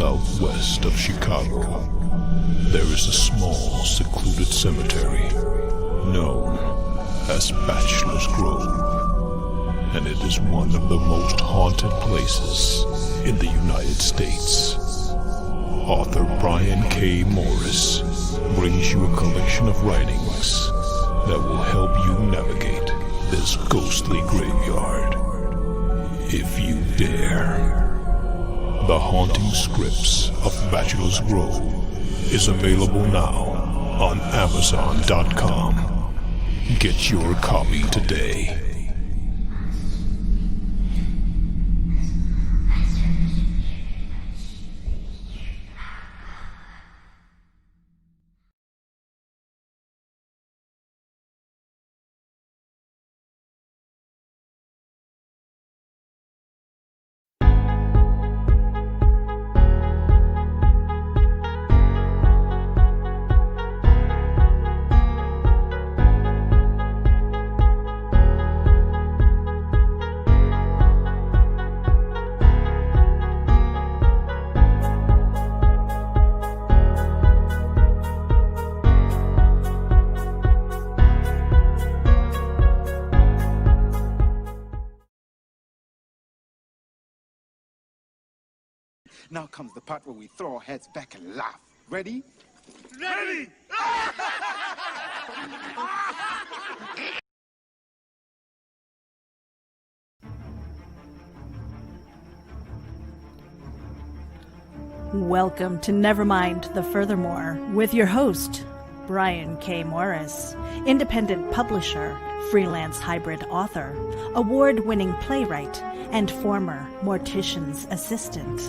southwest of Chicago, there is a small, secluded cemetery known as Bachelor's Grove, and it is one of the most haunted places in the United States. Author Brian K. Morris brings you a collection of writings that will help you navigate this ghostly graveyard, if you dare. The Haunting Scripts of Bachelor's Grove is available now on Amazon.com. Get your copy today. Now comes the part where we throw our heads back and laugh. Ready? Ready! Welcome to Nevermind the Furthermore with your host, Brian K. Morris, independent publisher, freelance hybrid author, award-winning playwright, and former mortician's assistant.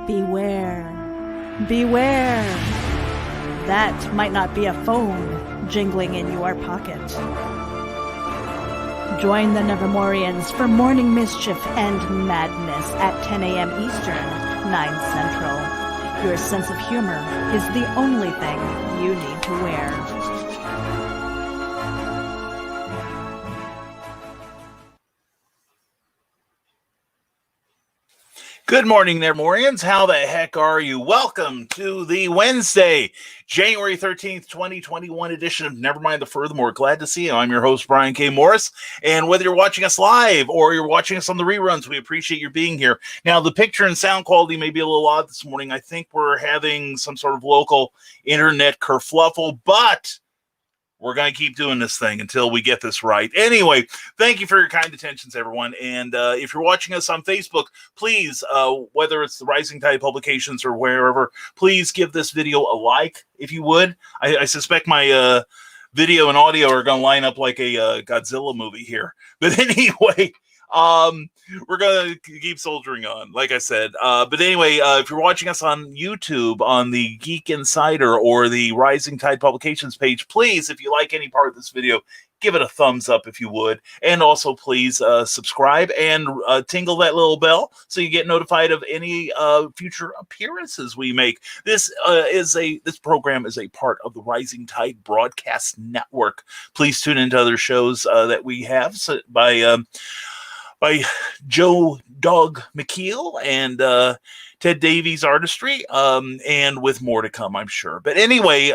Beware, beware. That might not be a phone jingling in your pocket. Join the Nevermorians for morning mischief and madness at 10 a.m. Eastern, 9 Central. Your sense of humor is the only thing you need to wear. Good morning, Nevermorians. How the heck are you? Welcome to the Wednesday, January 13th, 2021 edition of Nevermind the Furthermore. Glad to see you. I'm your host, Brian K. Morris. And whether you're watching us live or you're watching us on the reruns, we appreciate your being here. Now, the picture and sound quality may be a little odd this morning. I think we're having some sort of local internet kerfluffle, but we're going to keep doing this thing until we get this right. Anyway, thank you for your kind attentions, everyone. And if you're watching us on Facebook, please, whether it's the Rising Tide Publications or wherever, please give this video a like, if you would. I suspect my video and audio are going to line up like a Godzilla movie here. But anyway, we're going to keep soldiering on, like I said. But anyway, if you're watching us on YouTube, on the Geek Insider or the Rising Tide Publications page, please, if you like any part of this video, give it a thumbs up if you would. And also, please subscribe and tingle that little bell so you get notified of any future appearances we make. This program is a part of the Rising Tide Broadcast Network. Please tune into other shows that we have by Joe Dog McKeel and Ted Davies Artistry, and with more to come, I'm sure. But anyway,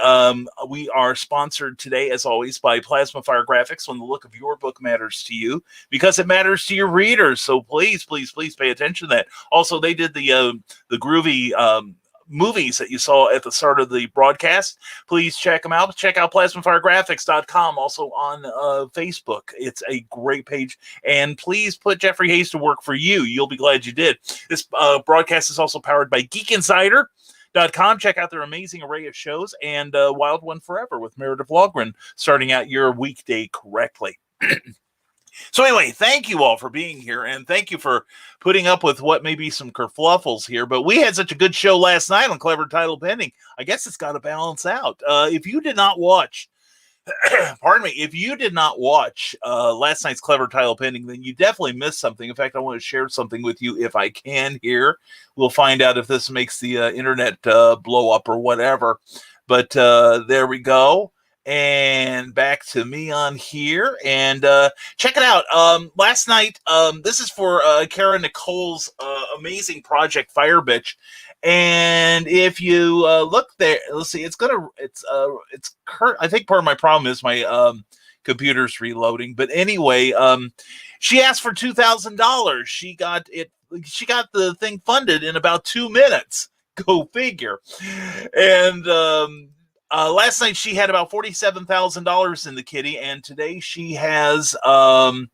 we are sponsored today, as always, by Plasma Fire Graphics. When the look of your book matters to you, because it matters to your readers. So please, please, please pay attention to that. Also, they did the groovy movies that you saw at the start of the broadcast. Please check them out. Check out plasmafiregraphics.com, also on Facebook. It's a great page. And please put Jeffrey Hayes to work for you. You'll be glad you did. This broadcast is also powered by geekinsider.com. Check out their amazing array of shows, and Wild One Forever with Meredith Logren, starting out your weekday correctly. So anyway, thank you all for being here, and thank you for putting up with what may be some kerfluffles here. But we had such a good show last night on Clever Title Pending. I guess it's got to balance out. If you did not watch, pardon me, if you did not watch last night's Clever Title Pending, then you definitely missed something. In fact, I want to share something with you if I can here. We'll find out if this makes the internet blow up or whatever. But there we go. and back to me on here. And check it out. Last night, this is for Kara Nicole's amazing project, Fire Bitch. And if you look there, let's see, it's I think part of my problem is my computer's reloading. But anyway, she asked for $2,000. She got the thing funded in about 2 minutes. Go figure. And last night she had about $47,000 in the kitty, and today she has let's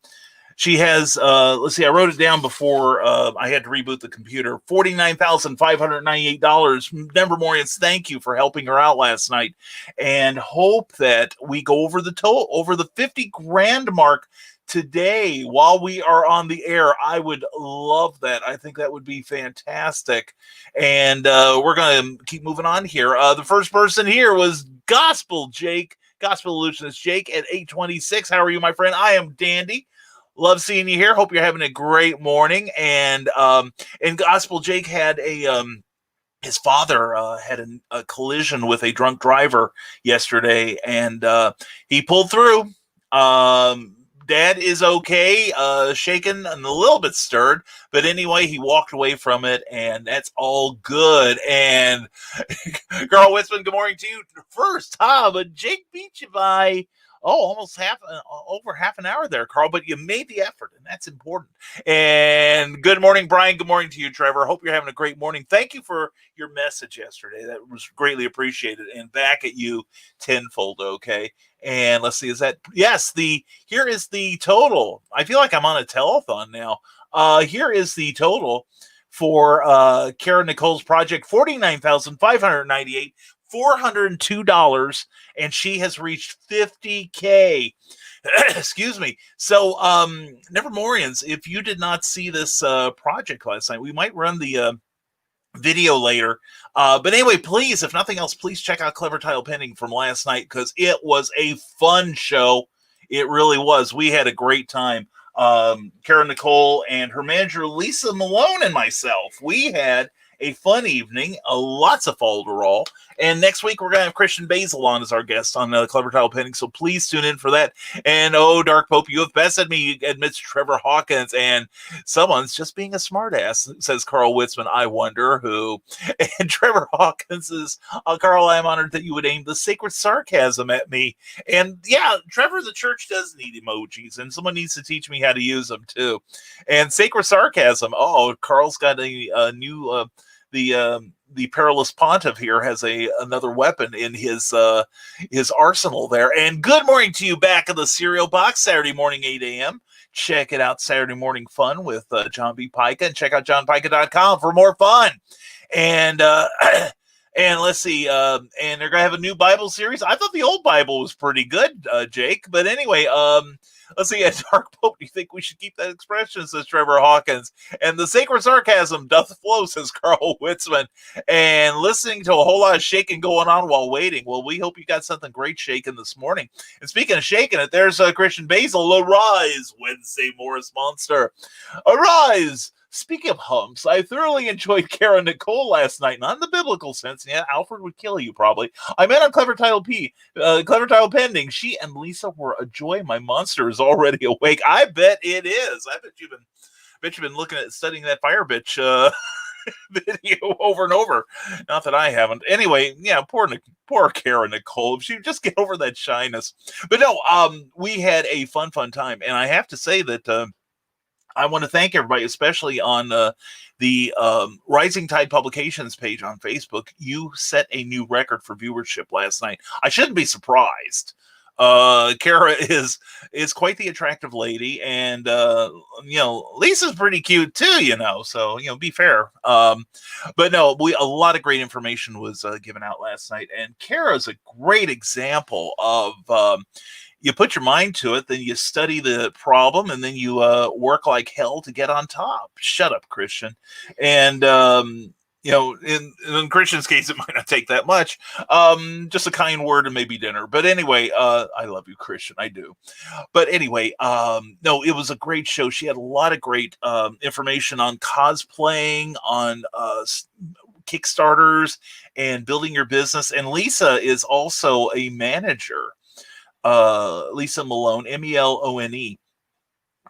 see, I wrote it down before I had to reboot the computer. $49,598. Nevermorians, thank you for helping her out last night, and hope that we go over the 50 grand mark today while we are on the air. I would love that. I think that would be fantastic. And we're going to keep moving on here. The first person here was Gospel Illusionist Jake at 826. How are you, my friend? I am dandy. Love seeing you here. Hope you're having a great morning. And Gospel Jake had his father had a collision with a drunk driver yesterday, and he pulled through. Dad is okay, shaken and a little bit stirred, but anyway, he walked away from it, and that's all good. And Carl Witzman, good morning to you. First, but Jake beat you by almost over half an hour there, Carl, but you made the effort, and that's important. And good morning, Brian. Good morning to you, Trevor. Hope you're having a great morning. Thank you for your message yesterday. That was greatly appreciated. And back at you tenfold, okay? And let's see, here is the total. I feel like I'm on a telethon now. Here is the total for Kara Nicole's project, $49,598, $402, and she has reached 50K. Excuse me. So, Nevermorians, if you did not see this project last night, we might run the video later. But anyway, please, if nothing else, please check out Clever Tile Pending from last night, because it was a fun show. It really was. We had a great time. Kara Nicole and her manager, Lisa Malone, and myself, we had a fun evening, lots of folderol. And next week, we're going to have Christian Basil on as our guest on Clever Tile Pending, so please tune in for that. And, Dark Pope, you have bested me, admits Trevor Hawkins, and someone's just being a smartass, says Carl Witzman. I wonder who. And Trevor Hawkins says, Carl, I'm honored that you would aim the sacred sarcasm at me. And, yeah, Trevor, the church does need emojis, and someone needs to teach me how to use them, too. And sacred sarcasm, Carl's got a new... The perilous pontiff here has another weapon in his arsenal there. And good morning to you back in the cereal box, Saturday morning, 8 a.m. Check it out, Saturday Morning Fun with John B. Pica, and check out johnpica.com for more fun. And and let's see, and they're gonna have a new Bible series. I thought the old Bible was pretty good, Jake. But anyway, let's see, at Dark Pope, do you think we should keep that expression, says Trevor Hawkins. And the sacred sarcasm doth flow, says Carl Witzman. And listening to a whole lot of shaking going on while waiting. Well, we hope you got something great shaking this morning. And speaking of shaking it, there's Christian Basil. Arise, Wednesday Morris Monster. Arise. Speaking of humps, I thoroughly enjoyed Kara Nicole last night. Not in the biblical sense. Yeah, Alfred would kill you probably. I met on Clever Tile Pending. She and Lisa were a joy. My monster is already awake. I bet it is. I bet you've been studying that Fire Bitch video over and over. Not that I haven't. Anyway, yeah, poor Kara Nicole. If she would just get over that shyness. But no, we had a fun time, and I have to say that. I want to thank everybody, especially on the Rising Tide Publications page on Facebook. You set a new record for viewership last night. I shouldn't be surprised. Kara is quite the attractive lady, and Lisa's pretty cute too, so be fair. But no, a lot of great information was given out last night, and Kara's a great example of you put your mind to it, then you study the problem, and then you work like hell to get on top. Shut up, Christian. And in Christian's case, it might not take that much. Just a kind word and maybe dinner. But anyway, I love you, Christian. I do. But anyway, no, it was a great show. She had a lot of great information on cosplaying, on Kickstarters, and building your business. And Lisa is also a manager Lisa Malone, Melone.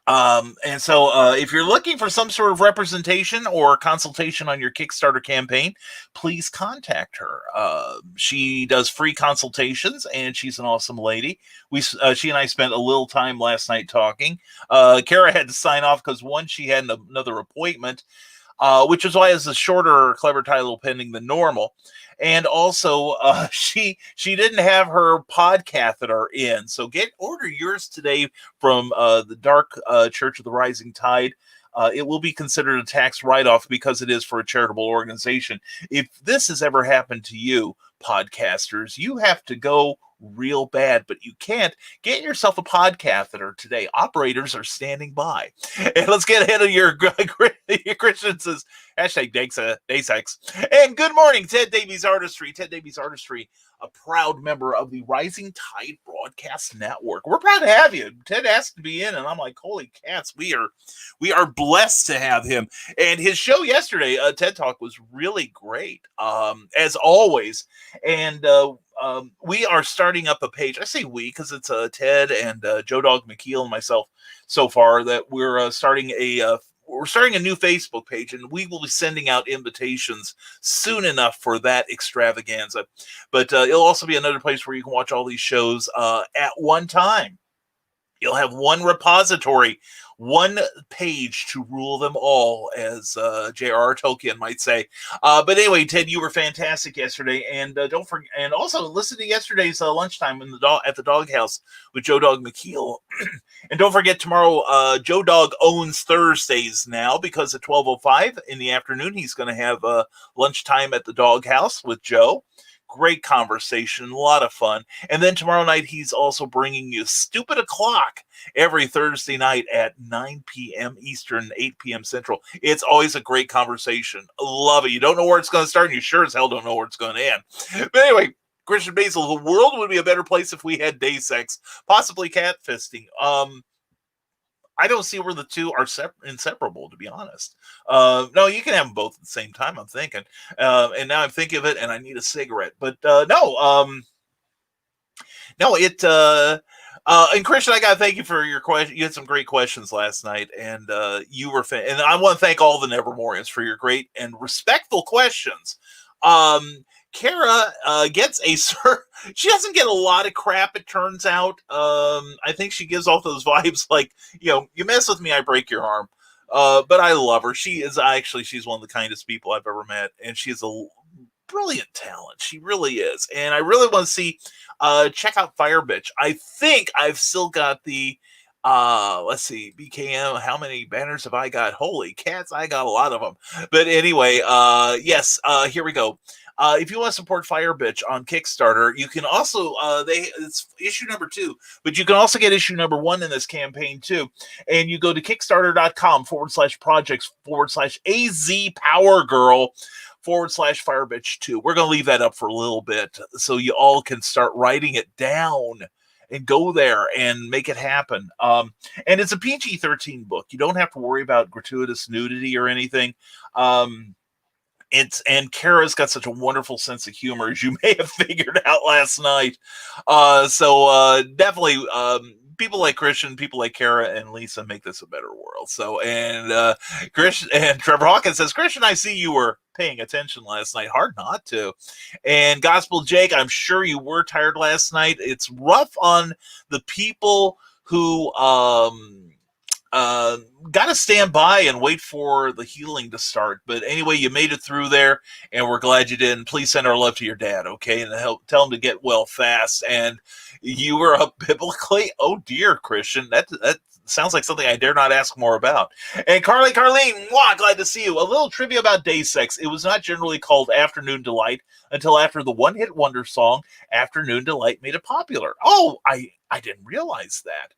And so if you're looking for some sort of representation or consultation on your Kickstarter campaign, please contact her. She does free consultations, and she's an awesome lady. She and I spent a little time last night talking. Kara had to sign off because she had another appointment, which is why it's a shorter Clever title pending than normal. And also, she didn't have her pod catheter in, so order yours today from the Dark Church of the Rising Tide. It will be considered a tax write-off because it is for a charitable organization. If this has ever happened to you, podcasters, you have to go real bad, but you can't. Get yourself a pod catheter today. Operators are standing by. And let's get ahead of your Christian says hashtag Daysex. And good morning, Ted Davies Artistry. Ted Davies Artistry, a proud member of the Rising Tide Broadcast Network. We're proud to have you. Ted asked to be in, and I'm like, holy cats, we are blessed to have him. And his show yesterday, TED Talk, was really great, as always. And we are starting up a page. I say we because it's Ted and Joe Dog McKeel and myself so far, that we're starting a new Facebook page, and we will be sending out invitations soon enough for that extravaganza. But it'll also be another place where you can watch all these shows at one time. You'll have one repository, one page to rule them all, as J.R.R. Tolkien might say. But anyway, Ted, you were fantastic yesterday, and don't forget. And also listen to yesterday's lunchtime at the Doghouse with Joe Dog McKeel. And don't forget, tomorrow, Joe Dog owns Thursdays now, because at 12:05 in the afternoon, he's going to have lunchtime at the Doghouse with Joe. Great conversation, a lot of fun. And then tomorrow night, he's also bringing you Stupid O'Clock every Thursday night at 9 p.m. Eastern, 8 p.m. Central. It's always a great conversation. Love it. You don't know where it's going to start, and you sure as hell don't know where it's going to end. But anyway, Christian Basil, the world would be a better place if we had day sex, possibly cat fisting. I don't see where the two are inseparable, to be honest. No, you can have them both at the same time, I'm thinking. And now I'm thinking of it, and I need a cigarette. But and Christian, I got to thank you for your question. You had some great questions last night, and you were and I want to thank all the Nevermorians for your great and respectful questions. Kara gets she doesn't get a lot of crap, it turns out. I think she gives off those vibes like, you mess with me, I break your arm. But I love her. She's one of the kindest people I've ever met, and she is a brilliant talent. She really is. And I really want to see, check out Fire Bitch. I think I've still got the, let's see, BKM, how many banners have I got? Holy cats, I got a lot of them. But anyway, yes, here we go. If you want to support Fire Bitch on Kickstarter, you can also, it's issue number 2, but you can also get issue number 1 in this campaign too. And you go to kickstarter.com/projects/AZ Power Girl /Fire Bitch 2. We're going to leave that up for a little bit so you all can start writing it down and go there and make it happen. And it's a PG-13 book. You don't have to worry about gratuitous nudity or anything. And Kara's got such a wonderful sense of humor, as you may have figured out last night. So definitely, people like Christian, people like Kara and Lisa make this a better world. So, and Christian and Trevor Hawkins says, Christian, I see you were paying attention last night. Hard not to. And Gospel Jake, I'm sure you were tired last night. It's rough on the people who got to stand by and wait for the healing to start. But anyway, you made it through there, and we're glad you did. And please send our love to your dad, okay? And tell him to get well fast. And you were up biblically. Oh dear, Christian, that sounds like something I dare not ask more about. And Carlene, glad to see you. A little trivia about day sex. It was not generally called Afternoon Delight until after the one-hit wonder song Afternoon Delight made it popular. Oh, I didn't realize that.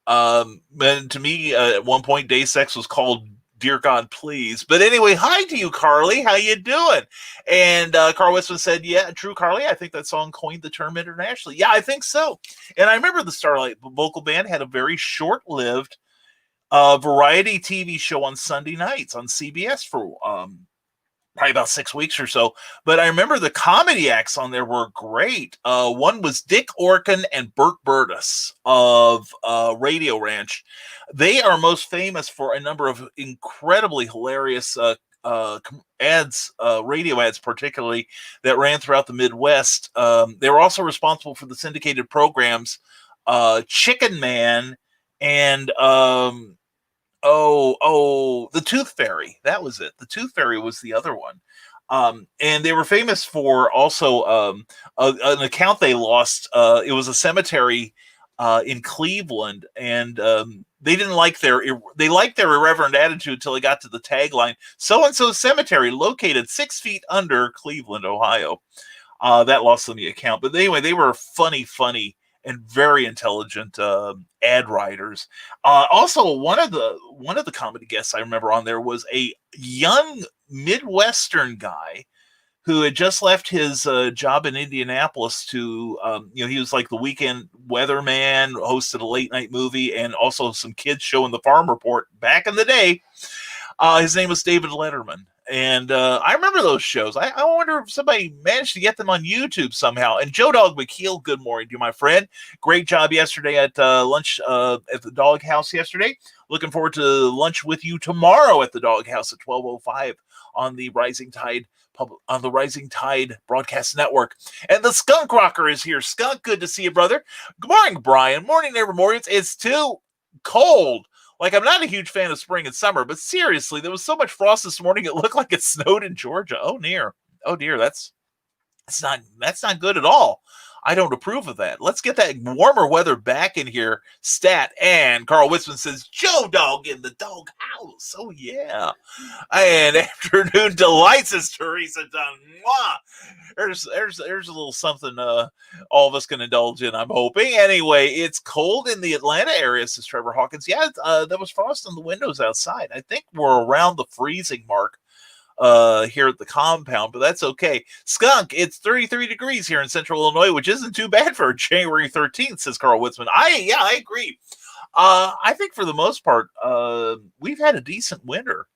And to me, at one point, day sex was called Dear God Please. But anyway, hi to you, Carly. How you doing? And Carl Westman said, yeah, true, Carly. I think that song coined the term internationally. Yeah, I think so. And I remember the Starlight Vocal Band had a very short-lived variety TV show on Sunday nights on CBS for probably about 6 weeks or so. But I remember the comedy acts on there were great. One was Dick Orkin and Bert Burtis of Radio Ranch. They are most famous for a number of incredibly hilarious ads, radio ads particularly, that ran throughout the Midwest. They were also responsible for the syndicated programs Chicken Man and the Tooth Fairy. That was it. The Tooth Fairy was the other one. And they were famous for also an account they lost. It was a cemetery in Cleveland, and they didn't like their irreverent attitude until they got to the tagline: "So and so cemetery located 6 feet under Cleveland, Ohio." That lost them the account. But anyway, they were funny, and very intelligent ad writers. Also, one of the comedy guests I remember on there was a young Midwestern guy who had just left his job in Indianapolis to, he was like the weekend weatherman, hosted a late night movie, and also some kids show in the Farm Report back in the day. His name was David Letterman. And I remember those shows. I wonder if somebody managed to get them on YouTube somehow. And Joe Dog McKeel, good morning to you, my friend. Great job yesterday at lunch at the Dog House yesterday. Looking forward to lunch with you tomorrow at the Dog House at 12:05 on the Rising Tide Broadcast Network. And the Skunk Rocker is here. Skunk, good to see you, brother. Good morning, Brian. Morning, Nevermorians. It's too cold. Like, I'm not a huge fan of spring and summer, but seriously, there was so much frost this morning, it looked like it snowed in Georgia. Oh dear, that's not good at all. I don't approve of that. Let's get that warmer weather back in here. Stat. And Carl Witzman says, Joe Dog in the Dog House. Oh, yeah. And afternoon delights, says Teresa Dunn. Mwah. There's a little something all of us can indulge in, I'm hoping. Anyway, it's cold in the Atlanta area, says Trevor Hawkins. Yeah, there was frost on the windows outside. I think we're around the freezing mark here at the compound, but that's okay. Skunk, it's 33 degrees here in central Illinois, which isn't too bad for January 13th, says Carl Witzman. I agree. I think for the most part, we've had a decent winter.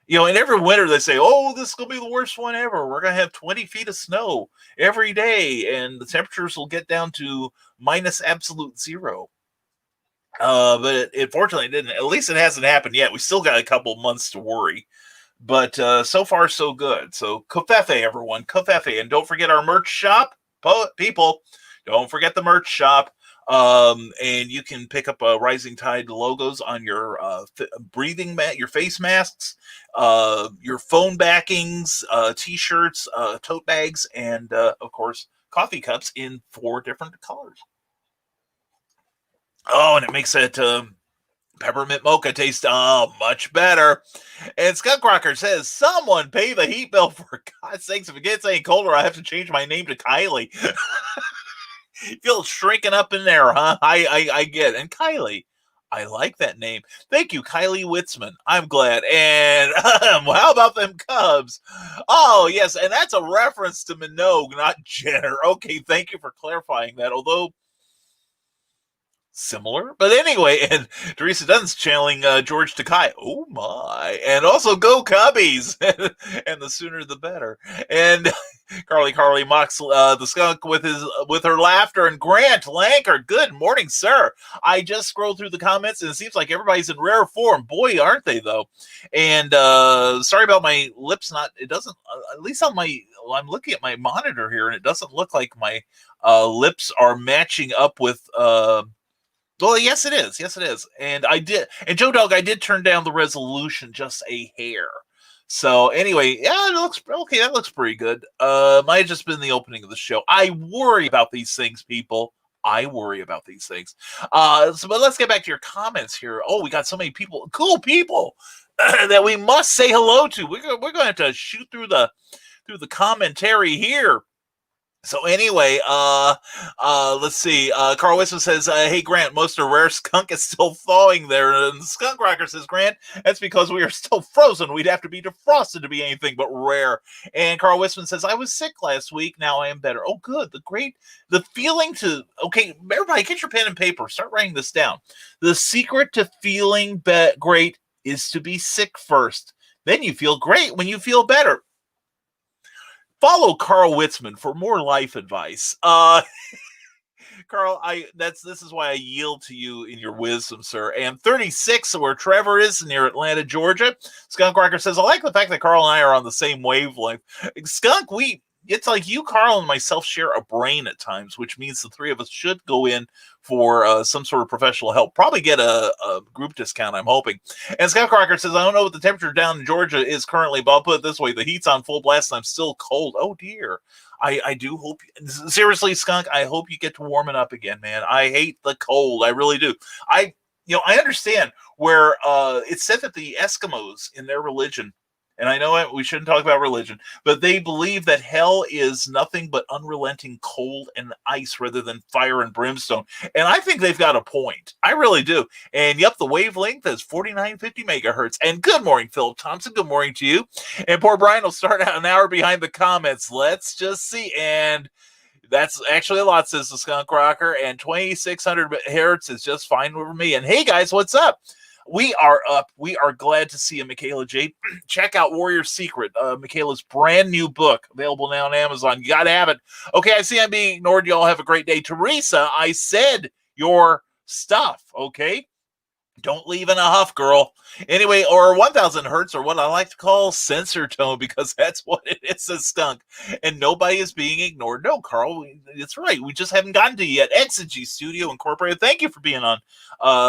In every winter they say, oh, this is going to be the worst one ever. We're going to have 20 feet of snow every day, and the temperatures will get down to minus absolute zero. But it fortunately didn't. At least it hasn't happened yet. We still got a couple months to worry. But so far, so good. So, Kofefe, everyone. Kofefe. And don't forget our merch shop. People, don't forget the merch shop. And you can pick up Rising Tide logos on your breathing mat, your face masks, your phone backings, T-shirts, tote bags, and, of course, coffee cups in 4 different colors. Oh, and it makes it... peppermint mocha tastes much better. And Skunk Rocker says, someone pay the heat bill, for God's sakes. If it gets any colder, I have to change my name to Kylie. Feels shrinking up in there, huh? I get it. And Kylie, I like that name. Thank you, Kylie Witzman. I'm glad. And how about them Cubs? Oh, yes. And that's a reference to Minogue, not Jenner. Okay, thank you for clarifying that. Although similar, but anyway, and Teresa Dunn's channeling George Takei. Oh my! And also go Cubbies, and the sooner the better. And Carly mocks the skunk with her laughter. And Grant Lanker, good morning, sir. I just scrolled through the comments, and it seems like everybody's in rare form. Boy, aren't they though? And sorry about my lips. It doesn't. At least on my. I'm looking at my monitor here, and it doesn't look like my lips are matching up with. Well, yes, it is. Yes, it is. And Joe Dog, I did turn down the resolution just a hair. So anyway, yeah, it looks okay. That looks pretty good. Might have just been the opening of the show. I worry about these things, people. I worry about these things. But let's get back to your comments here. Oh, we got so many people, cool people that we must say hello to. We're going to have to shoot through the commentary here. So anyway, let's see. Carl Wisman says, hey, Grant, most of rare skunk is still thawing there. And the Skunk Rocker says, Grant, that's because we are still frozen. We'd have to be defrosted to be anything but rare. And Carl Wisman says, I was sick last week. Now I am better. Oh, good. The feeling to, okay, everybody get your pen and paper. Start writing this down. The secret to feeling great is to be sick first. Then you feel great when you feel better. Follow Carl Witzman for more life advice. Carl, this is why I yield to you in your wisdom, sir. And 36, where Trevor is near Atlanta, Georgia. Skunk Rocker says, I like the fact that Carl and I are on the same wavelength. Skunk, it's like you, Carl, and myself share a brain at times, which means the three of us should go in for some sort of professional help. Probably get a group discount, I'm hoping. And Skunk Rocker says, I don't know what the temperature down in Georgia is currently, but I'll put it this way. The heat's on full blast and I'm still cold. Oh, dear. I do hope, seriously, Skunk, I hope you get to warming up again, man. I hate the cold. I really do. I understand where it's said that the Eskimos in their religion, and I know we shouldn't talk about religion, but they believe that hell is nothing but unrelenting cold and ice rather than fire and brimstone. And I think they've got a point. I really do. And yep, the wavelength is 4950 megahertz. And good morning, Philip Thompson. Good morning to you. And poor Brian will start out an hour behind the comments. Let's just see. And that's actually a lot, says the Skunk Rocker. And 2600 hertz is just fine with me. And hey, guys, what's up? We are up. We are glad to see you, Michaela Jade. Check out Warrior Secret, Michaela's brand new book, available now on Amazon. You got to have it. Okay, I see I'm being ignored. You all have a great day. Teresa, I said your stuff, okay? Don't leave in a huff, girl. Anyway, or 1000 hertz, or what I like to call sensor tone, because that's what it is, a Skunk. And nobody is being ignored. No, Carl, it's right. We just haven't gotten to you yet. Exegy Studio Incorporated, thank you for being on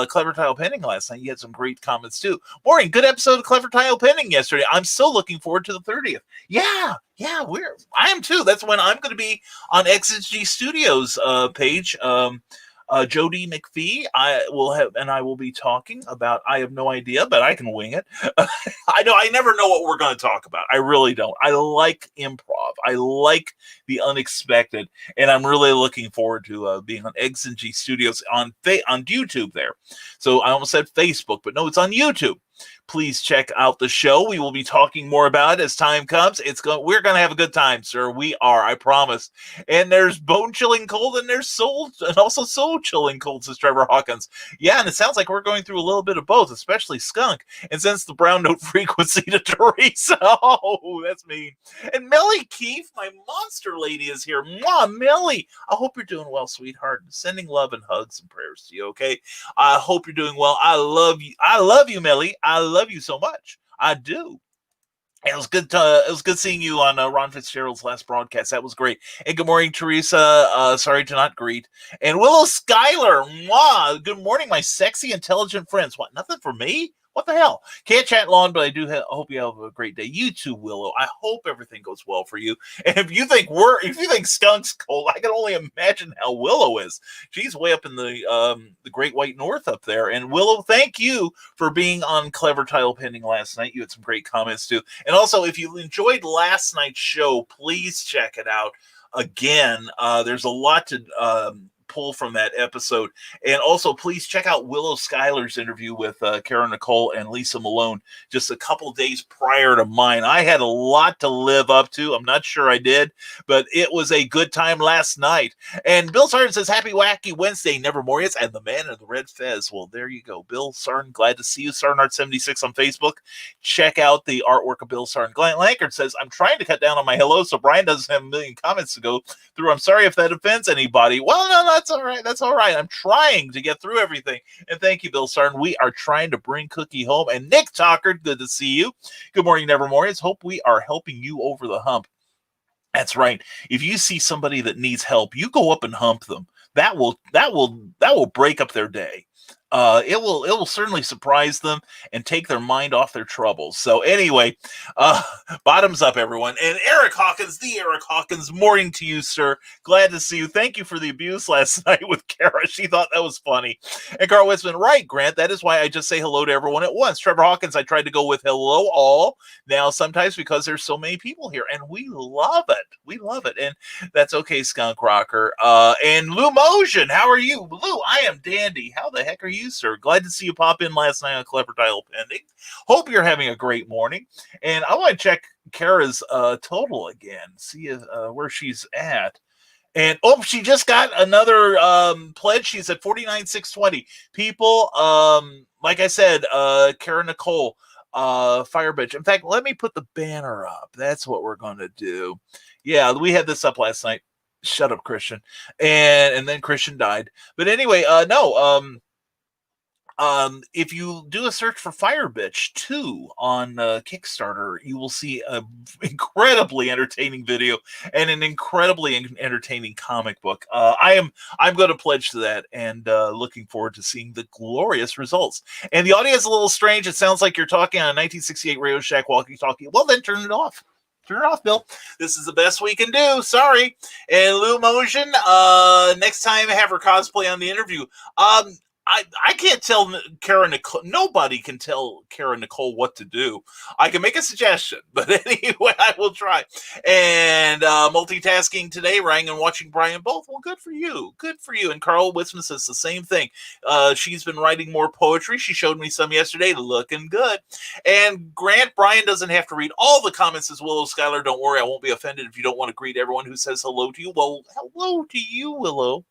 Clever Tile Pending last night. You had some great comments, too. Maureen, good episode of Clever Tile Pending yesterday. I'm still looking forward to the 30th. Yeah, I am, too. That's when I'm going to be on Exegy Studios page. Jody McPhee, I will be talking about, I have no idea, but I can wing it. I never know what we're going to talk about. I really don't. I like improv. I like the unexpected, and I'm really looking forward to being on Exegy Studios on YouTube there. So I almost said Facebook, but no, it's on YouTube. Please check out the show. We will be talking more about it as time comes. We're going to have a good time, sir. We are, I promise. And there's bone chilling cold, and there's soul chilling cold, says Trevor Hawkins. Yeah, and it sounds like we're going through a little bit of both, especially Skunk. And since the brown note frequency to Teresa, oh, that's mean. And Melly Keefe, my monster lady, is here. Mwah, Melly. I hope you're doing well, sweetheart. Sending love and hugs and prayers to you, okay? I hope you're doing well. I love you. I love you, Melly. I love you so much. I do. It was good. It was good seeing you on Ron Fitzgerald's last broadcast. That was great. And good morning, Teresa. Sorry to not greet. And Willow Schuyler. Mwah. Good morning, my sexy, intelligent friends. What? Nothing for me? What the hell? Can't chat long, but I do hope you have a great day. You too, Willow. I hope everything goes well for you. And if you think Skunk's cold, I can only imagine how Willow is. She's way up in the Great White North up there. And Willow, thank you for being on Clever Tile Pending last night. You had some great comments too. And also, if you enjoyed last night's show, please check it out again. There's a lot to pull from that episode. And also, please check out Willow Schuyler's interview with Kara Nicole and Lisa Malone just a couple days prior to mine. I had a lot to live up to. I'm not sure I did, but it was a good time last night. And Bill Sargent says, Happy Wacky Wednesday, Nevermorians, and the man in the red fez. Well, there you go. Bill Sargent, glad to see you. Sarnart76 on Facebook. Check out the artwork of Bill Sargent. Glenn Lankard says, I'm trying to cut down on my hello so Brian doesn't have a million comments to go through. I'm sorry if that offends anybody. Well, no, that's all right. That's all right. I'm trying to get through everything. And thank you, Bill Sarn. We are trying to bring Cookie home. And Nick Talker, good to see you. Good morning, Nevermorians. Hope we are helping you over the hump. That's right. If you see somebody that needs help, you go up and hump them. That will break up their day. It will certainly surprise them and take their mind off their troubles. So anyway, bottoms up, everyone. And Eric Hawkins, morning to you, sir. Glad to see you. Thank you for the abuse last night with Kara. She thought that was funny. And Carl Witzman, right, Grant. That is why I just say hello to everyone at once. Trevor Hawkins, I tried to go with hello all. Now, sometimes because there's so many people here, and we love it. We love it. And that's okay, Skunk Rocker. And Lou Motion, how are you? Lou, I am dandy. How the heck are you, sir? Glad to see you pop in last night on Clever Tile Pending. Hope you're having a great morning. And I want to check Kara's total again, see where she's at. And she just got another pledge. She's at 49,620. People, like I said, Kara Nicole, Firebitch. In fact, let me put the banner up. That's what we're going to do. Yeah, we had this up last night. Shut up, Christian. And then Christian died. But anyway, if you do a search for Fire Bitch 2 on Kickstarter, you will see an incredibly entertaining video and an incredibly entertaining comic book. I'm going to pledge to that, and looking forward to seeing the glorious results. And the audio is a little strange. It sounds like you're talking on a 1968 Radio Shack walkie-talkie. Well, then turn it off. Turn it off, Bill. This is the best we can do. Sorry. And Lou Motion, next time have her cosplay on the interview. I can't tell Kara Nicole. Nobody can tell Kara Nicole what to do. I can make a suggestion, but anyway, I will try. And multitasking today, writing and watching Brian both. Well, good for you. Good for you. And Carl Wisman says the same thing. She's been writing more poetry. She showed me some yesterday. Looking good. And Grant, Brian doesn't have to read all the comments as Willow Skylar. Don't worry, I won't be offended if you don't want to greet everyone who says hello to you. Well, hello to you, Willow.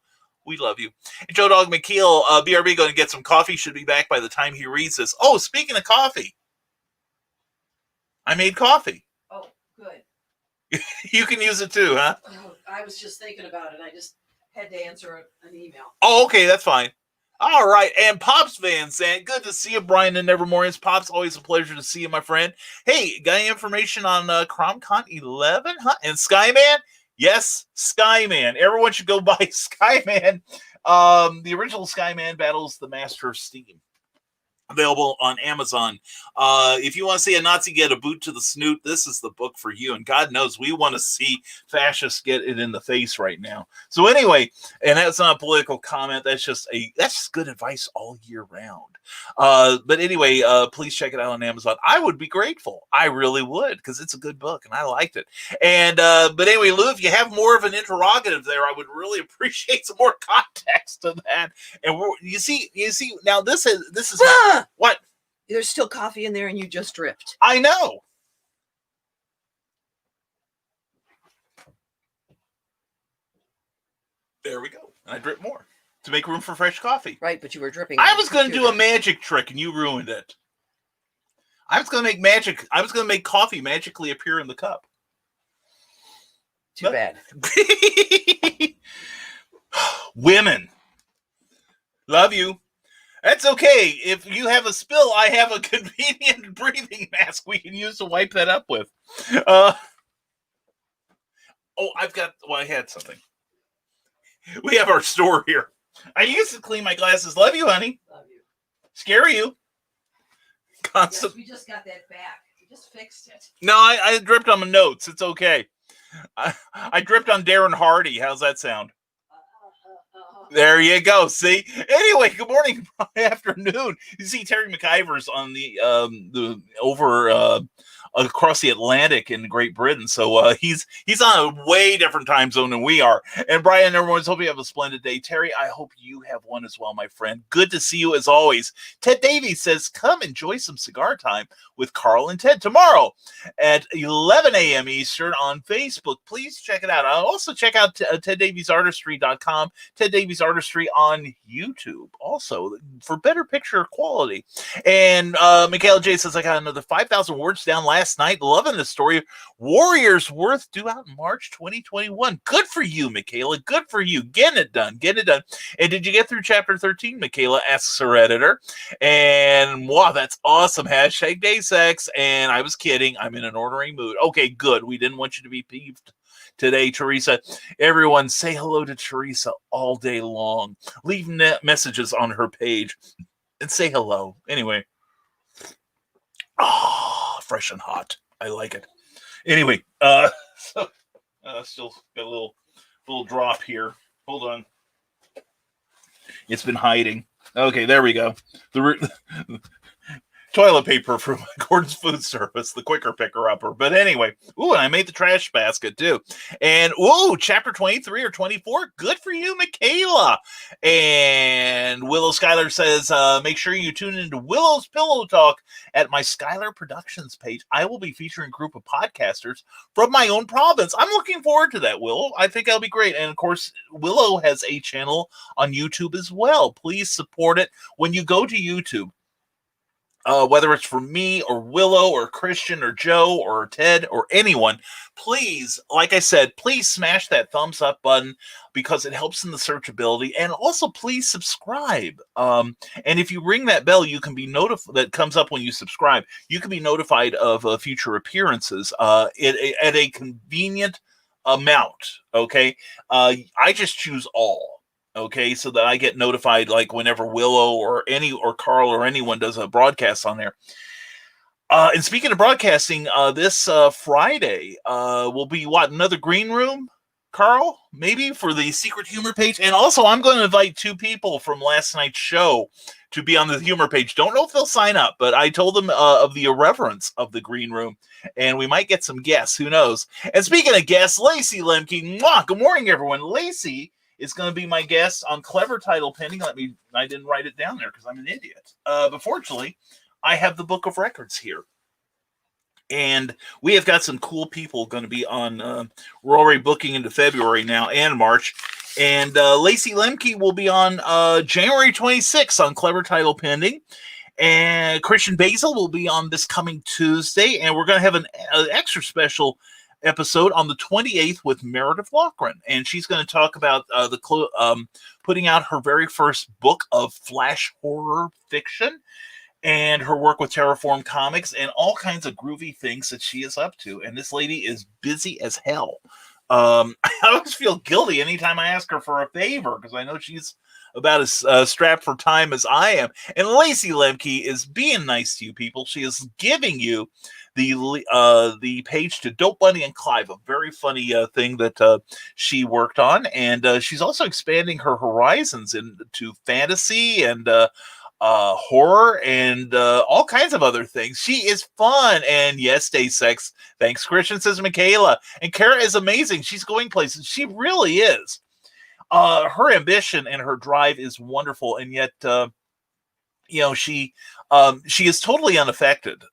We love you. And Joe Dog McKeel, BRB going to get some coffee. Should be back by the time he reads this. Oh, speaking of coffee, I made coffee. Oh, good. You can use it too, huh? Oh, I was just thinking about it. I just had to answer an email. Oh, okay, that's fine. All right, and Pops Van saying, good to see you, Brian and Nevermorians. Pops, always a pleasure to see you, my friend. Hey, got any information on CromCon 11? Huh? And Skyman? Yes, Skyman. Everyone should go buy Skyman. The original Skyman battles the Master of Steam. Available on Amazon. If you want to see a Nazi get a boot to the snoot, this is the book for you. And God knows we want to see fascists get it in the face right now. So anyway, and that's not a political comment. That's just good advice all year round. But anyway, please check it out on Amazon. I would be grateful. I really would, because it's a good book and I liked it. And but anyway, Lou, if you have more of an interrogative there, I would really appreciate some more context to that. And you see, now this is what? There's still coffee in there and you just dripped. I know. There we go. I drip more to make room for fresh coffee. Right, but you were dripping. I was going to do a magic trick and you ruined it. I was going to make coffee magically appear in the cup. Too bad. Women. Love you. That's okay. If you have a spill, I have a convenient breathing mask we can use to wipe that up with. I had something. We have our store here. I used to clean my glasses. Love you, honey. Love you. Scare you. Constant. Yes, we just got that back. We just fixed it. No, I dripped on my notes. It's okay. I dripped on Darren Hardy. How's that sound? There you go. See. Anyway, good morning, afternoon. You see Terry McIvers on the over across the Atlantic in Great Britain, so he's on a way different time zone than we are. And Brian, everyone's hope you have a splendid day. Terry, I hope you have one as well, my friend. Good to see you as always. Ted Davies says, "Come enjoy some cigar time with Carl and Ted tomorrow at 11 a.m. Eastern on Facebook. Please check it out. I'll also check out TedDaviesArtistry.com. Ted Davies Artistry on YouTube also for better picture quality." And Michaela J says, "I got another 5,000 words down last night. Loving the story. Warriors Worth due out in March 2021. Good for you, Michaela. Good for you. Getting it done. Getting it done. And did you get through chapter 13, Michaela?" asks her editor. And wow, that's awesome. Hashtag day sex. And I was kidding. I'm in an ordering mood. Okay, good. We didn't want you to be peeved today, Teresa. Everyone say hello to Teresa all day long. Leave messages on her page and say hello. Anyway. Fresh and hot. I like it. Anyway, still got a little drop here. Hold on. It's been hiding. Okay, there we go. The toilet paper from Gordon's Food Service, the quicker picker-upper. But anyway, and I made the trash basket too. And chapter 23 or 24, good for you, Michaela. And Willow Skylar says, make sure you tune into Willow's Pillow Talk at my Skylar Productions page. I will be featuring a group of podcasters from my own province. I'm looking forward to that, Willow. I think that'll be great. And of course, Willow has a channel on YouTube as well. Please support it when you go to YouTube. whether it's from me or Willow or Christian or Joe or Ted or anyone, please, like I said, please smash that thumbs up button because it helps in the searchability. And also, please subscribe. And if you ring that bell, you can be notified. That comes up when you subscribe. You can be notified of future appearances at a convenient amount. Okay, I just choose all. Okay, so that I get notified like whenever Willow or Carl or anyone does a broadcast on there. And speaking of broadcasting, this Friday will be another green room, Carl, maybe for the secret humor page. And also I'm going to invite 2 people from last night's show to be on the humor page. Don't know if they'll sign up, but I told them of the irreverence of the green room, and we might get some guests. Who knows? And speaking of guests, Lacey Lemke. Good morning, everyone. Lacey is going to be my guest on Clever Title Pending. I didn't write it down there because I'm an idiot. But fortunately, I have the book of records here. And we have got some cool people going to be on. We're already booking into February now and March. And Lacey Lemke will be on January 26th on Clever Title Pending. And Christian Basil will be on this coming Tuesday. And we're going to have an extra special episode on the 28th with Meredith Loughran, and she's going to talk about putting out her very first book of flash horror fiction and her work with Terraform Comics and all kinds of groovy things that she is up to. And this lady is busy as hell. I always feel guilty anytime I ask her for a favor because I know she's about as strapped for time as I am. And Lacey Lemke is being nice to you people. She is giving you the page to Dope Bunny and Clive, a very funny thing that she worked on, and she's also expanding her horizons into fantasy and horror and all kinds of other things. She is fun, and yes, stay sex. Thanks, Christian, says Michaela. And Kara is amazing. She's going places. She really is. Her ambition and her drive is wonderful, and yet she is totally unaffected.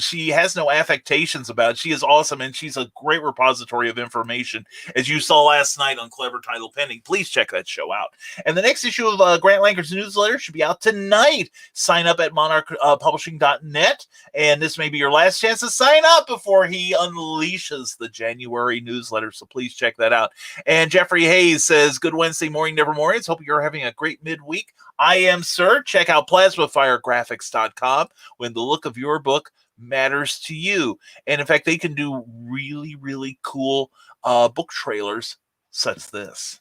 She has no affectations about it. She is awesome, and she's a great repository of information, as you saw last night on Clever Title Pending. Please check that show out. And the next issue of Grant Lanker's newsletter should be out tonight. Sign up at monarchpublishing.net, and this may be your last chance to sign up before he unleashes the January newsletter, so please check that out. And Jeffrey Hayes says, good Wednesday morning, Nevermorians. Hope you're having a great midweek. I am, sir. Check out plasmafiregraphics.com when the look of your book matters to you. And in fact, they can do really, really cool book trailers such as this.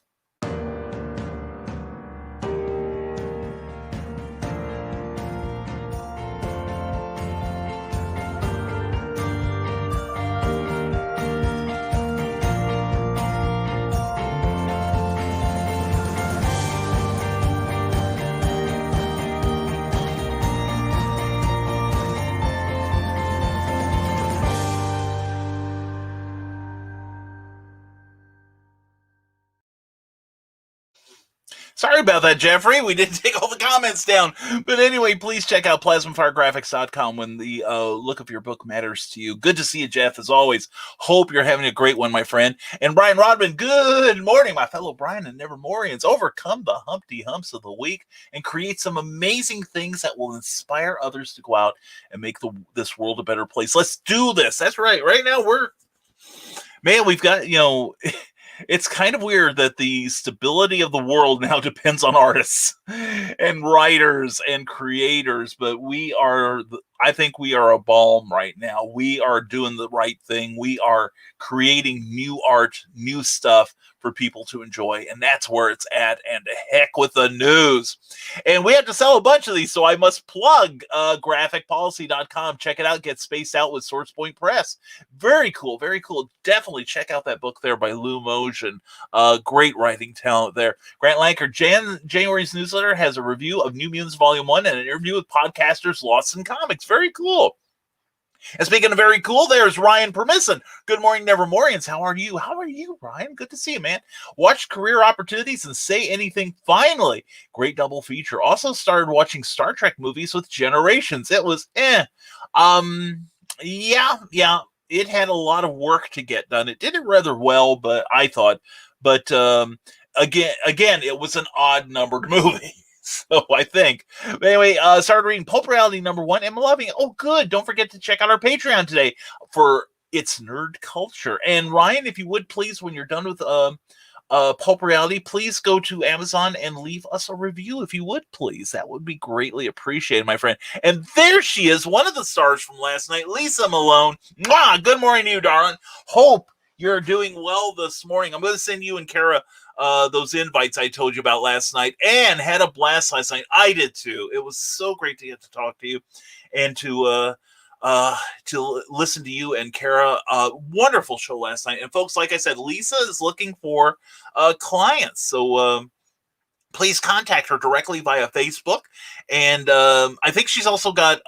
Sorry about that, Jeffrey. We didn't take all the comments down. But anyway, please check out plasmafiregraphics.com when the look of your book matters to you. Good to see you, Jeff, as always. Hope you're having a great one, my friend. And Brian Rodman, good morning, my fellow Brian and Nevermorians. Overcome the Humpty Humps of the week and create some amazing things that will inspire others to go out and make this world a better place. Let's do this. That's right. Right now, we've got, it's kind of weird that the stability of the world now depends on artists and writers and creators, but I think we are a balm right now. We are doing the right thing. We are creating new art, new stuff for people to enjoy, and that's where it's at. And heck with the news. And we have to sell a bunch of these, so I must plug graphicpolicy.com. Check it out. Get spaced out with SourcePoint Press. Very cool, very cool. Definitely check out that book there by Lou Motion. Great writing talent there. Grant Lanker, January's newsletter has a review of New Mutants Volume 1 and an interview with podcasters Lost in Comics. Very cool. And speaking of very cool, there's Ryan Permisson. Good morning, Nevermorians. How are you? How are you, Ryan? Good to see you, man. Watch Career Opportunities and Say Anything Finally. Great double feature. Also started watching Star Trek movies with Generations. It was yeah. It had a lot of work to get done. It did it rather well, but again, it was an odd numbered movie. So I think. But anyway, started reading Pulp Reality #1 and I'm loving it. Oh, good. Don't forget to check out our Patreon today for It's Nerd Culture. And Ryan, if you would please, when you're done with Pulp Reality, please go to Amazon and leave us a review if you would please. That would be greatly appreciated, my friend. And there she is, one of the stars from last night, Lisa Malone. Mwah! Good morning to you, darling. Hope you're doing well this morning. I'm going to send you and Kara those invites I told you about last night, and had a blast last night. I did too. It was so great to get to talk to you and to listen to you and Kara. Wonderful show last night. And folks, like I said, Lisa is looking for clients. So please contact her directly via Facebook. And I think she's also got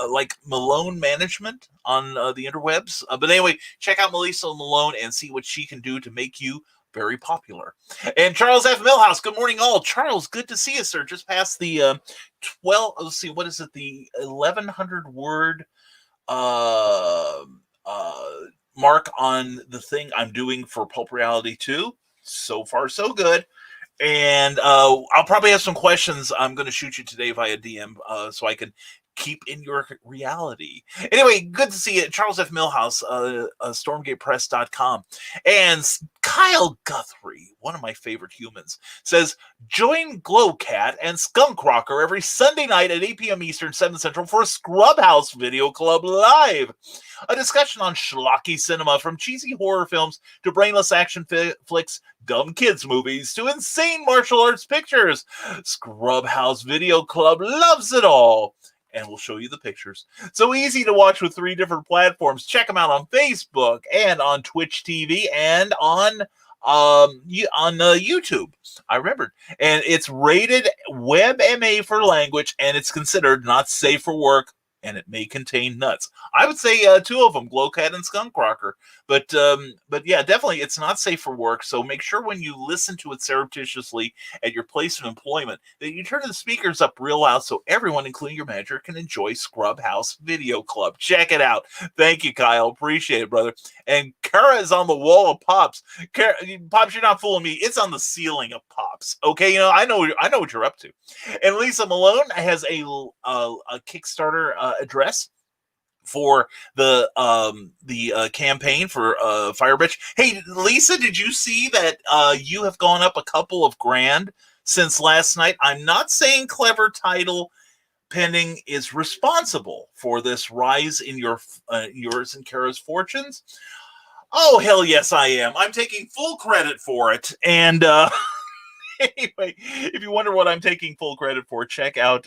like Malone Management on the interwebs. But anyway, check out Melissa Malone and see what she can do to make you very popular. And Charles F. Millhouse, good morning all. Charles, good to see you, sir. Just past the 12, let's see, what is it? The 1,100 word mark on the thing I'm doing for Pulp Reality 2. So far, so good. And I'll probably have some questions I'm going to shoot you today via DM so I can keep in your reality. Anyway, good to see you. Charles F. Millhouse, stormgatepress.com. And Kyle Guthrie, one of my favorite humans, says, join Glowcat and Skunk Rocker every Sunday night at 8 p.m. Eastern, 7 Central for Scrubhouse Video Club Live. A discussion on schlocky cinema, from cheesy horror films to brainless action flicks, dumb kids movies to insane martial arts pictures. Scrubhouse Video Club loves it all. And we'll show you the pictures. So easy to watch with 3 different platforms. Check them out on Facebook and on Twitch TV and on YouTube. I remembered. And it's rated WebMA for language, and it's considered not safe for work, and it may contain nuts. I would say 2 of them, Glowcat and Skunk Rocker. But yeah, definitely it's not safe for work. So make sure when you listen to it surreptitiously at your place of employment that you turn the speakers up real loud so everyone, including your manager, can enjoy Scrubhouse Video Club. Check it out. Thank you, Kyle. Appreciate it, brother. And Kara is on the wall of Pops. Kara, Pops, you're not fooling me. It's on the ceiling of Pops. Okay, you know I know what you're up to. And Lisa Malone has a Kickstarter address for the campaign for Fire Bitch. Hey, Lisa, did you see that you have gone up a couple of grand since last night? I'm not saying clever title pending is responsible for this rise in yours and Kara's fortunes. Oh, hell yes, I am. I'm taking full credit for it. And anyway, if you wonder what I'm taking full credit for, check out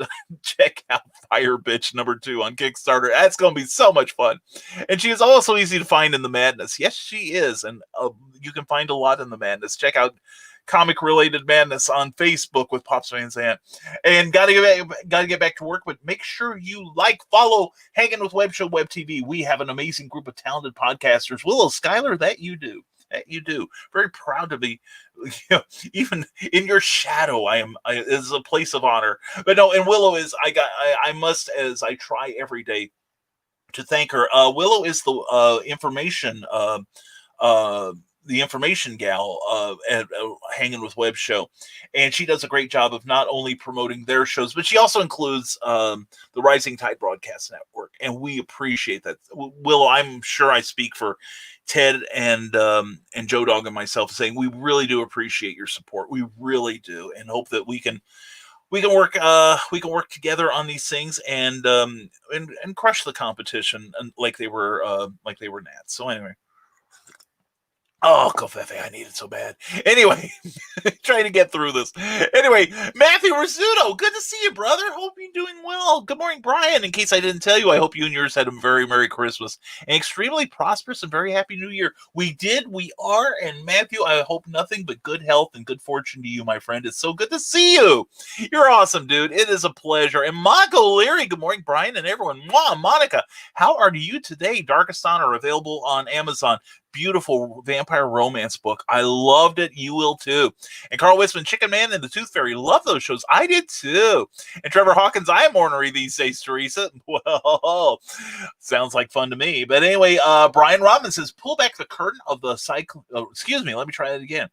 Fire Bitch #2 on Kickstarter. That's going to be so much fun. And she is also easy to find in the madness. Yes, she is. And you can find a lot in the madness. Check out Comic Related Madness on Facebook with Pops Van Zandt. And gotta get back to work, but make sure you follow Hanging with Web Show Web TV. We have an amazing group of talented podcasters. Willow Schuyler, that you do. Very proud to be, even in your shadow. It is a place of honor. But no, and Willow is, I must, as I try every day, to thank her. Willow is the information gal at Hanging with Web Show, and she does a great job of not only promoting their shows, but she also includes the Rising Tide Broadcast Network, and we appreciate that. Willow, I'm sure I speak for Ted and Joe Dog and myself saying we really do appreciate your support. We really do, and hope that we can work together on these things and crush the competition like they were gnats. So anyway. Oh, Covfefe, I need it so bad. Anyway, trying to get through this. Anyway, Matthew Rizzuto, good to see you, brother. Hope you're doing well. Good morning, Brian. In case I didn't tell you, I hope you and yours had a very Merry Christmas, an extremely prosperous and very Happy New Year. We did, we are, and Matthew, I hope nothing but good health and good fortune to you, my friend. It's so good to see you. You're awesome, dude. It is a pleasure. And Monica O'Leary, good morning, Brian, and everyone. Mwah, Monica, how are you today? Darkest Honor, available on Amazon. Beautiful vampire romance book. I loved it. You will too. And Carl Wisman, Chicken Man and the Tooth Fairy. Love those shows. I did too. And Trevor Hawkins, I am ornery these days, Teresa. Well, sounds like fun to me. But anyway, Brian Robin says, pull back the curtain of the cycle. Excuse me. Let me try that again.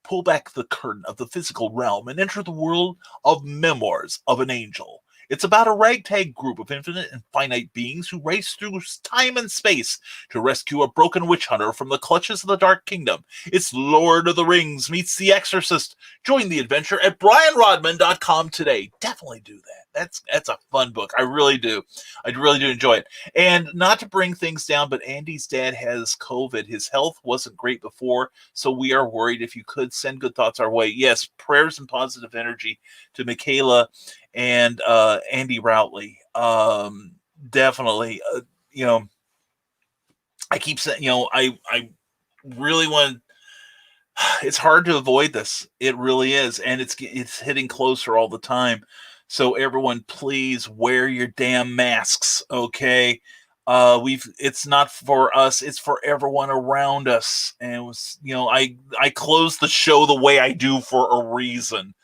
pull back the curtain of the physical realm and enter the world of Memoirs of an Angel. It's about a ragtag group of infinite and finite beings who race through time and space to rescue a broken witch hunter from the clutches of the Dark Kingdom. It's Lord of the Rings meets The Exorcist. Join the adventure at brianrodman.com today. Definitely do that. That's a fun book. I really do enjoy it. And not to bring things down, but Andy's dad has COVID. His health wasn't great before, so we are worried. If you could send good thoughts our way. Yes, prayers and positive energy to Michaela and Andy Routley. Definitely. I keep saying, I really want. It's hard to avoid this. It really is, and it's hitting closer all the time. So everyone, please wear your damn masks, okay? It's not for us, it's for everyone around us. And it was, I close the show the way I do for a reason.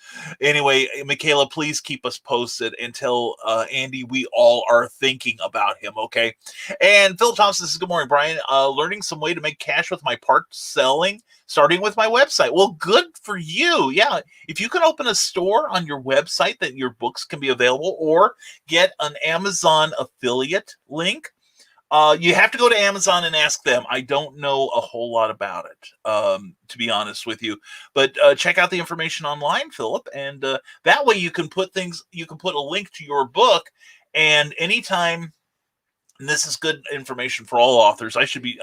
Anyway, Michaela, please keep us posted and tell Andy we all are thinking about him, okay? And Phil Thompson says, good morning, Brian. Learning some way to make cash with my part selling, starting with my website. Well, good for you. Yeah, if you can open a store on your website that your books can be available, or get an Amazon affiliate link. You have to go to Amazon and ask them. I don't know a whole lot about it, to be honest with you. But check out the information online, Philip, and that way you can put a link to your book, and anytime. And this is good information for all authors. I should be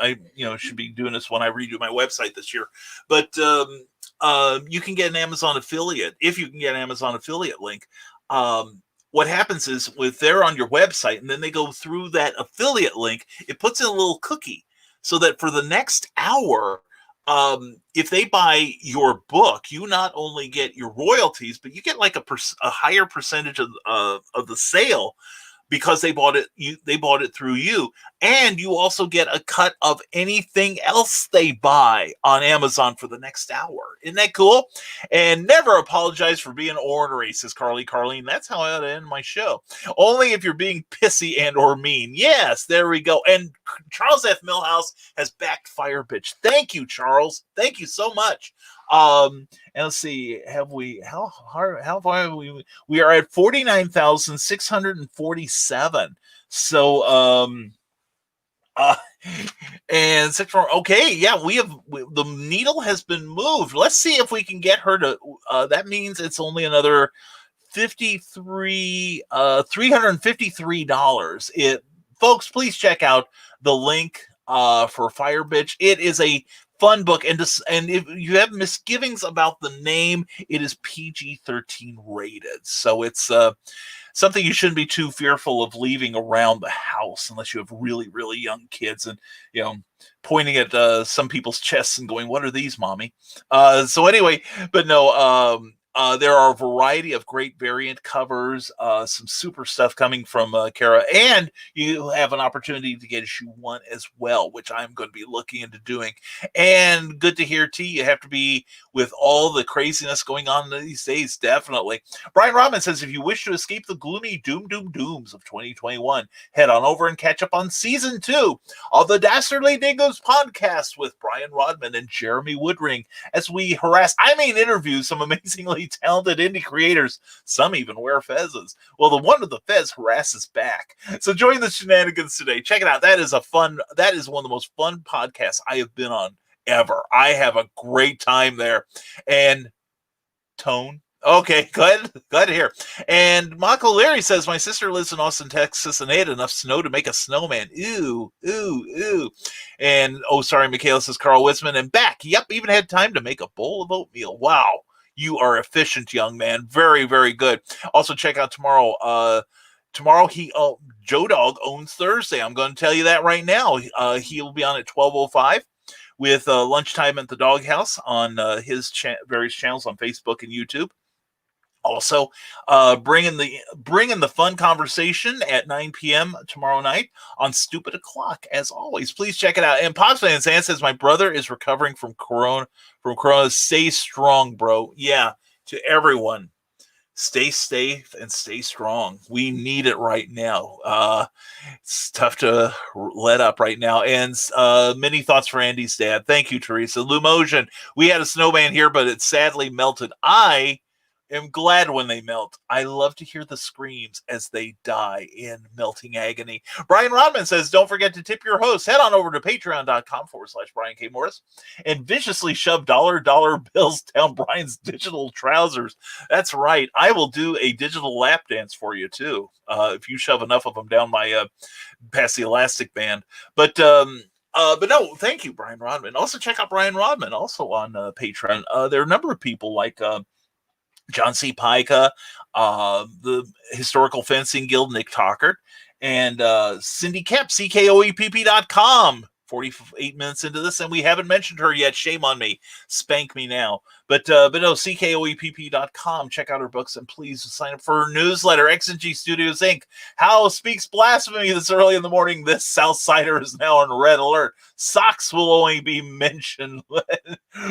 doing this when I redo my website this year. But you can get an Amazon affiliate if you can get an Amazon affiliate link. What happens is, if they're on your website and then they go through that affiliate link, it puts in a little cookie so that for the next hour, if they buy your book, you not only get your royalties, but you get like a higher percentage of the sale, because they bought it through you, and you also get a cut of anything else they buy on Amazon for the next hour. Isn't that cool? And never apologize for being ornery, says Carleen. That's how I ought to end my show. Only if you're being pissy and or mean. Yes, there we go. And Charles F. Millhouse has backed Fire Bitch. Thank you, Charles. Thank you so much. And let's see, how far have we are at 49,647. So and 6 more. Okay, yeah, the needle has been moved. Let's see if we can get her to that means it's only another $353. Folks, please check out the link for Fire Bitch. It is a fun book, and if you have misgivings about the name, it is PG-13 rated, so it's something you shouldn't be too fearful of leaving around the house unless you have really, really young kids and pointing at some people's chests and going, "What are these, mommy?" So anyway, but no. There are a variety of great variant covers, some super stuff coming from Kara, and you have an opportunity to get issue 1 as well, which I'm going to be looking into doing. And good to hear, T, you have to be with all the craziness going on these days, definitely. Brian Robin says, if you wish to escape the gloomy dooms of 2021, head on over and catch up on season 2 of the Dastardly Dingoes podcast with Brian Rodman and Jeremy Woodring as we interview some amazingly talented indie creators. Some even wear fezzes. Well, the one with the fez harasses back. So join the shenanigans today. Check it out. That is one of the most fun podcasts I have been on ever. I have a great time there. And Tone. Okay, glad to hear. And Mako Larry says, my sister lives in Austin, Texas, and they had enough snow to make a snowman. Ooh. And, Michaela says, Carl Witzman, and back. Yep, even had time to make a bowl of oatmeal. Wow. You are efficient, young man. Very, very good. Also, check out tomorrow. Tomorrow, Joe Dog owns Thursday. I'm going to tell you that right now. He will be on at 12:05 with Lunchtime at the Doghouse on his various channels on Facebook and YouTube. Also, bringing the fun conversation at 9 p.m. tomorrow night on Stupid O'Clock, as always. Please check it out. And Pops Van Zandt says, my brother is recovering from Corona. Stay strong, bro. Yeah, to everyone. stay safe and stay strong. We need it right now. It's tough to let up right now. And many thoughts for Andy's dad. Thank you, Teresa. Lumotion, we had a snowman here, but it sadly melted. I am glad when they melt. I love to hear the screams as they die in melting agony. Brian Rodman says, don't forget to tip your host. Head on over to patreon.com/Brian K. Morris and viciously shove dollar bills down Brian's digital trousers. That's right. I will do a digital lap dance for you, too, if you shove enough of them down my past the elastic band. But no, thank you, Brian Rodman. Also, check out Brian Rodman, also on Patreon. There are a number of people like John C. Pica, the Historical Fencing Guild, Nick Tockert, and Cindy Kemp, CKOEPP.com. 48 minutes into this, and we haven't mentioned her yet. Shame on me. Spank me now. But no, CKOEPP.com. Check out her books, and please sign up for her newsletter, X&G Studios Inc. How speaks blasphemy this early in the morning. This Southsider is now on red alert. Socks will only be mentioned.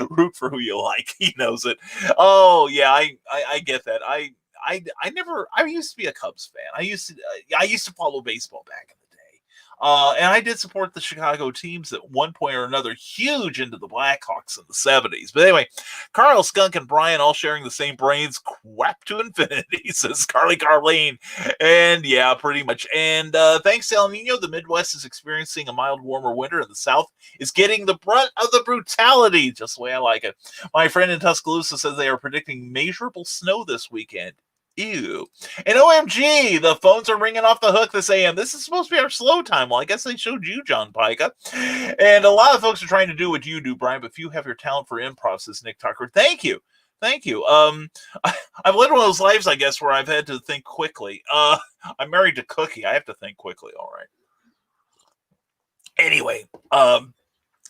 Root for who you like. He knows it. Oh, yeah, I get that. I used to be a Cubs fan. I used to follow baseball back in the day. And I did support the Chicago teams at one point or another, huge into the Blackhawks in the 70s. But anyway, Carl, Skunk, and Brian all sharing the same brains, quap to infinity, says Carly Carlene. And yeah, pretty much. And thanks to El Nino, the Midwest is experiencing a mild, warmer winter, and the South is getting the brunt of the brutality, just the way I like it. My friend in Tuscaloosa says they are predicting measurable snow this weekend. Ew. And OMG, the phones are ringing off the hook this AM. This is supposed to be our slow time. Well, I guess they showed you, John Pica. And a lot of folks are trying to do what you do, Brian, but few have your talent for improv, says Nick Tucker. Thank you. Thank you. I've led one of those lives, I guess, where I've had to think quickly. I'm married to Cookie. I have to think quickly. All right. Anyway,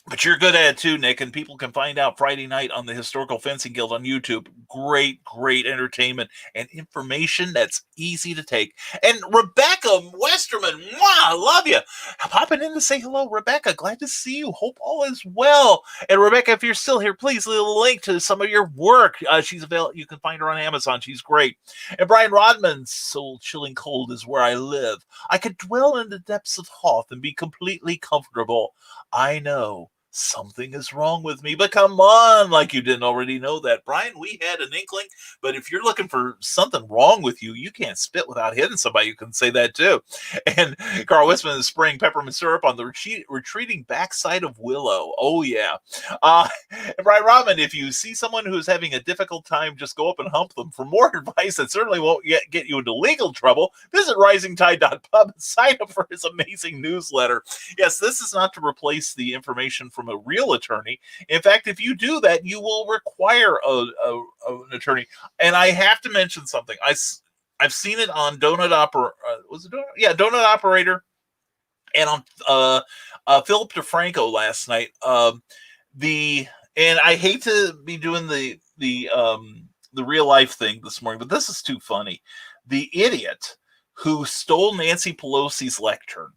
but you're good at it too, Nick, and people can find out Friday night on the Historical Fencing Guild on YouTube. Great entertainment and information that's easy to take. And Rebecca Westerman, I love you. Popping in to say hello, Rebecca. Glad to see you. Hope all is well. And Rebecca, if you're still here, please leave a link to some of your work. She's available. You can find her on Amazon. She's great. And Brian Rodman, Soul Chilling Cold is where I live. I could dwell in the depths of Hoth and be completely comfortable. I know something is wrong with me, but come on, like you didn't already know that. Brian, we had an inkling, but if you're looking for something wrong with you, you can't spit without hitting somebody. You can say that too. And Carl Wisman is spraying peppermint syrup on the retreating backside of Willow. Oh, yeah. And Brian Rodman, if you see someone who's having a difficult time, just go up and hump them. For more advice that certainly won't get you into legal trouble, visit risingtide.pub and sign up for his amazing newsletter. Yes, this is not to replace the information from a real attorney. In fact, if you do that, you will require an attorney. And I have to mention something. I've seen it on Donut Operator, and on Philip DeFranco last night. And I hate to be doing the real life thing this morning, but this is too funny. The idiot who stole Nancy Pelosi's lectern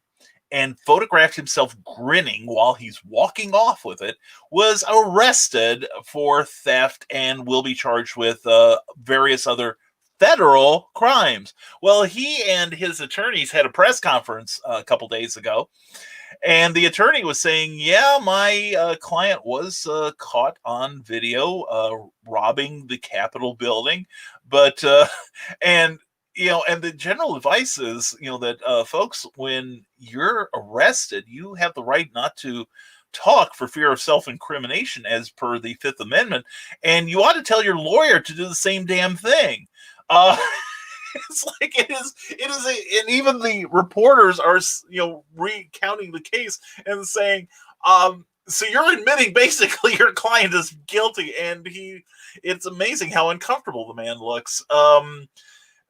and photographed himself grinning while he's walking off with it was arrested for theft and will be charged with various other federal crimes. Well, he and his attorneys had a press conference a couple days ago, and the attorney was saying, yeah, my client was caught on video robbing the Capitol building, but and the general advice is, that folks, when you're arrested, you have the right not to talk for fear of self-incrimination as per the Fifth Amendment. And you ought to tell your lawyer to do the same damn thing. It's like it is, and even the reporters are, recounting the case and saying, so you're admitting basically your client is guilty, and it's amazing how uncomfortable the man looks.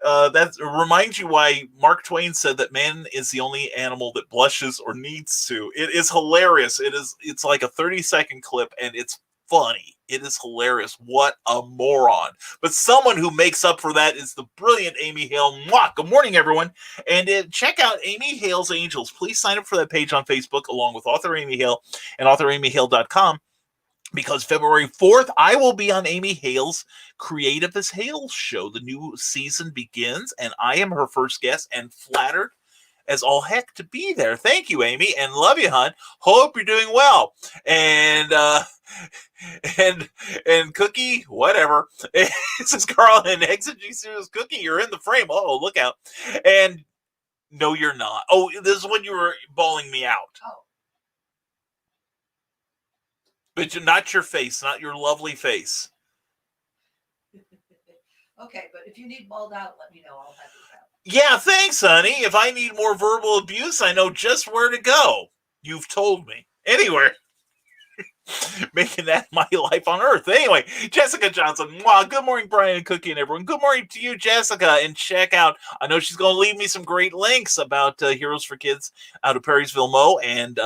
That reminds you why Mark Twain said that man is the only animal that blushes or needs to. It is hilarious. It's like a 30-second clip, and it's funny. It is hilarious. What a moron. But someone who makes up for that is the brilliant Amy Hale. Mwah! Good morning, everyone. And check out Amy Hale's Angels. Please sign up for that page on Facebook along with author Amy Hale and authoramyhale.com. because February 4th, I will be on Amy Hale's Creative as Hale show. The new season begins, and I am her first guest and flattered as all heck to be there. Thank you, Amy, and love you, hon. Hope you're doing well. And and Cookie, whatever. This is Carl and Exegesis Cookie. You're in the frame. Oh, look out. And no, you're not. Oh, this is when you were bawling me out. Oh. But not your face, not your lovely face. Okay, but if you need balled out, let me know. I'll have you out. Yeah, thanks, honey. If I need more verbal abuse, I know just where to go. You've told me. Anyway, making that my life on earth. Anyway, Jessica Johnson. Wow, good morning, Brian and Cookie and everyone. Good morning to you, Jessica. And check out, I know she's going to leave me some great links about Heroes for Kids out of Perrysville Mo and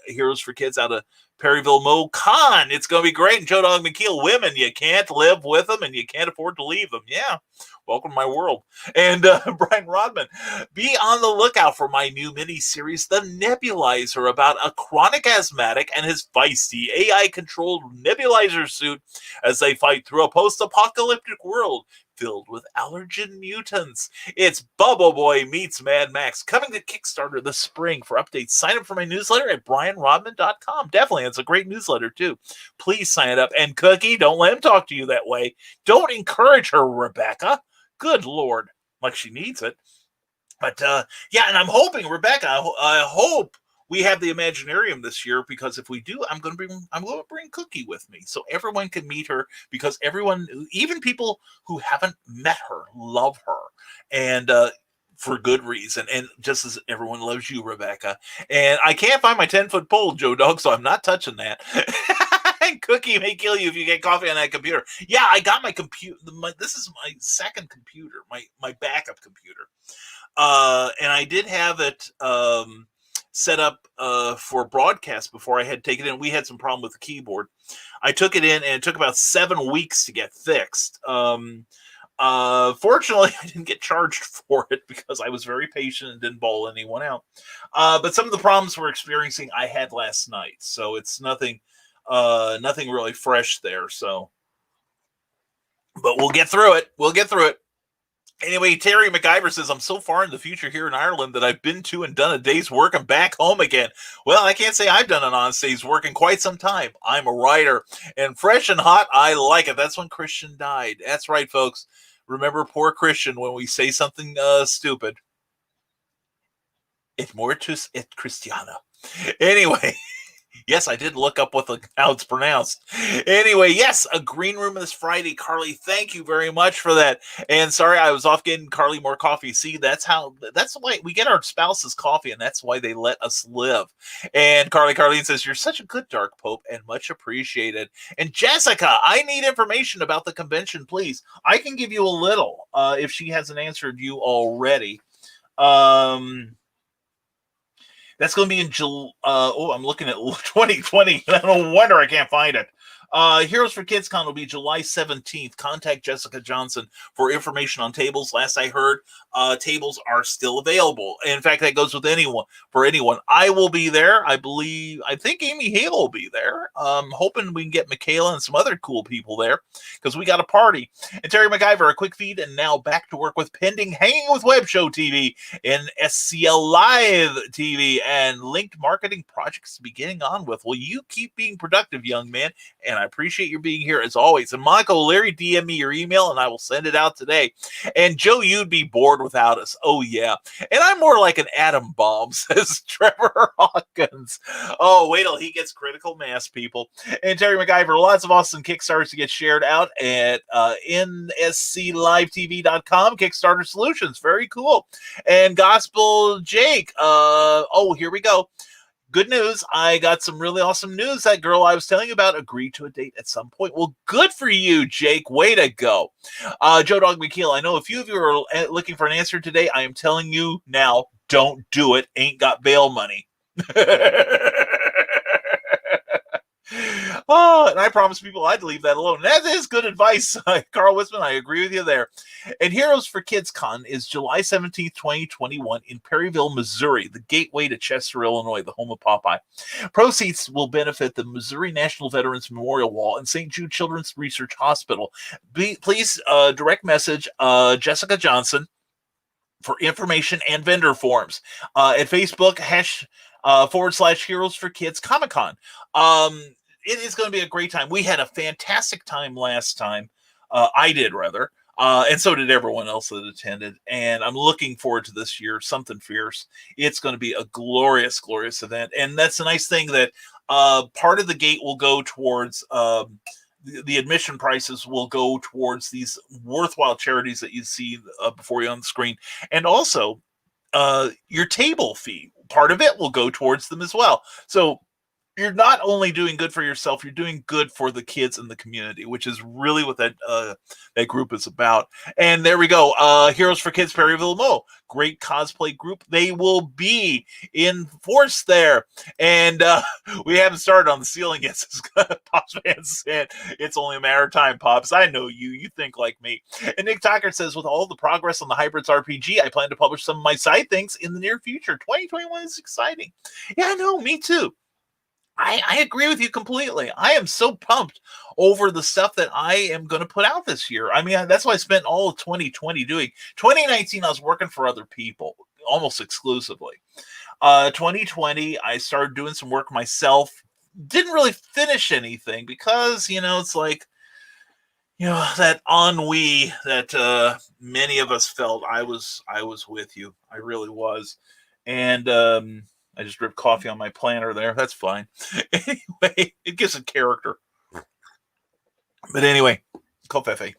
Heroes for Kids out of Perryville Mo Con. It's going to be great. And Joe Dog McKeel, women, you can't live with them and you can't afford to leave them. Yeah. Welcome to my world. And Brian Rodman, be on the lookout for my new mini-series, The Nebulizer, about a chronic asthmatic and his feisty AI-controlled nebulizer suit as they fight through a post-apocalyptic world filled with allergen mutants. It's Bubble Boy meets Mad Max, coming to Kickstarter this spring. For updates, sign up for my newsletter at brianrodman.com. Definitely, it's a great newsletter too. Please sign up. And Cookie, don't let him talk to you that way. Don't encourage her, Rebecca. Good Lord, like she needs it. But yeah, and I'm hoping, Rebecca, I hope we have the Imaginarium this year, because if we do, I'm going to bring Cookie with me so everyone can meet her, because everyone, even people who haven't met her, love her, and for good reason, and just as everyone loves you, Rebecca. And I can't find my 10-foot pole, Joe Dog, so I'm not touching that. Cookie may kill you if you get coffee on that computer. Yeah, I got my computer. This is my second computer, my backup computer, and I did have it set up for broadcast before I had taken it in. We had some problem with the keyboard. I took it in, and it took about 7 weeks to get fixed. Fortunately, I didn't get charged for it because I was very patient and didn't bawl anyone out. But some of the problems we're experiencing, I had last night, so it's nothing really fresh there. So, but we'll get through it. Anyway, Terry McIver says, I'm so far in the future here in Ireland that I've been to and done a day's work and back home again. Well, I can't say I've done an honest day's work in quite some time. I'm a writer, and fresh and hot, I like it. That's when Christian died. That's right, folks. Remember poor Christian when we say something stupid. Et mortus et Christiana. Anyway. Yes, I did look up how it's pronounced. Anyway, yes, a green room this Friday. Carly, thank you very much for that. And sorry, I was off getting Carly more coffee. See, that's why we get our spouses coffee, and that's why they let us live. And Carly says, you're such a good Dark Pope and much appreciated. And Jessica, I need information about the convention, please. I can give you a little if she hasn't answered you already. That's going to be in July. I'm looking at 2020. No wonder I can't find it. Heroes for Kids Con will be July 17th. Contact Jessica Johnson for information on tables. Last I heard, tables are still available. In fact, that goes with anyone. I will be there. I think Amy Hale will be there. Hoping we can get Michaela and some other cool people there, because we got a party. And Terry McIver, a quick feed, and now back to work with pending Hanging with Web Show TV and SCL Live TV and linked marketing projects to be getting on with. Will you keep being productive, young man? And I appreciate your being here as always. And Michael O'Leary, DM me your email and I will send it out today. And Joe, you'd be bored without us. Oh, yeah. And I'm more like an atom bomb, says Trevor Hawkins. Oh, wait till he gets critical mass, people. And Terry McIver, lots of awesome Kickstarters to get shared out at nsclivetv.com. Kickstarter Solutions. Very cool. And Gospel Jake. Here we go. Good news. I got some really awesome news. That girl I was telling you about agreed to a date at some point. Well, good for you, Jake. Way to go. Joe Dog McKeel, I know a few of you are looking for an answer today. I am telling you now, don't do it. Ain't got bail money. Oh, and I promised people I'd leave that alone. That is good advice, Carl Wisman. I agree with you there. And Heroes for Kids Con is July 17th, 2021 in Perryville, Missouri, the gateway to Chester, Illinois, the home of Popeye. Proceeds will benefit the Missouri National Veterans Memorial Wall and St. Jude Children's Research Hospital. Please direct message Jessica Johnson for information and vendor forms at Facebook / Heroes for Kids Comic Con. It is going to be a great time. We had a fantastic time last time. I did, rather. And so did everyone else that attended. And I'm looking forward to this year, something fierce. It's going to be a glorious, glorious event. And that's a nice thing that part of the gate will go towards the admission prices will go towards these worthwhile charities that you see before you on the screen. And also your table fee, part of it will go towards them as well. So you're not only doing good for yourself, you're doing good for the kids in the community, which is really what that group is about. And there we go. Heroes for Kids Perryville, Mo, great cosplay group. They will be in force there. And we haven't started on the ceiling yet. Pops fan said, it's only a matter of time, Pops. I know you. You think like me. And Nick Tucker says, with all the progress on the Hybrids RPG, I plan to publish some of my side things in the near future. 2021 is exciting. Yeah, I know. Me too. I agree with you completely. I am so pumped over the stuff that I am going to put out this year. I mean, that's why I spent all of 2020 doing. 2019, I was working for other people almost exclusively. 2020, I started doing some work myself. Didn't really finish anything because, it's like, that ennui that many of us felt. I was with you. I really was. And, I just dripped coffee on my planner there. That's fine. Anyway, it gives it character. But anyway, Kofefe.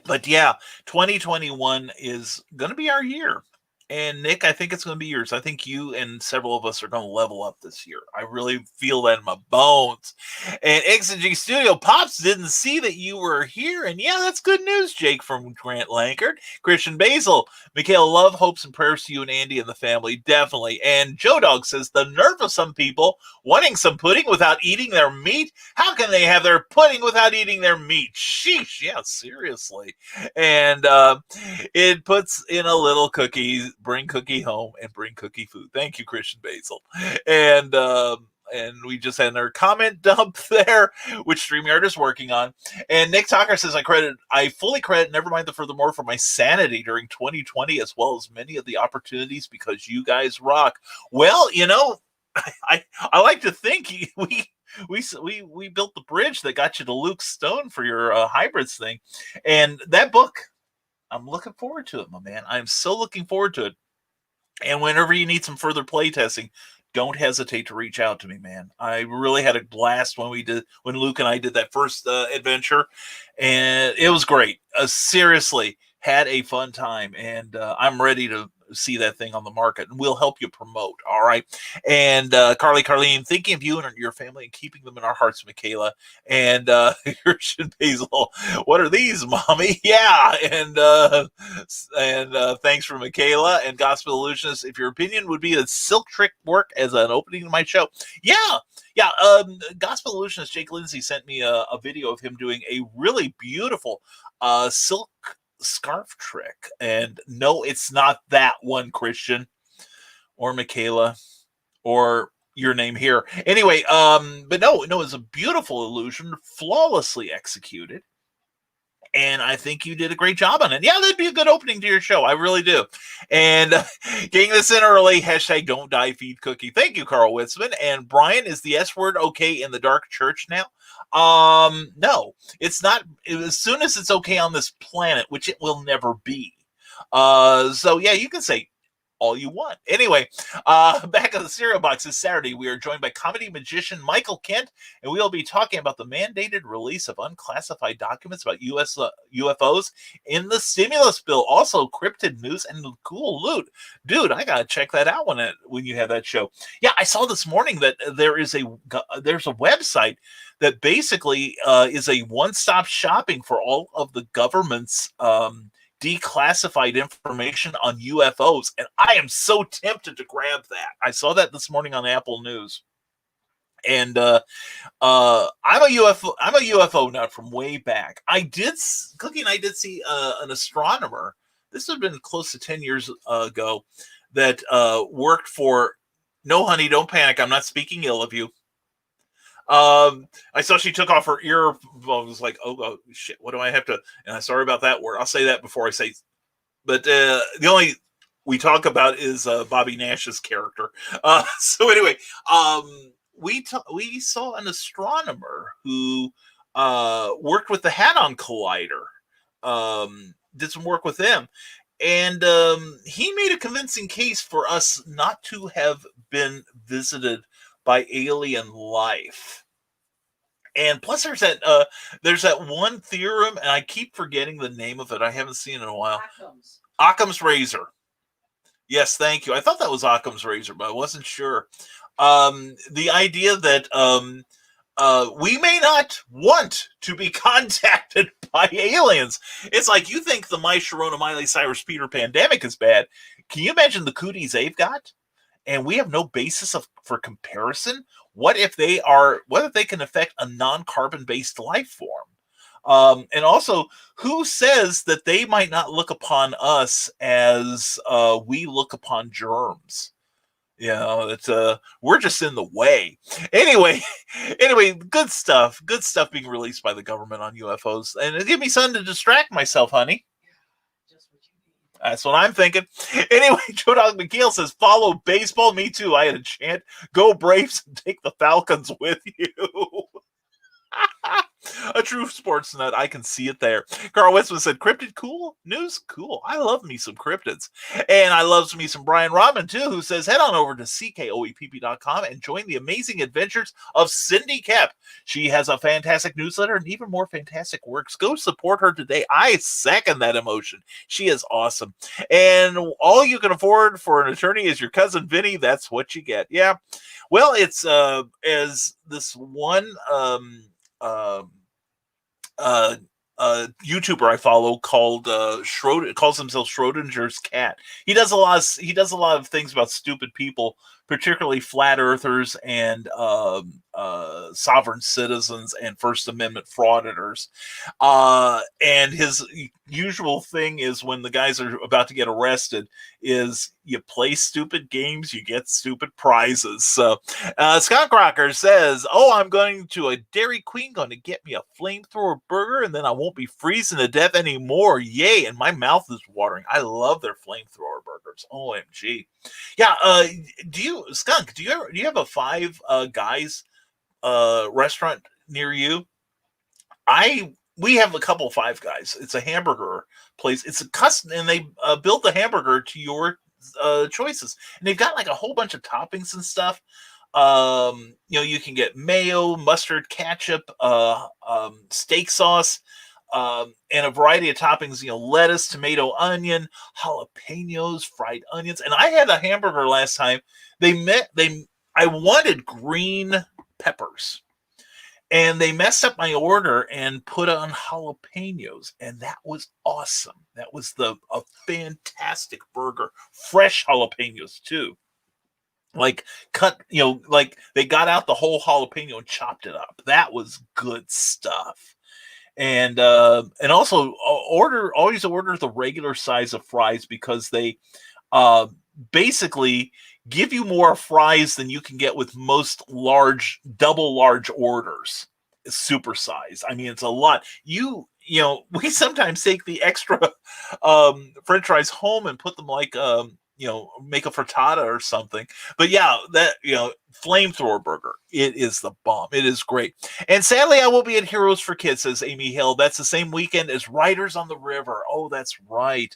But yeah, 2021 is going to be our year. And Nick, I think it's going to be yours. I think you and several of us are going to level up this year. I really feel that in my bones. And XG Studio Pops didn't see that you were here. And yeah, that's good news, Jake from Grant Lankard. Christian Basil, Michaela, love, hopes, and prayers to you and Andy and the family. Definitely. And Joe Dog says, the nerve of some people wanting some pudding without eating their meat. How can they have their pudding without eating their meat? Sheesh. Yeah, seriously. And it puts in a little cookie. Bring cookie home and bring cookie food. Thank you, Christian Basil. And we just had another comment dump there, which StreamYard is working on. And Nick Tucker says, I fully credit Nevermind the Furthermore for my sanity during 2020, as well as many of the opportunities because you guys rock. Well, I like to think we built the bridge that got you to Luke Stone for your hybrids thing. And that book, I'm looking forward to it, my man. I'm so looking forward to it. And whenever you need some further play testing, don't hesitate to reach out to me, man. I really had a blast when Luke and I did that first adventure, and it was great. Seriously, had a fun time, and I'm ready to see that thing on the market, and we'll help you promote. All right. And Carleen, thinking of you and your family and keeping them in our hearts, Michaela. And Christian Basil, what are these, mommy? Yeah. And thanks for Michaela and Gospel Illusionist. If your opinion would be that Silk Trick work as an opening to my show, yeah. Gospel Illusionist Jake Lindsay sent me a video of him doing a really beautiful silk scarf trick, and no, it's not that one, Christian or Michaela or your name here. Anyway, but no, it's a beautiful illusion, flawlessly executed, and I think you did a great job on it. Yeah, that'd be a good opening to your show. I really do. And getting this in early, hashtag don't die, feed cookie. Thank you, Carl Witzman. And Brian, is the S word okay in the dark church now? No, it's not. As soon as it's okay on this planet, which it will never be. So yeah, you can say all you want. Anyway, back at the cereal box this Saturday, we are joined by comedy magician Michael Kent, and we'll be talking about the mandated release of unclassified documents about U.S. UFOs in the stimulus bill. Also, cryptid news and cool loot. Dude, I gotta check that out when you have that show. Yeah, I saw this morning that there's a website that basically is a one-stop shopping for all of the government's declassified information on UFOs, and I am so tempted to grab that. I saw that this morning on Apple News, And I'm a UFO nut from way back. Cookie and I did see an astronomer. This would have been close to 10 years ago that worked for. No, honey, don't panic. I'm not speaking ill of you. I saw she took off her earphone. I was like, oh shit, what do I have to? And I'm sorry about that word. I'll say that before I say. But the only we talk about is Bobby Nash's character. So anyway, we saw an astronomer who worked with the Hadron Collider. Did some work with them. And he made a convincing case for us not to have been visited by alien life. And plus there's that one theorem, and I keep forgetting the name of it. I haven't seen it in a while. Occam's razor. Yes, thank you. I thought that was Occam's razor, but I wasn't sure. The idea that we may not want to be contacted by aliens. It's like, you think the My Sharona, Miley Cyrus, Peter pandemic is bad. Can you imagine the cooties they've got? And we have no basis for comparison. What if they can affect a non-carbon based life form? And also, who says that they might not look upon us as we look upon germs? You know, it's we're just in the way. Anyway, good stuff being released by the government on UFOs, and it gave me something to distract myself, honey. That's what I'm thinking. Anyway, Joe Dog McKeel says, follow baseball. Me too. I had a chant. Go Braves and take the Falcons with you. A true sports nut. I can see it there. Carl Westman said, cryptid cool? News cool. I love me some cryptids. And I love me some Brian Rodman too, who says, head on over to ckoepp.com and join the amazing adventures of Cindy Kep. She has a fantastic newsletter and even more fantastic works. Go support her today. I second that emotion. She is awesome. And all you can afford for an attorney is your cousin Vinny. That's what you get. Yeah. Well, it's as this one YouTuber I follow called calls himself Schrodinger's cat. He does a lot of things about stupid people, particularly flat earthers and sovereign citizens and First Amendment frauditors. And his usual thing is, when the guys are about to get arrested, is you play stupid games, you get stupid prizes. So Scott Crocker says, I'm going to a Dairy Queen, going to get me a flamethrower burger, and then I won't be freezing to death anymore. Yay. And my mouth is watering. I love their flamethrower burgers. OMG. Yeah. Skunk, do you have a Five Guys restaurant near you? We have a couple of Five Guys. It's a hamburger place. It's a custom, and they build the hamburger to your choices. And they've got like a whole bunch of toppings and stuff. You can get mayo, mustard, ketchup, steak sauce, and a variety of toppings. Lettuce, tomato, onion, jalapenos, fried onions. And I had a hamburger last time. I wanted green peppers, and they messed up my order and put on jalapenos, and that was awesome. That was a fantastic burger. Fresh jalapenos too. Like cut, like they got out the whole jalapeno and chopped it up. That was good stuff. And also always order the regular size of fries, because they basically give you more fries than you can get with most double large orders. Super size. I mean, it's a lot. We sometimes take the extra French fries home and put them make a frittata or something. But yeah, that, flamethrower burger, it is the bomb. It is great. And sadly, I will be at Heroes for Kids, says Amy Hill. That's the same weekend as Riders on the River. Oh, that's right.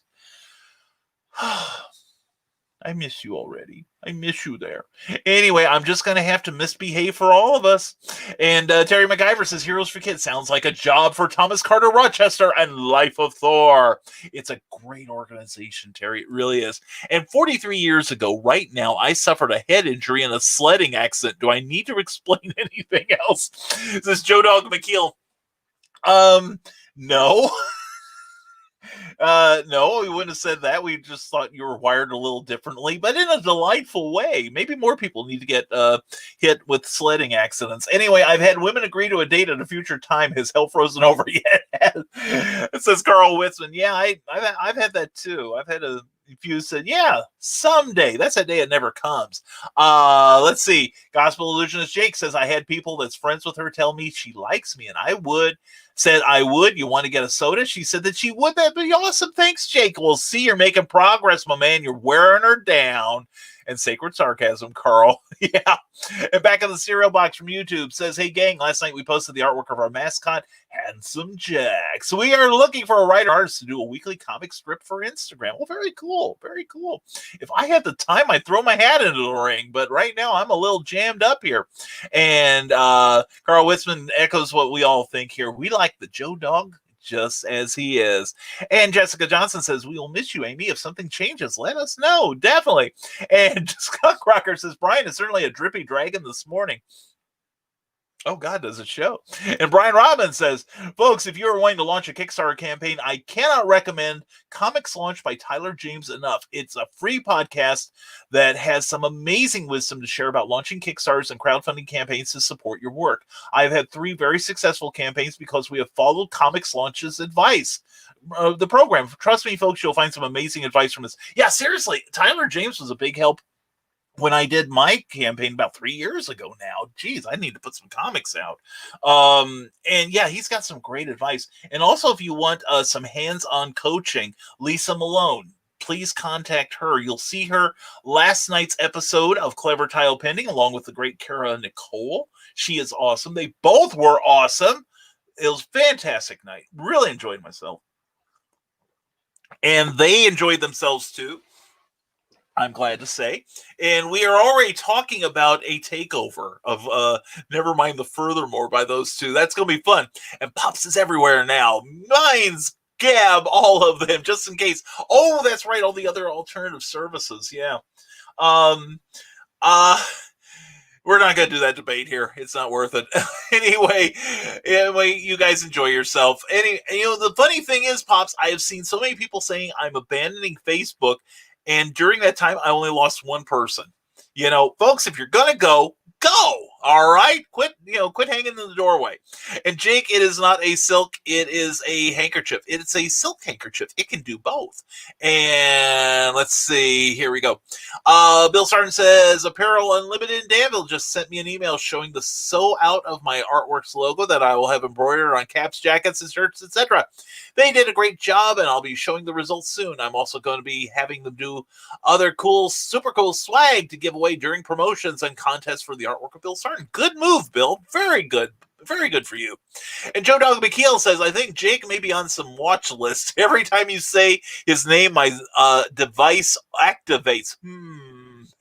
I miss you already. I miss you there. Anyway, I'm just going to have to misbehave for all of us. And Terry MacGyver says, Heroes for Kids sounds like a job for Thomas Carter Rochester and Life of Thor. It's a great organization, Terry. It really is. And 43 years ago, right now, I suffered a head injury and a sledding accident. Do I need to explain anything else? This is Joe Dog McKeel. No. No, we wouldn't have said that. We just thought you were wired a little differently, but in a delightful way. Maybe more people need to get hit with sledding accidents. Anyway, I've had women agree to a date at a future time. Has hell frozen over yet? It says Carl Witzman. Yeah, I've had that too. I've had a few said, yeah, someday. That's that day it never comes. Let's see. Gospel Illusionist Jake says, I had people that's friends with her tell me she likes me, and I would. Said, I would. You want to get a soda? She said that she would. That'd be awesome. Thanks, Jake. We'll see you're making progress, my man. You're wearing her down. And sacred sarcasm, Carl. Yeah. And back in the cereal box from YouTube says, hey, gang, last night we posted the artwork of our mascot, Handsome Jack. So we are looking for a writer artist to do a weekly comic strip for Instagram. Well, very cool. Very cool. If I had the time, I'd throw my hat into the ring. But right now, I'm a little jammed up here. And Carl Witzman echoes what we all think here. We like the Joe Dog just as he is. And Jessica Johnson says, we will miss you, Amy. If something changes, let us know. Definitely. And Scott Crocker says, Brian is certainly a drippy dragon this morning. Oh, God, does it show? And Brian Robbins says, folks, if you are wanting to launch a Kickstarter campaign, I cannot recommend Comics Launch by Tyler James enough. It's a free podcast that has some amazing wisdom to share about launching Kickstarters and crowdfunding campaigns to support your work. I've had 3 very successful campaigns because we have followed Comics Launch's advice. The program. Trust me, folks, you'll find some amazing advice from this. Yeah, seriously, Tyler James was a big help when I did my campaign about 3 years ago now. Geez, I need to put some comics out. And yeah, he's got some great advice. And also, if you want some hands-on coaching, Lisa Malone, please contact her. You'll see her last night's episode of Clever Tile Pending, along with the great Kara Nicole. She is awesome. They both were awesome. It was a fantastic night. Really enjoyed myself. And they enjoyed themselves too, I'm glad to say. And we are already talking about a takeover of Nevermind the Furthermore by those two. That's going to be fun. And Pops is everywhere now. Mine's Gab, all of them, just in case. Oh, that's right, all the other alternative services. Yeah. We're not going to do that debate here. It's not worth it. Anyway, you guys enjoy yourself. The funny thing is, Pops, I have seen so many people saying I'm abandoning Facebook. And during that time, I only lost one person. Folks, if you're going to go. All right. Quit hanging in the doorway. And Jake, it is not a silk. It is a handkerchief. It's a silk handkerchief. It can do both. And let's see. Here we go. Bill Sarton says, Apparel Unlimited in Danville just sent me an email showing the sew out of my Artworks logo that I will have embroidered on caps, jackets, and shirts, etc. They did a great job, and I'll be showing the results soon. I'm also going to be having them do other cool, super cool swag to give away during promotions and contests for the artwork of Bill Sarton. Good move, Bill. Very good. Very good for you. And Joe Dog McKeel says, I think Jake may be on some watch list. Every time you say his name, my device activates.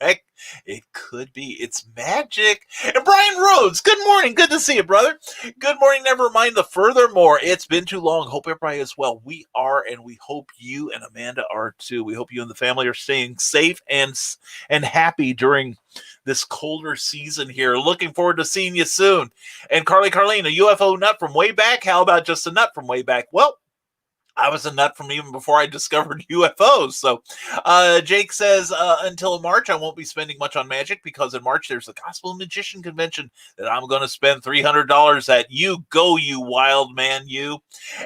Heck, it could be. It's magic. And Brian Rhodes, good morning. Good to see you, brother. Good morning. Never mind the furthermore. It's been too long. Hope everybody is well. We are, and we hope you and Amanda are too. We hope you and the family are staying safe and happy during this colder season here. Looking forward to seeing you soon. And Carlene, a UFO nut from way back? How about just a nut from way back? Well, I was a nut from even before I discovered UFOs. So Jake says, until March, I won't be spending much on magic because in March there's the Gospel Magician Convention that I'm going to spend $300 at. You go, you wild man, you.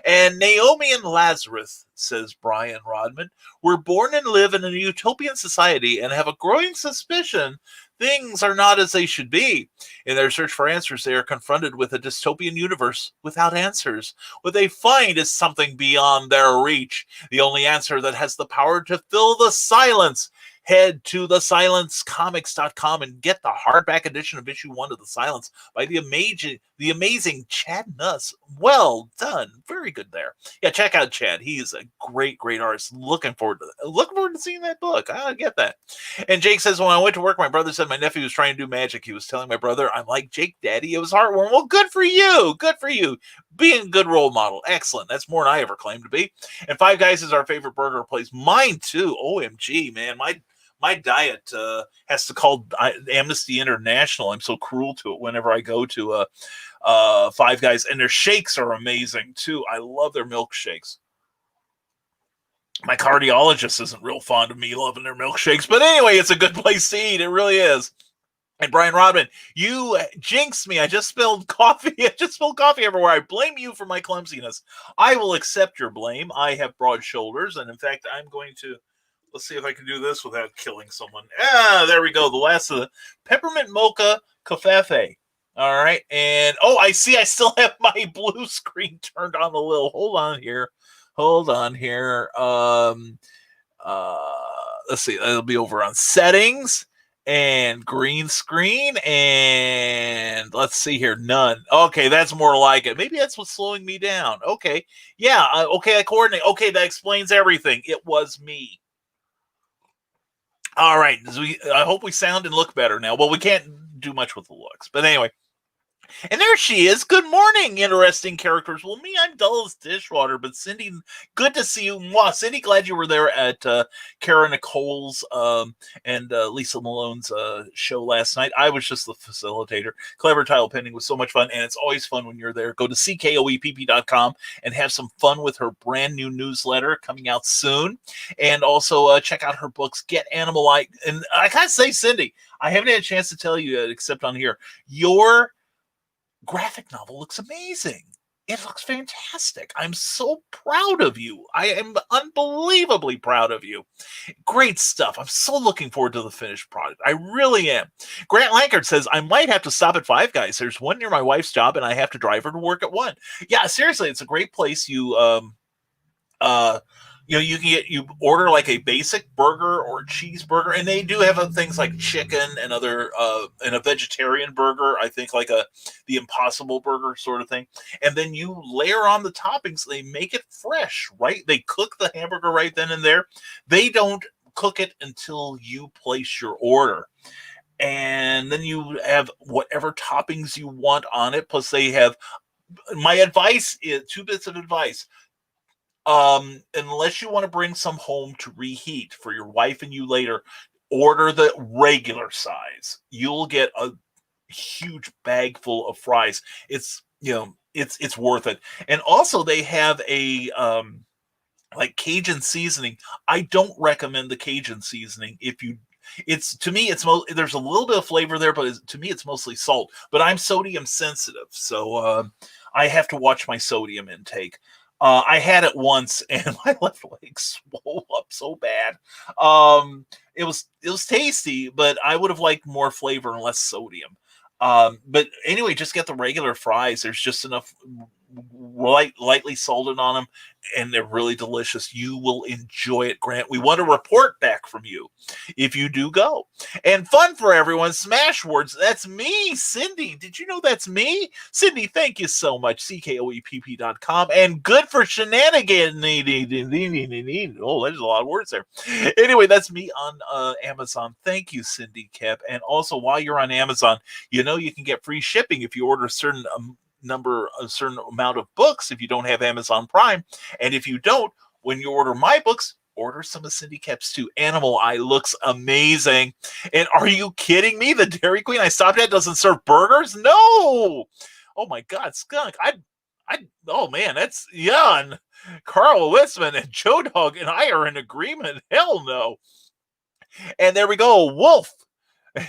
And Naomi and Lazarus, says Brian Rodman, were born and live in a utopian society and have a growing suspicion things are not as they should be. In their search for answers, they are confronted with a dystopian universe without answers. What they find is something beyond their reach. The only answer that has the power to fill the silence. Head to thesilencecomics.com and get the hardback edition of issue 1 of The Silence by the amazing Chad Nuss. Well done. Very good there. Yeah, check out Chad. He's a great, great artist. Looking forward to seeing that book. I get that. And Jake says, when I went to work, my brother said my nephew was trying to do magic. He was telling my brother, I'm like Jake, Daddy. It was heartwarming. Well, good for you. Good for you. Being a good role model. Excellent. That's more than I ever claimed to be. And Five Guys is our favorite burger place. Mine too. OMG, man. My diet has to call Amnesty International. I'm so cruel to it whenever I go to Five Guys. And their shakes are amazing, too. I love their milkshakes. My cardiologist isn't real fond of me loving their milkshakes, but anyway, it's a good place to eat. It really is. And Brian Rodman, you jinxed me. I just spilled coffee. I just spilled coffee everywhere. I blame you for my clumsiness. I will accept your blame. I have broad shoulders, and in fact, I'm going to. Let's see if I can do this without killing someone. There we go. The last of the peppermint mocha cafefe. All right. And I see I still have my blue screen turned on a little. Hold on here. Let's see. It'll be over on settings and green screen. And let's see here. None. Okay. That's more like it. Maybe that's what's slowing me down. Okay. Yeah. Okay. I coordinate. Okay. That explains everything. It was me. All right. I hope we sound and look better now. Well, we can't do much with the looks, but anyway. And there she is. Good morning, interesting characters. Well, me, I'm dull as dishwater, but Cindy, good to see you. Mwah. Cindy, glad you were there at Kara Nicole's and Lisa Malone's show last night. I was just the facilitator. Clever Tile Pending was so much fun, and it's always fun when you're there. Go to ckoepp.com and have some fun with her brand new newsletter coming out soon. And also check out her books, Get Animal Like. And I gotta say, Cindy, I haven't had a chance to tell you except on here, your graphic novel looks amazing. It looks fantastic. I'm so proud of you. I am unbelievably proud of you. Great stuff. I'm so looking forward to the finished product. I really am. Grant Lankard says, I might have to stop at Five Guys. There's one near my wife's job, and I have to drive her to work at one. Yeah, seriously, it's a great place. You can order like a basic burger or cheeseburger, and they do have things like chicken and other and a vegetarian burger. I think like the Impossible Burger sort of thing, and then you layer on the toppings. They make it fresh, right? They cook the hamburger right then and there. They don't cook it until you place your order, and then you have whatever toppings you want on it. Plus, they have my advice is 2 bits of advice. Unless you want to bring some home to reheat for your wife and you later, order the regular size. You'll get a huge bag full of fries. It's worth it. And also they have a like Cajun seasoning. I don't recommend the Cajun seasoning there's a little bit of flavor there, but to me it's mostly salt. But I'm sodium sensitive, so I have to watch my sodium intake. I had it once, and my left leg swole up so bad. It was tasty, but I would have liked more flavor and less sodium. But anyway, just get the regular fries. There's just enough lightly salted on them, and they're really delicious. You will enjoy it, Grant. We want a report back from you if you do go. And fun for everyone, Smash Words. That's me, Cindy. Did you know that's me? Cindy, thank you so much. CKOEPP.com. And good for shenanigans. Oh, there's a lot of words there. Anyway, that's me on Amazon. Thank you, Cindy Kep. And also, while you're on Amazon, you can get free shipping if you order a certain amount of books if you don't have Amazon Prime. And if you don't, when you order my books, order some of Cindy Kep's too. Animal Eye looks amazing. And are you kidding me? The Dairy Queen I stopped at doesn't serve burgers? No. Oh my God, skunk. Oh man, that's Jan, Carl Witzman, and Joe Dog and I are in agreement. Hell no. And there we go, Wolf.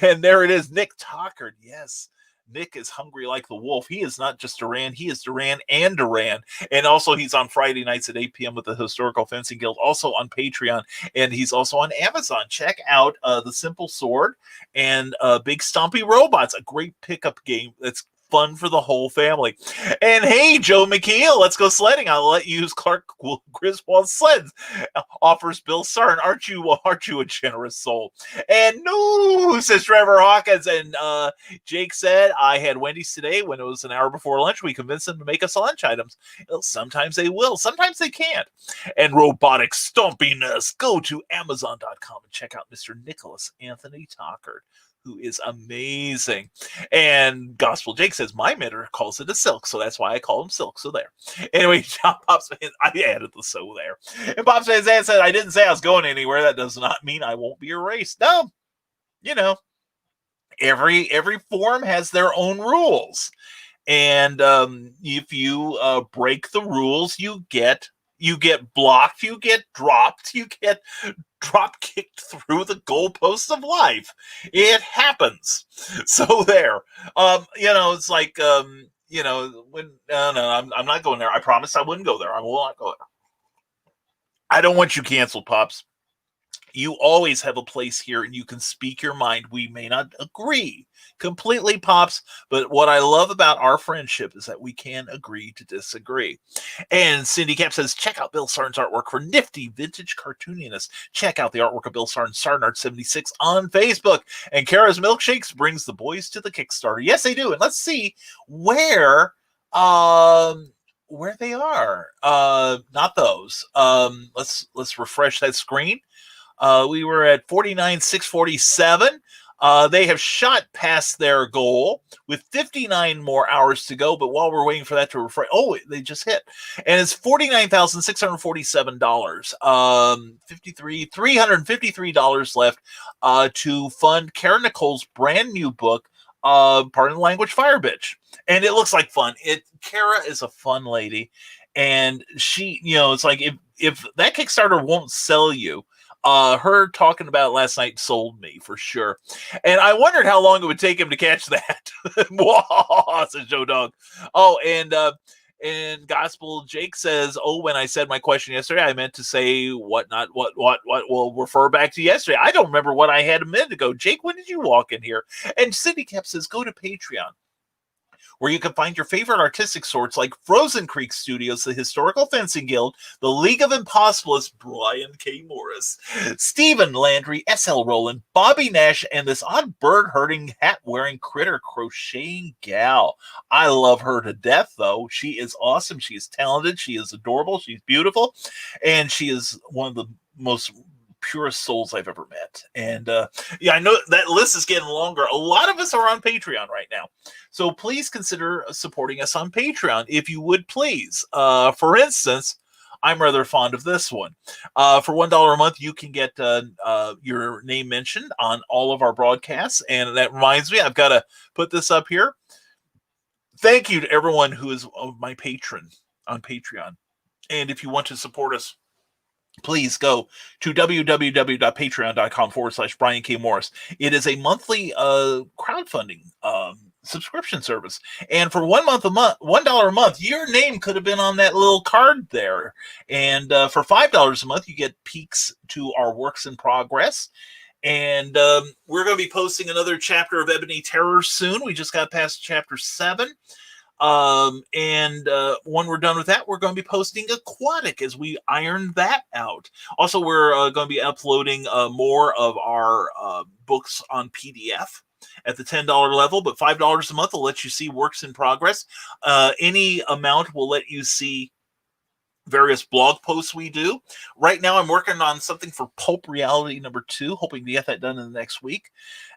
And there it is, Nick Tockard. Yes. Nick is hungry like the wolf. He is not just Duran. He is Duran and Duran. And also he's on Friday nights at 8 p.m. with the Historical Fencing Guild, also on Patreon. And he's also on Amazon. Check out The Simple Sword and Big Stompy Robots, a great pickup game that's fun for the whole family. And hey, Joe McKeel, let's go sledding. I'll let you use Clark Griswold's sleds. Offers Bill Sarn. Aren't you a generous soul? And no, says Trevor Hawkins. And Jake said, I had Wendy's today when it was an hour before lunch. We convinced them to make us lunch items. Well, sometimes they will. Sometimes they can't. And robotic stompiness. Go to Amazon.com and check out Mr. Nicholas Anthony Tockard, who is amazing. And Gospel Jake says, my mentor calls it a silk, so that's why I call him Silk. So there. Anyway, John Pops, I added the so there. And Pops Van said, I didn't say I was going anywhere. That does not mean I won't be erased. No, every forum has their own rules. And if you break the rules, you get you get blocked, you get dropped, you get drop kicked through the goalposts of life. It happens. So there. It's like when no, I'm not going there. I promised I wouldn't go there. I will not go there. I don't want you canceled, Pops. You always have a place here and you can speak your mind. We may not agree completely, Pops, but what I love about our friendship is that we can agree to disagree. And Cindy Cap says, check out Bill Sarn's artwork for nifty vintage cartooniness. Check out the artwork of Bill Sarn, Sarnart76 on Facebook. And Kara's Milkshakes brings the boys to the Kickstarter. Yes, they do. And let's see where they are. Not those. Let's refresh that screen. We were at 49,647. They have shot past their goal with 59 more hours to go. But while we're waiting for that to refresh, they just hit, and it's $49,647. $353 left to fund Karen Nicole's brand new book, Pardon the Language, Fire Bitch, and it looks like fun. Kara is a fun lady, and she, it's like if that Kickstarter won't sell you. Her talking about it last night sold me for sure. And I wondered how long it would take him to catch that. Says Joe Dog. Oh, and Gospel Jake says, when I said my question yesterday, I meant to say what will refer back to yesterday. I don't remember what I had a minute ago. Jake, when did you walk in here? And Cindy Cap says, go to Patreon, where you can find your favorite artistic sorts like Frozen Creek Studios, the Historical Fencing Guild, the League of Impossibilists, Brian K. Morris, Stephen Landry, S.L. Rowland, Bobby Nash, and this odd bird-herding, hat-wearing, critter-crocheting gal. I love her to death, though. She is awesome. She is talented. She is adorable. She's beautiful. And she is one of the most purest souls I've ever met. And I know that list is getting longer. A lot of us are on Patreon right now, so please consider supporting us on Patreon if you would, please. For instance, I'm rather fond of this one. For $1 a month, you can get your name mentioned on all of our broadcasts. And that reminds me, I've got to put this up here. Thank you to everyone who is my patron on Patreon. And if you want to support us, please go to www.patreon.com/Brian K. Morris. It is a monthly crowdfunding subscription service. And for $1 a month, your name could have been on that little card there. And for $5 a month, you get peeks to our works in progress. And we're going to be posting another chapter of Ebony Terror soon. We just got past chapter 7. And when we're done with that, we're going to be posting Aquatic as we iron that out. Also, we're going to be uploading more of our books on PDF at the $10 level, but $5 a month will let you see works in progress. Any amount will let you see various blog posts we do. Right now, I'm working on something for Pulp Reality #2, hoping to get that done in the next week.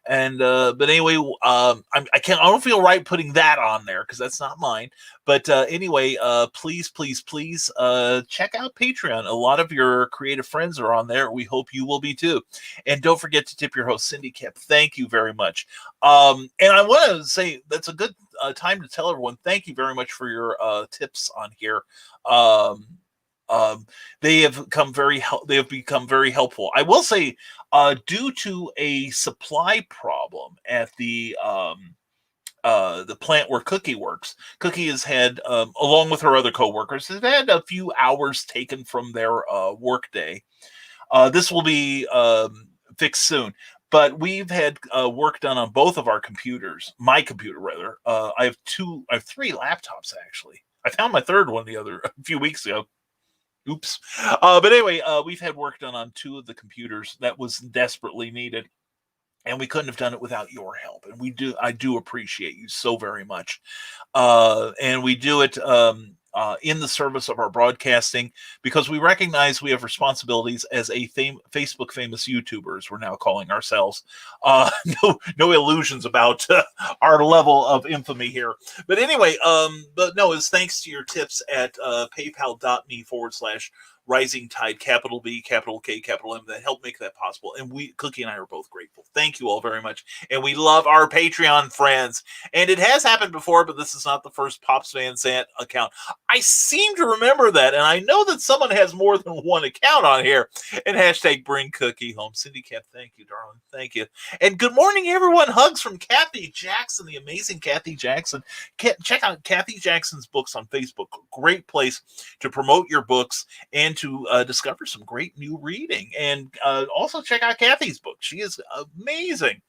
And but anyway, I don't feel right putting that on there because that's not mine. But anyway, please check out Patreon. A lot of your creative friends are on there. We hope you will be too. And don't forget to tip your host, Cindy Kip. Thank you very much. And I want to say that's a good time to tell everyone thank you very much for your tips on here. They have become very helpful. I will say, due to a supply problem at the plant where Cookie works, Cookie has had, along with her other coworkers, has had a few hours taken from their work day. This will be fixed soon. But we've had work done on both of our computers. My computer, rather. I have 3 laptops actually. I found my third one a few weeks ago. Oops. But anyway, we've had work done on 2 of the computers that was desperately needed, and we couldn't have done it without your help. And I do appreciate you so very much. And we do it in the service of our broadcasting because we recognize we have responsibilities as a Facebook famous YouTubers. We're now calling ourselves. No illusions about our level of infamy here. But anyway, it's thanks to your tips at paypal.me/Rising Tide, capital B, capital K, capital M, that helped make that possible. And Cookie and I are both grateful. Thank you all very much. And we love our Patreon friends. And it has happened before, but this is not the first Pops Van Sant account. I seem to remember that, and I know that someone has more than one account on here. And hashtag bring cookie home. Cindy Cap, thank you, darling. Thank you. And good morning, everyone. Hugs from Kathy Jackson, the amazing Kathy Jackson. Check out Kathy Jackson's books on Facebook. Great place to promote your books and to discover some great new reading. And also check out Kathy's book. She is amazing.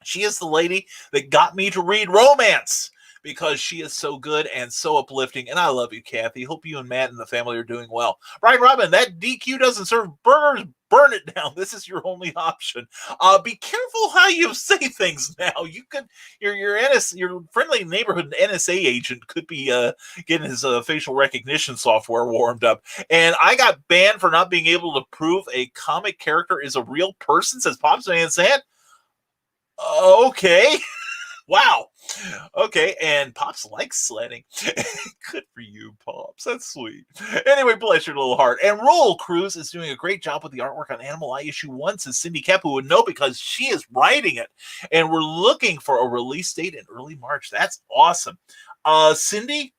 She is the lady that got me to read romance because she is so good and so uplifting. And I love you, Kathy. Hope you and Matt and the family are doing well. Brian Robin, that DQ doesn't serve burgers. Burn it down. This is your only option. Be careful how you say things now. You could your friendly neighborhood NSA agent could be getting his facial recognition software warmed up. And I got banned for not being able to prove a comic character is a real person, says Pops Van Sant. Okay. Wow. Okay, and Pops likes sledding. Good for you, Pops. That's sweet. Anyway, bless your little heart. And Roll Cruz is doing a great job with the artwork on Animal Eye issue 1, says Cindy Kep, who would know because she is writing it. And we're looking for a release date in early March. That's awesome. Cindy,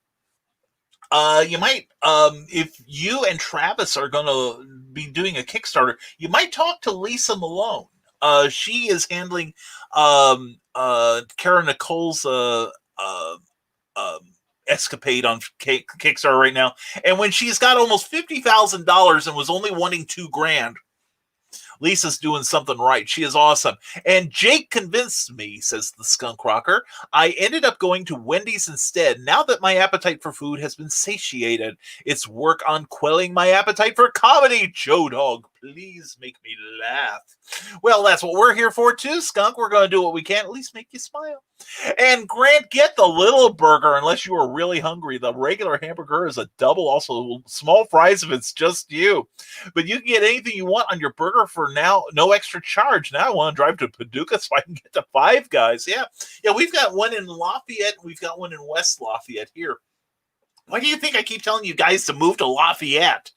you might, if you and Travis are going to be doing a Kickstarter, you might talk to Lisa Malone. She is handling Kara Nicole's escapade on Kickstarter right now. And when she's got almost $50,000 and was only wanting $2,000, Lisa's doing something right. She is awesome. And Jake convinced me, says the Skunk Rocker. I ended up going to Wendy's instead. Now that my appetite for food has been satiated, it's work on quelling my appetite for comedy. Joe Dog, please make me laugh. Well, that's what we're here for too, Skunk. We're going to do what we can, at least make you smile. And Grant, get the little burger unless you are really hungry. The regular hamburger is a double, also small fries if it's just you. But you can get anything you want on your burger for now, no extra charge. Now I want to drive to Paducah so I can get to Five Guys. Yeah, we've got one in Lafayette. We've got one in West Lafayette here. Why do you think I keep telling you guys to move to Lafayette?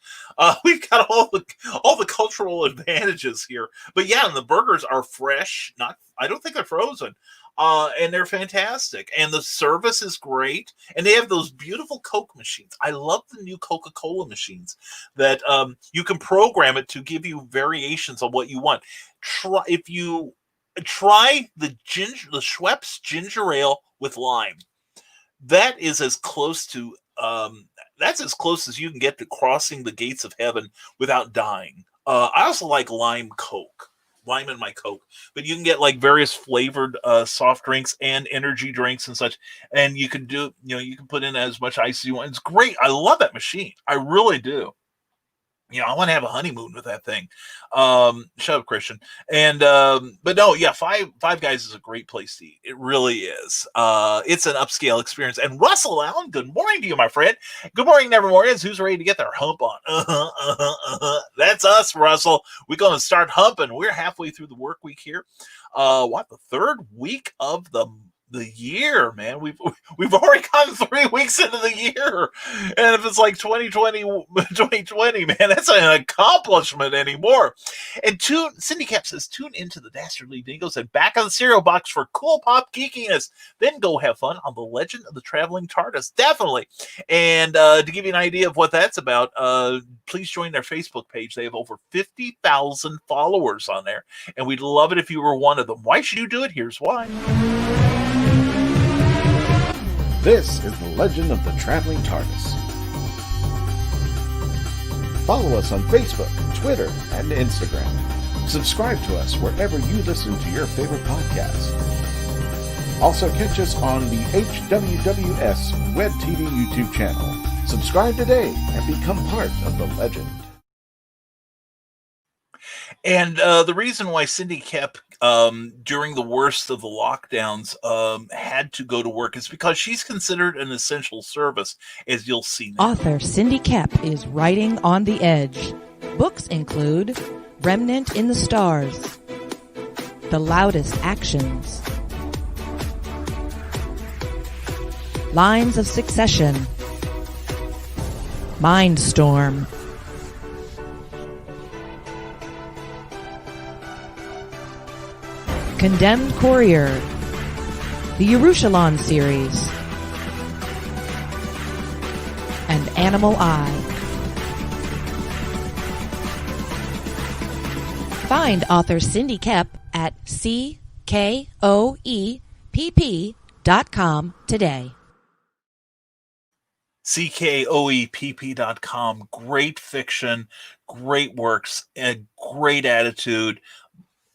We've got all the cultural advantages here. But yeah, and the burgers are fresh. I don't think they're frozen. And they're fantastic. And the service is great. And they have those beautiful Coke machines. I love the new Coca-Cola machines that you can program it to give you variations on what you want. Try the Schweppes ginger ale with lime. That is as close to that's as close as you can get to crossing the gates of heaven without dying. I also like lime in my Coke, but you can get like various flavored soft drinks and energy drinks and such. And you can you can put in as much ice as you want. It's great. I love that machine. I really do. I want to have a honeymoon with that thing. Shut up, Christian. And but no, yeah, Five Guys is a great place to eat. It really is. It's an upscale experience. And Russell Allen, good morning to you, my friend. Good morning, Nevermorians. Who's ready to get their hump on? That's us, Russell. We're going to start humping. We're halfway through the work week here. The third week of the year, man. We've already gotten 3 weeks into the year, and if it's like 2020, man, that's an accomplishment anymore. And Cindy Cap says, tune into the Dastardly Dingoes and back on the cereal box for cool pop geekiness. Then go have fun on the Legend of the Traveling TARDIS. Definitely. And to give you an idea of what that's about, please join their Facebook page. They have over 50,000 followers on there, and we'd love it if you were one of them. Why should you do it? Here's why. This is the Legend of the Traveling TARDIS. Follow us on Facebook, Twitter, and Instagram. Subscribe to us wherever you listen to your favorite podcasts. Also catch us on the HWWS Web TV YouTube channel. Subscribe today and become part of the legend. And the reason why Cindy Kep, during the worst of the lockdowns, had to go to work is because she's considered an essential service, as you'll see now. Author Cindy Kep is writing on the edge. Books include Remnant in the Stars, The Loudest Actions, Lines of Succession, Mindstorm, Condemned Courier, the Yerushalayim series, and Animal Eye. Find author Cindy Kepp at CKOEPP.com today. CKOEPP.com. Great fiction, great works, and great attitude.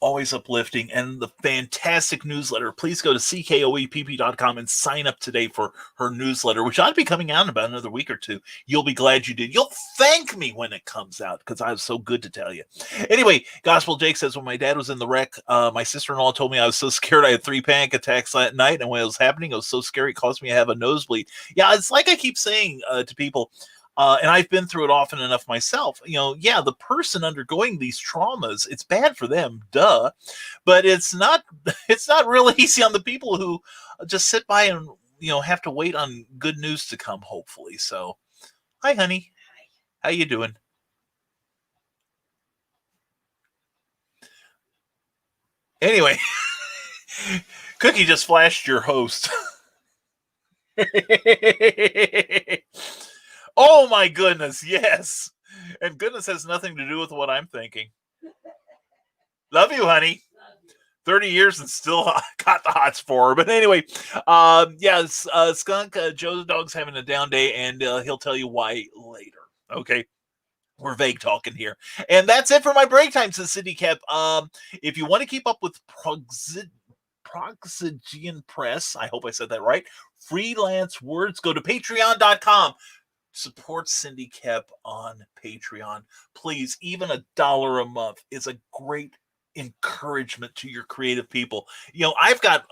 Always uplifting, and the fantastic newsletter. Please go to CKOEPP.com and sign up today for her newsletter, which ought to be coming out in about another week or two. You'll be glad you did. You'll thank me when it comes out, because I was so good to tell you. Anyway, Gospel Jake says, when my dad was in the wreck, my sister-in-law told me I was so scared I had 3 panic attacks that night, and when it was happening, it was so scary it caused me to have a nosebleed. Yeah, it's like I keep saying to people, and I've been through it often enough myself. Yeah, the person undergoing these traumas, it's bad for them, duh. But it's not really easy on the people who just sit by and have to wait on good news to come, hopefully. So, hi, honey. Hi. How you doing? Anyway, Cookie just flashed your host. Oh my goodness, yes. And goodness has nothing to do with what I'm thinking. Love you, honey. 30 years and still got the hots for her. But anyway, Skunk, Joe's dog's having a down day, and he'll tell you why later. Okay. We're vague talking here. And that's it for my break time, says Cindy Kepp. If you want to keep up with Proxygen Press, I hope I said that right, freelance words, go to patreon.com. Support Cindy Kepp on Patreon. Please, even $1 a month is a great encouragement to your creative people. I don't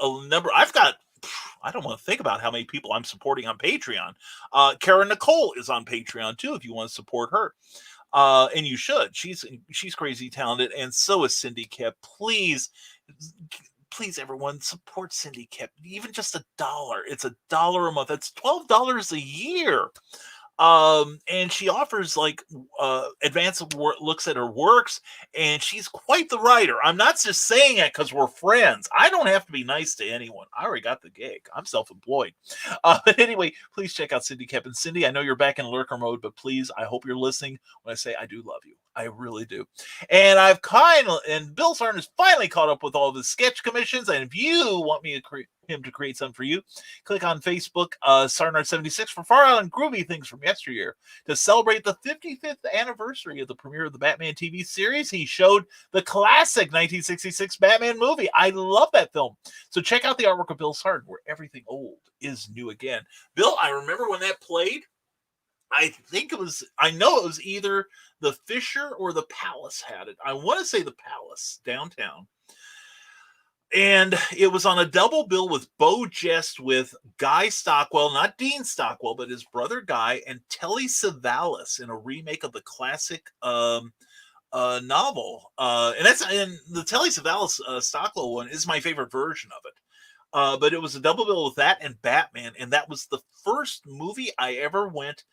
want to think about how many people I'm supporting on Patreon. Karen Nicole is on Patreon too, if you want to support her. And you should. She's crazy talented, and so is Cindy Kepp. Please, everyone, support Cindy Kepp. Even just $1. It's $1 a month. That's $12 a year. And she offers advanced looks at her works, and she's quite the writer. I'm not just saying it because we're friends. I don't have to be nice to anyone. I already got the gig. I'm self-employed. But anyway, please check out Cindy Kepp. And Cindy, I know you're back in lurker mode, but please, I hope you're listening when I say I do love you. I really do. And Bill Sarn has finally caught up with all of his sketch commissions. And if you want him to create some for you, click on Facebook, Sarnard76 for far out and groovy things from yesteryear. To celebrate the 55th anniversary of the premiere of the Batman TV series, he showed the classic 1966 Batman movie. I love that film. So check out the artwork of Bill Sarn, where everything old is new again. Bill, I remember when that played. I know it was either the Fisher or the Palace had it. I want to say the Palace downtown. And it was on a double bill with Bo Jest with Guy Stockwell, not Dean Stockwell, but his brother Guy, and Telly Savalas in a remake of the classic novel. And the Telly Savalas Stockwell one is my favorite version of it. But it was a double bill with that and Batman. And that was the first movie I ever went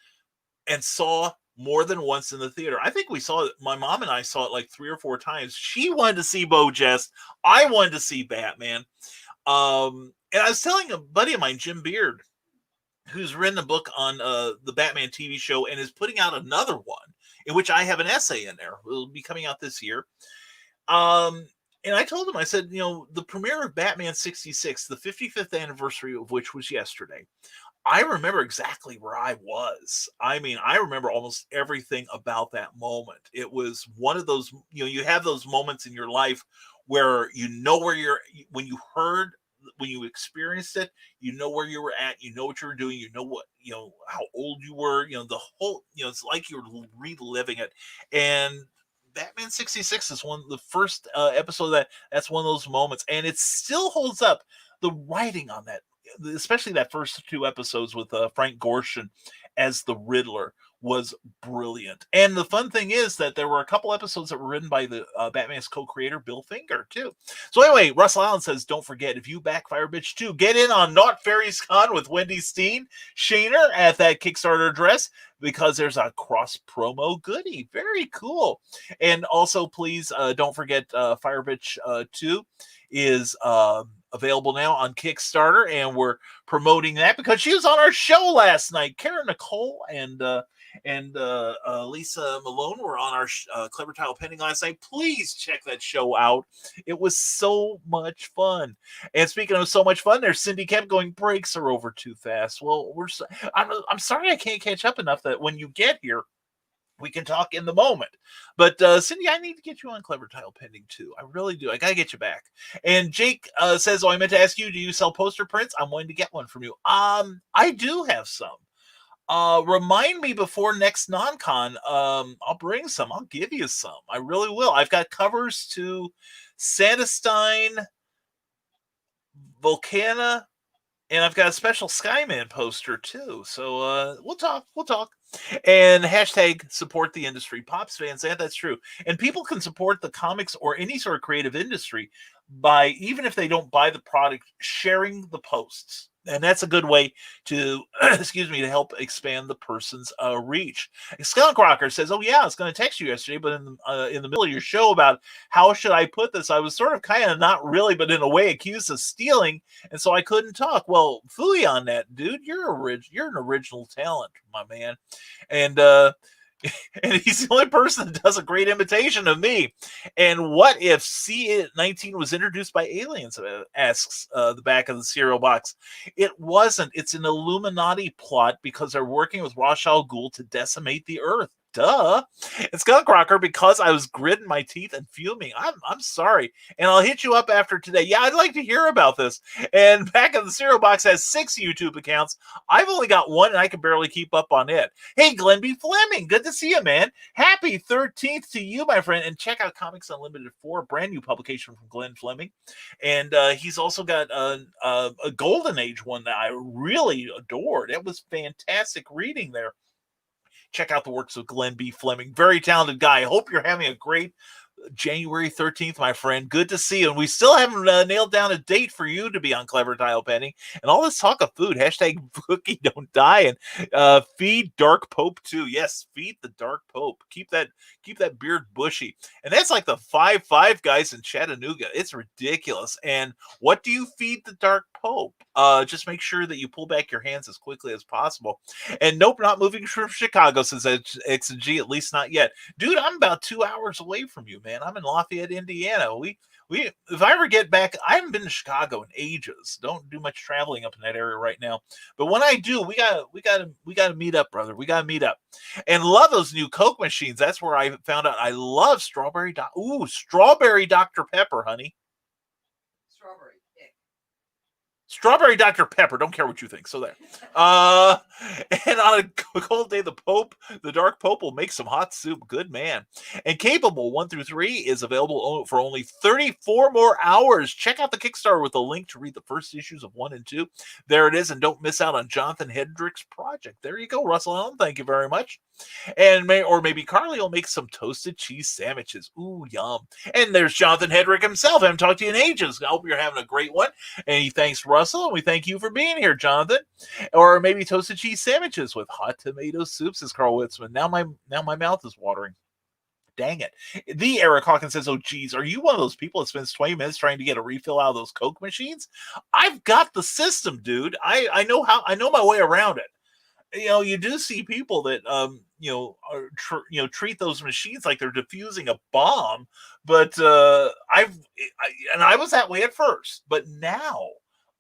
and saw more than once in the theater. I think we saw it. My mom and I saw it like 3 or 4 times. She wanted to see Bo Jest. I wanted to see Batman. And I was telling a buddy of mine, Jim Beard, who's written a book on the Batman TV show and is putting out another one in which I have an essay in there. It'll be coming out this year. And I told him, I said, the premiere of Batman 66, the 55th anniversary of which was yesterday, I remember exactly where I was. I mean, I remember almost everything about that moment. It was one of those, you have those moments in your life where where when you experienced it, where you were at, what you were doing, how old you were, the whole, it's like you're reliving it. And Batman 66 is the first episode that's one of those moments, and it still holds up. The writing on that, especially that first 2 episodes with Frank Gorshin as the Riddler, was brilliant. And the fun thing is that there were a couple episodes that were written by the Batman's co-creator, Bill Finger, too. So anyway, Russell Allen says, don't forget, if you back Fire Bitch 2, get in on Not Fairies Con with Wendy Steen Shaner at that Kickstarter address, because there's a cross promo goodie. Very cool. And also, please don't forget Fire Bitch 2 is available now on Kickstarter, and we're promoting that because she was on our show last night. Karen Nicole and Lisa Malone were on our Clever Tile Pending last night. Please check that show out. It was so much fun. And speaking of so much fun, there's Cindy kept going, breaks are over too fast. Well, I'm sorry I can't catch up enough that when you get here, we can talk in the moment. But Cindy, I need to get you on Clever Tile Pending too. I really do. I gotta get you back. And Jake says, I meant to ask you, do you sell poster prints? I'm wanting to get one from you. I do have some. Remind me before next non-con. I'll bring some. I'll give you some. I really will. I've got covers to Sandestein, Volcana, and I've got a special Skyman poster too. So we'll talk. And hashtag support the industry. Pops fans, that's true. And people can support the comics or any sort of creative industry by, even if they don't buy the product, sharing the posts. And that's a good way to, to help expand the person's reach. Skunk Rocker says, oh yeah, I was going to text you yesterday, but in the middle of your show about how should I put this, I was sort of kind of not really, but in a way accused of stealing, and so I couldn't talk. Well, fooey on that, dude. You're an original talent, my man. And and he's the only person that does a great imitation of me. And what if C-19 was introduced by aliens? Asks the back of the cereal box. It wasn't. It's an Illuminati plot because they're working with Ra's al Ghul to decimate the Earth. Duh. It's Skunk Rocker because I was gritting my teeth and fuming. I'm sorry. And I'll hit you up after today. Yeah, I'd like to hear about this. And back of the cereal box has 6 YouTube accounts. I've only got 1 and I can barely keep up on it. Hey, Glenn B. Fleming. Good to see you, man. Happy 13th to you, my friend. And check out Comics Unlimited 4, a brand new publication from Glenn Fleming. And he's also got a Golden Age one that I really adored. It was fantastic reading there. Check out the works of Glenn B. Fleming. Very talented guy. I hope you're having a great January 13th, my friend. Good to see you. And we still haven't nailed down a date for you to be on Clever Tile Pending. And all this talk of food, hashtag cookie don't die, and feed Dark Pope too. Yes, feed the Dark Pope. Keep that beard bushy. And that's like the 5 guys in Chattanooga. It's ridiculous. And what do you feed the Dark Pope? Just make sure that you pull back your hands as quickly as possible. And nope, not moving from Chicago, says X and G, at least not yet. Dude, I'm about 2 hours away from you, man. I'm in Lafayette, Indiana. We if I ever get back, I haven't been to Chicago in ages. Don't do much traveling up in that area right now. But when I do, we gotta meet up, brother. We gotta meet up. And love those new Coke machines. That's where I found out I love strawberry Dr. Pepper, honey. Strawberry Dr. Pepper. Don't care what you think. So there. And on a cold day, the Dark Pope will make some hot soup. Good man. And Capable 1 through 3 is available for only 34 more hours. Check out the Kickstarter with a link to read the first issues of 1 and 2. There it is. And don't miss out on Jonathan Hendrick's project. There you go, Russell Allen. Thank you very much. And maybe Carly will make some toasted cheese sandwiches. Ooh, yum. And there's Jonathan Hedrick himself. I haven't talked to you in ages. I hope you're having a great one. And he thanks Russell, and we thank you for being here, Jonathan. Or maybe toasted cheese sandwiches with hot tomato soup, says Carl Witzman. Now my mouth is watering. Dang it. The Eric Hawkins says, oh, geez, are you one of those people that spends 20 minutes trying to get a refill out of those Coke machines? I've got the system, dude. I know my way around it. You know, you do see people that, treat those machines like they're diffusing a bomb. But I was that way at first. But now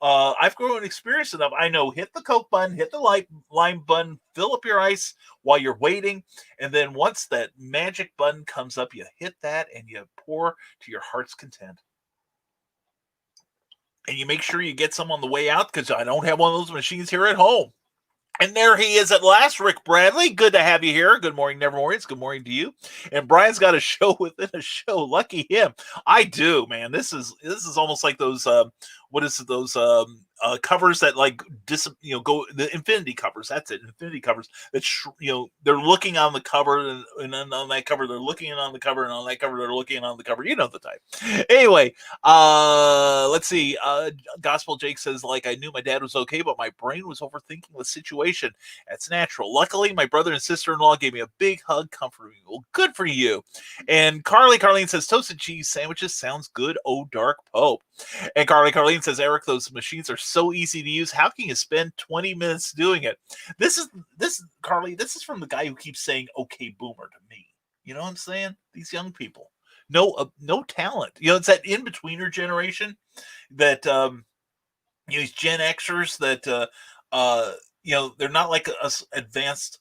I've grown experienced enough. I know, hit the Coke button, hit the lime button, fill up your ice while you're waiting. And then once that magic button comes up, you hit that and you pour to your heart's content. And you make sure you get some on the way out, because I don't have one of those machines here at home. And there he is at last, Rick Bradley. Good to have you here. Good morning, Nevermorians. Good morning to you. And Brian's got a show within a show. Lucky him. I do, man. This is almost like those covers that like go the infinity covers. That's it, infinity covers. That they're looking on the cover, and then on that cover they're looking on the cover, and on that cover they're looking on the cover. You know the type. Anyway, let's see. Gospel Jake says, like, I knew my dad was okay, but my brain was overthinking the situation. That's natural. Luckily, my brother and sister-in-law gave me a big hug, comforting me. Well, good for you. And Carlene says, toasted cheese sandwiches sounds good. Oh, Dark Pope. And Carlene says, Eric, those machines are so easy to use. How can you spend 20 minutes doing it? This is from the guy who keeps saying "okay, boomer" to me. You know what I'm saying? These young people, no talent. It's that in-betweener generation that these Gen Xers that they're not like us advanced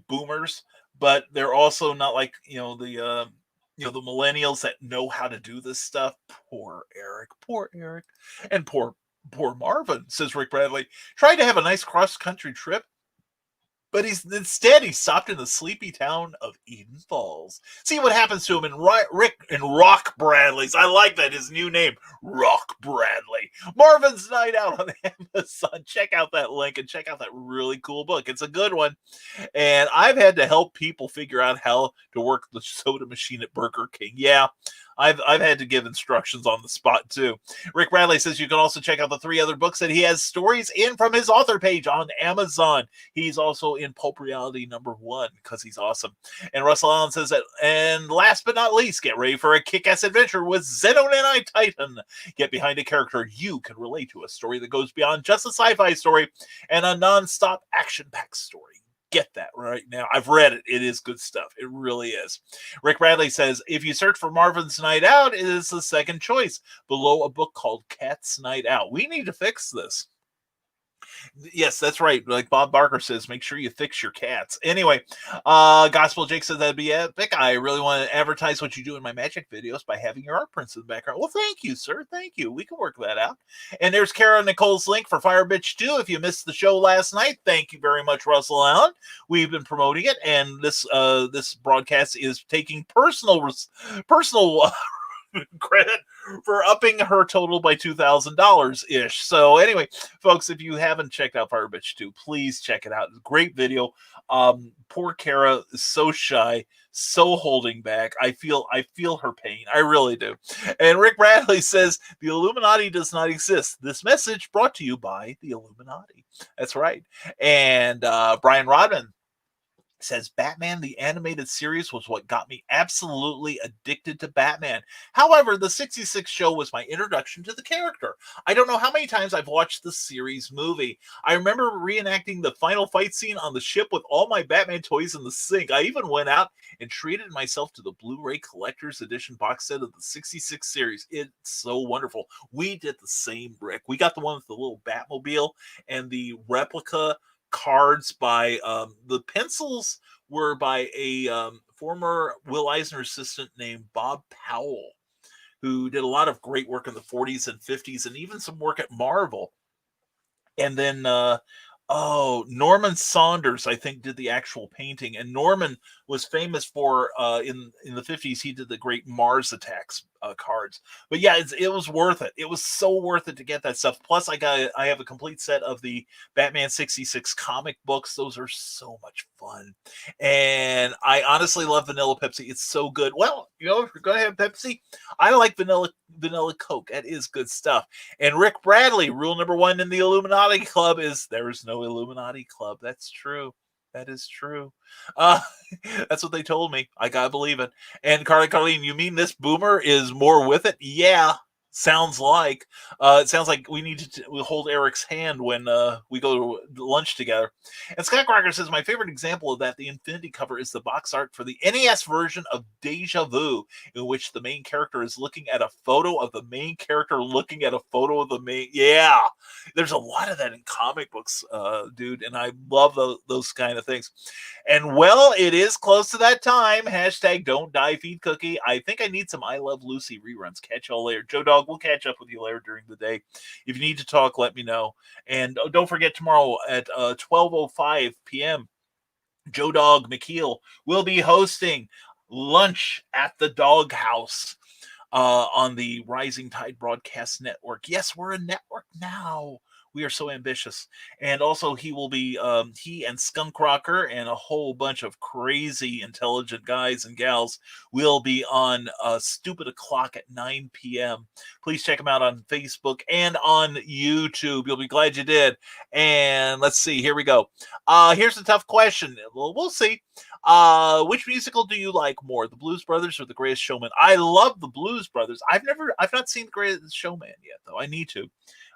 boomers, but they're also not like the millennials that know how to do this stuff. Poor Eric, and poor Marvin, says Rick Bradley. Tried to have a nice cross-country trip, but instead he stopped in the sleepy town of Eden Falls. See what happens to him in Rock Bradley's. I like that, his new name, Rock Bradley. Marvin's Night Out on Amazon. Check out that link and check out that really cool book. It's a good one. And I've had to help people figure out how to work the soda machine at Burger King. Yeah, I've had to give instructions on the spot too. Rick Bradley says you can also check out the 3 other books that he has stories in from his author page on Amazon. He's also in Pulp Reality #1 because he's awesome. And Russell Allen says that, and last but not least, get ready for a kick-ass adventure with Xenonenai Titan. Get behind a character you can relate to, a story that goes beyond just a sci-fi story and a non-stop action-packed story. Get that right now. I've read it. It is good stuff. It really is. Rick Bradley says, if you search for Marvin's Night Out, it is the second choice below a book called Cat's Night Out. We need to fix this. Yes, that's right. Like Bob Barker says, make sure you fix your cats. Anyway, Gospel Jake says that'd be epic. I really want to advertise what you do in my magic videos by having your art prints in the background. Well, thank you, sir. Thank you. We can work that out. And there's Kara Nicole's link for Fire Bitch 2. If you missed the show last night, thank you very much, Russell Allen. We've been promoting it, and this broadcast is taking personal credit for upping her total by $2,000 ish. So anyway, folks, if you haven't checked out Fire Bitch 2, please check it out. It's a great video. Poor Kara is so shy, so holding back. I feel her pain. I really do. And Rick Bradley says the Illuminati does not exist. This message brought to you by the Illuminati. That's right. And Brian Rodman says Batman the Animated Series was what got me absolutely addicted to Batman. However, the 66 show was my introduction to the character. I don't know how many times I've watched the series movie. I remember reenacting the final fight scene on the ship with all my Batman toys in the sink. I even went out and treated myself to the Blu-ray Collector's Edition box set of the 66 series. It's so wonderful. We did the same, Rick. We got the one with the little Batmobile and the replica cards by the pencils were by a former Will Eisner assistant named Bob Powell, who did a lot of great work in the 40s and 50s and even some work at Marvel. And then Norman Saunders, I think, did the actual painting. And Norman was famous for in the 50s, he did the great Mars Attacks cards. But yeah, it was worth it. It was so worth it to get that stuff. Plus, I have a complete set of the Batman 66 comic books. Those are so much fun. And I honestly love vanilla Pepsi. It's so good. Well, if you're going to have Pepsi, I like vanilla Coke. That is good stuff. And Rick Bradley, rule number 1 in the Illuminati Club is there is no Illuminati Club. That's true. That is true. That's what they told me. I gotta believe it. And Carlene, you mean this boomer is more with it? Yeah. Sounds like it sounds like we need to hold Eric's hand when we go to lunch together. And Scott Crocker says my favorite example of that, the Infinity cover, is the box art for the NES version of Deja Vu, in which the main character is looking at a photo of the main character looking at a photo of the main. Yeah, there's a lot of that in comic books, dude, and I love those kind of things. And well, it is close to that time. Hashtag don't die feed cookie. I think I need some I Love Lucy reruns. Catch y'all later. Joe Dog, we'll catch up with you later during the day. If you need to talk, let me know. And don't forget, tomorrow at 12:05 p.m., Joe Dog McKeel will be hosting lunch at the Doghouse on the Rising Tide Broadcast Network. Yes, we're a network now. We are so ambitious. And also he will be, he and Skunk Rocker and a whole bunch of crazy intelligent guys and gals will be on Stupid O'Clock at 9 p.m. Please check them out on Facebook and on YouTube. You'll be glad you did. And let's see, here we go. Here's a tough question. Well, we'll see. Which musical do you like more, the Blues Brothers or the Greatest Showman? I love the Blues Brothers. I've not seen the Greatest Showman yet, though. I need to.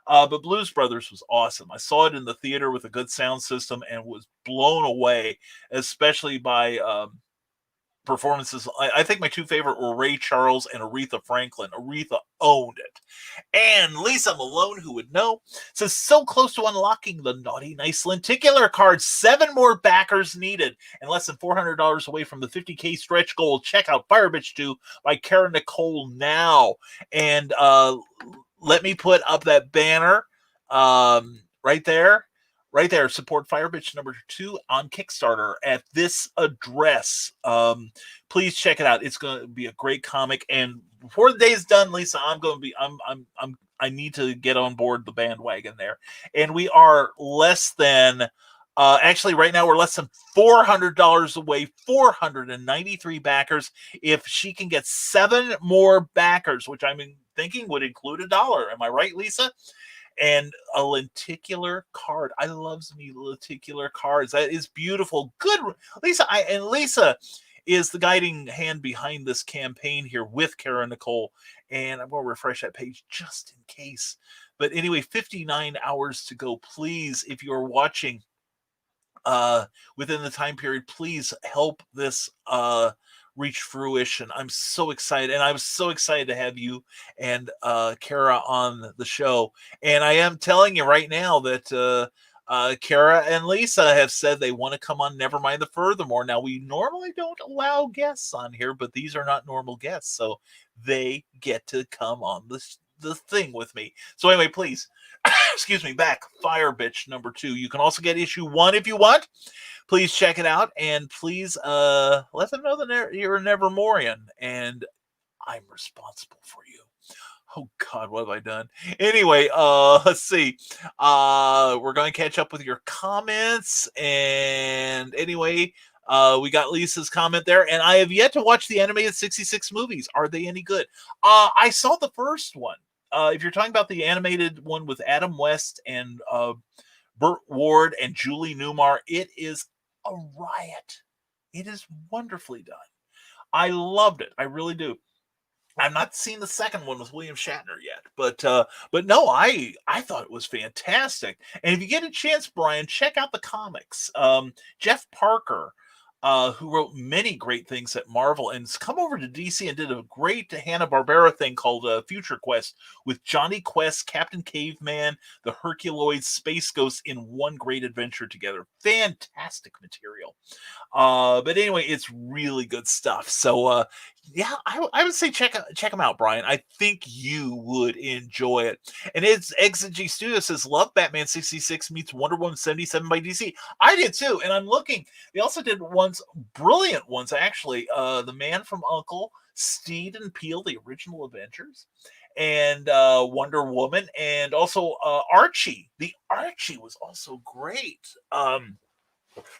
But Blues Brothers was awesome. I saw it in the theater with a good sound system and was blown away, especially by performances. I think my two favorite were Ray Charles and Aretha Franklin. Aretha owned it. And Lisa Malone, who would know, says, so close to unlocking the naughty, nice lenticular card. 7 more backers needed and less than $400 away from the 50K stretch goal. Check out Fire Bitch 2 by Kara Nicole now. And let me put up that banner right there. Right there, support Fire Bitch number 2 on Kickstarter at this address. Please check it out. It's going to be a great comic. And before the day is done, Lisa, I need to get on board the bandwagon there. And we are less than, actually right now we're less than $400 away, 493 backers. If she can get 7 more backers, which I'm thinking would include $1. Am I right, Lisa? And a lenticular card. I love me lenticular cards. That is beautiful. Good, Lisa. Lisa is the guiding hand behind this campaign here with Kara Nicole. And I'm going to refresh that page just in case. But anyway, 59 hours to go. Please, if you're watching within the time period, please help this reach fruition. I'm so excited, and I was so excited to have you and Kara on the show. And I am telling you right now that Kara and Lisa have said they want to come on Nevermind the Furthermore. Now, we normally don't allow guests on here, but these are not normal guests, so they get to come on the thing with me. So anyway, please, excuse me, back Fire Bitch number 2. You can also get issue 1 if you want. Please check it out, and please let them know that you're a Nevermorian, and I'm responsible for you. Oh, God, what have I done? Anyway, let's see. We're going to catch up with your comments, and anyway, we got Lisa's comment there, and I have yet to watch the animated 66 movies. Are they any good? I saw the first one. If you're talking about the animated one with Adam West and Burt Ward and Julie Newmar, it is a riot. It is wonderfully done. I loved it. I really do. I've not seen the second one with William Shatner yet, but no, I thought it was fantastic. And if you get a chance, Brian, check out the comics. Jeff Parker, who wrote many great things at Marvel, and has come over to DC and did a great Hanna-Barbera thing called Future Quest with Johnny Quest, Captain Caveman, the Herculoids, Space Ghost in one great adventure together. Fantastic material. But anyway, it's really good stuff. So yeah, I would say check them out, Brian. I think you would enjoy it. And it's Exegy Studio says, love Batman 66 meets Wonder Woman 77 by DC. I did too, and I'm looking. They also did brilliant ones, actually. The Man from U.N.C.L.E., Steed and Peel, the original Avengers, and Wonder Woman, and also Archie. The Archie was also great.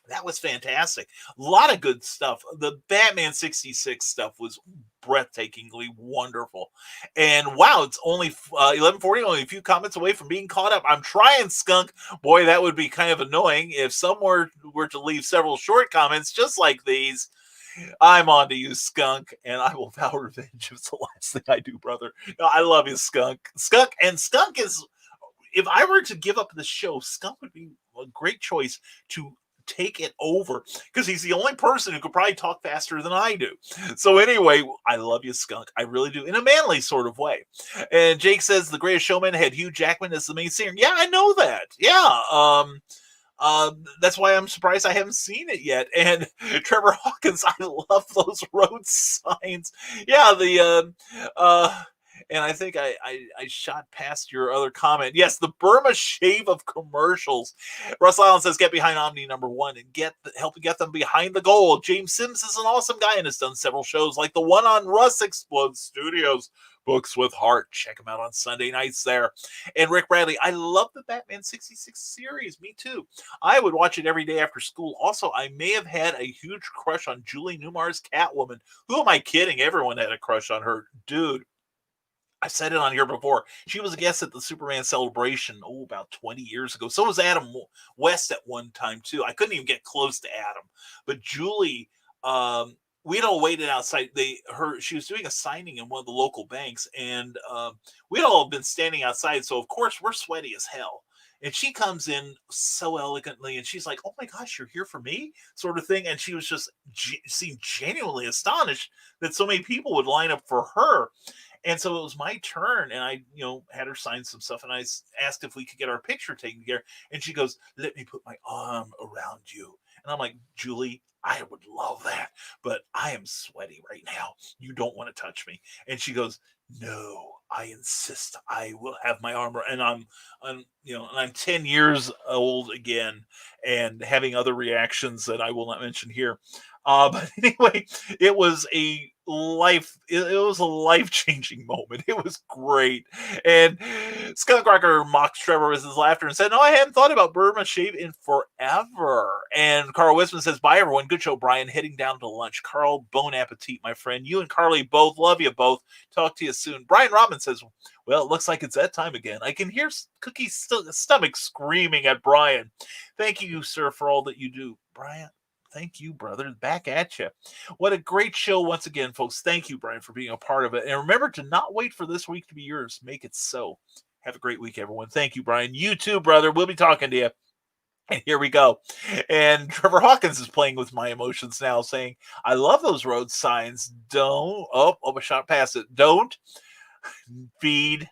That was fantastic. A lot of good stuff. The Batman 66 stuff was breathtakingly wonderful. And wow, it's only 11:40, only a few comments away from being caught up. I'm trying, Skunk. Boy, that would be kind of annoying if someone were to leave several short comments just like these. I'm on to you, Skunk, and I will vow revenge. It's the last thing I do, brother. No, I love you, Skunk. Skunk is, if I were to give up the show, Skunk would be a great choice to take it over, because he's the only person who could probably talk faster than I do. So anyway, I love you, Skunk. I really do, in a manly sort of way. And Jake says The Greatest Showman had Hugh Jackman as the main singer. Yeah, I know that. Yeah. That's why I'm surprised I haven't seen it yet. And Trevor Hawkins, I love those road signs. Yeah, and I think I shot past your other comment. Yes, the Burma shave of commercials. Russ Allen says, get behind Omni number 1 and help get them behind the goal. James Sims is an awesome guy and has done several shows like the one on Russ Explodes Studios. Books with Heart. Check them out on Sunday nights there. And Rick Bradley, I love the Batman 66 series. Me too. I would watch it every day after school. Also, I may have had a huge crush on Julie Newmar's Catwoman. Who am I kidding? Everyone had a crush on her. Dude, I said it on here before. She was a guest at the Superman celebration, about 20 years ago. So was Adam West at one time, too. I couldn't even get close to Adam. But Julie, we'd all waited outside. She was doing a signing in one of the local banks, and we'd all been standing outside. So, of course, we're sweaty as hell. And she comes in so elegantly, and she's like, "Oh my gosh, you're here for me," sort of thing. And she was just seemed genuinely astonished that so many people would line up for her. And so it was my turn, and I, had her sign some stuff, and I asked if we could get our picture taken together. And she goes, "Let me put my arm around you." And I'm like, "Julie, I would love that, but I am sweaty right now. You don't want to touch me." And she goes, "No, I insist. I will have my arm." And and I'm 10 years old again, and having other reactions that I will not mention here. But anyway, it was a life-changing moment. It was great. And Skunk Rocker mocked Trevor with his laughter and said, "No, I hadn't thought about Burma shave in forever." And Carl Wisman says, "Bye, everyone. Good show, Brian. Heading down to lunch." Carl, bon appetit, my friend. You and Carly both. Love you both. Talk to you soon. Brian Robin says, "Well, it looks like it's that time again. I can hear Cookie's stomach screaming at Brian. Thank you, sir, for all that you do." Brian, thank you, brother. Back at you. What a great show once again, folks. Thank you, Brian, for being a part of it. And remember to not wait for this week to be yours. Make it so. Have a great week, everyone. Thank you, Brian. You too, brother. We'll be talking to you. And here we go. And Trevor Hawkins is playing with my emotions now, saying, "I love those road signs. Don't." Oh, I shot past it. "Don't feed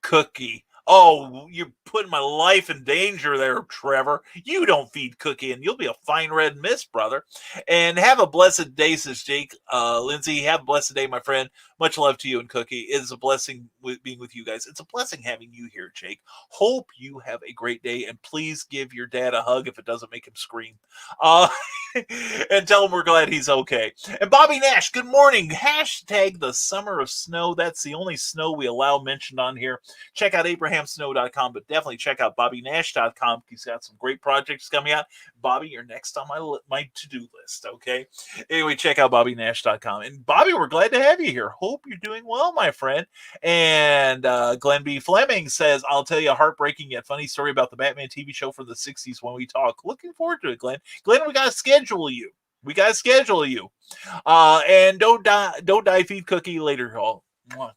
Cookie." Oh, you're putting my life in danger there, Trevor. You don't feed Cookie, and you'll be a fine red mist, brother. And have a blessed day, says Jake. Lindsay, have a blessed day, my friend. Much love to you and Cookie. It is a blessing being with you guys. It's a blessing having you here, Jake. Hope you have a great day, and please give your dad a hug if it doesn't make him scream. And tell him we're glad he's okay. And Bobby Nash, good morning. Hashtag the summer of snow. That's the only snow we allow mentioned on here. Check out abrahamsnow.com, but definitely check out bobbynash.com. He's got some great projects coming out. Bobby, you're next on my to-do list, okay? Anyway, check out bobbynash.com. And Bobby, we're glad to have you here. Hope you're doing well, my friend. And Glenn B. Fleming says, "I'll tell you a heartbreaking yet funny story about the Batman TV show from the 60s when we talk." Looking forward to it, Glenn. Glenn, we got to schedule you. And don't die, feed Cookie later, y'all.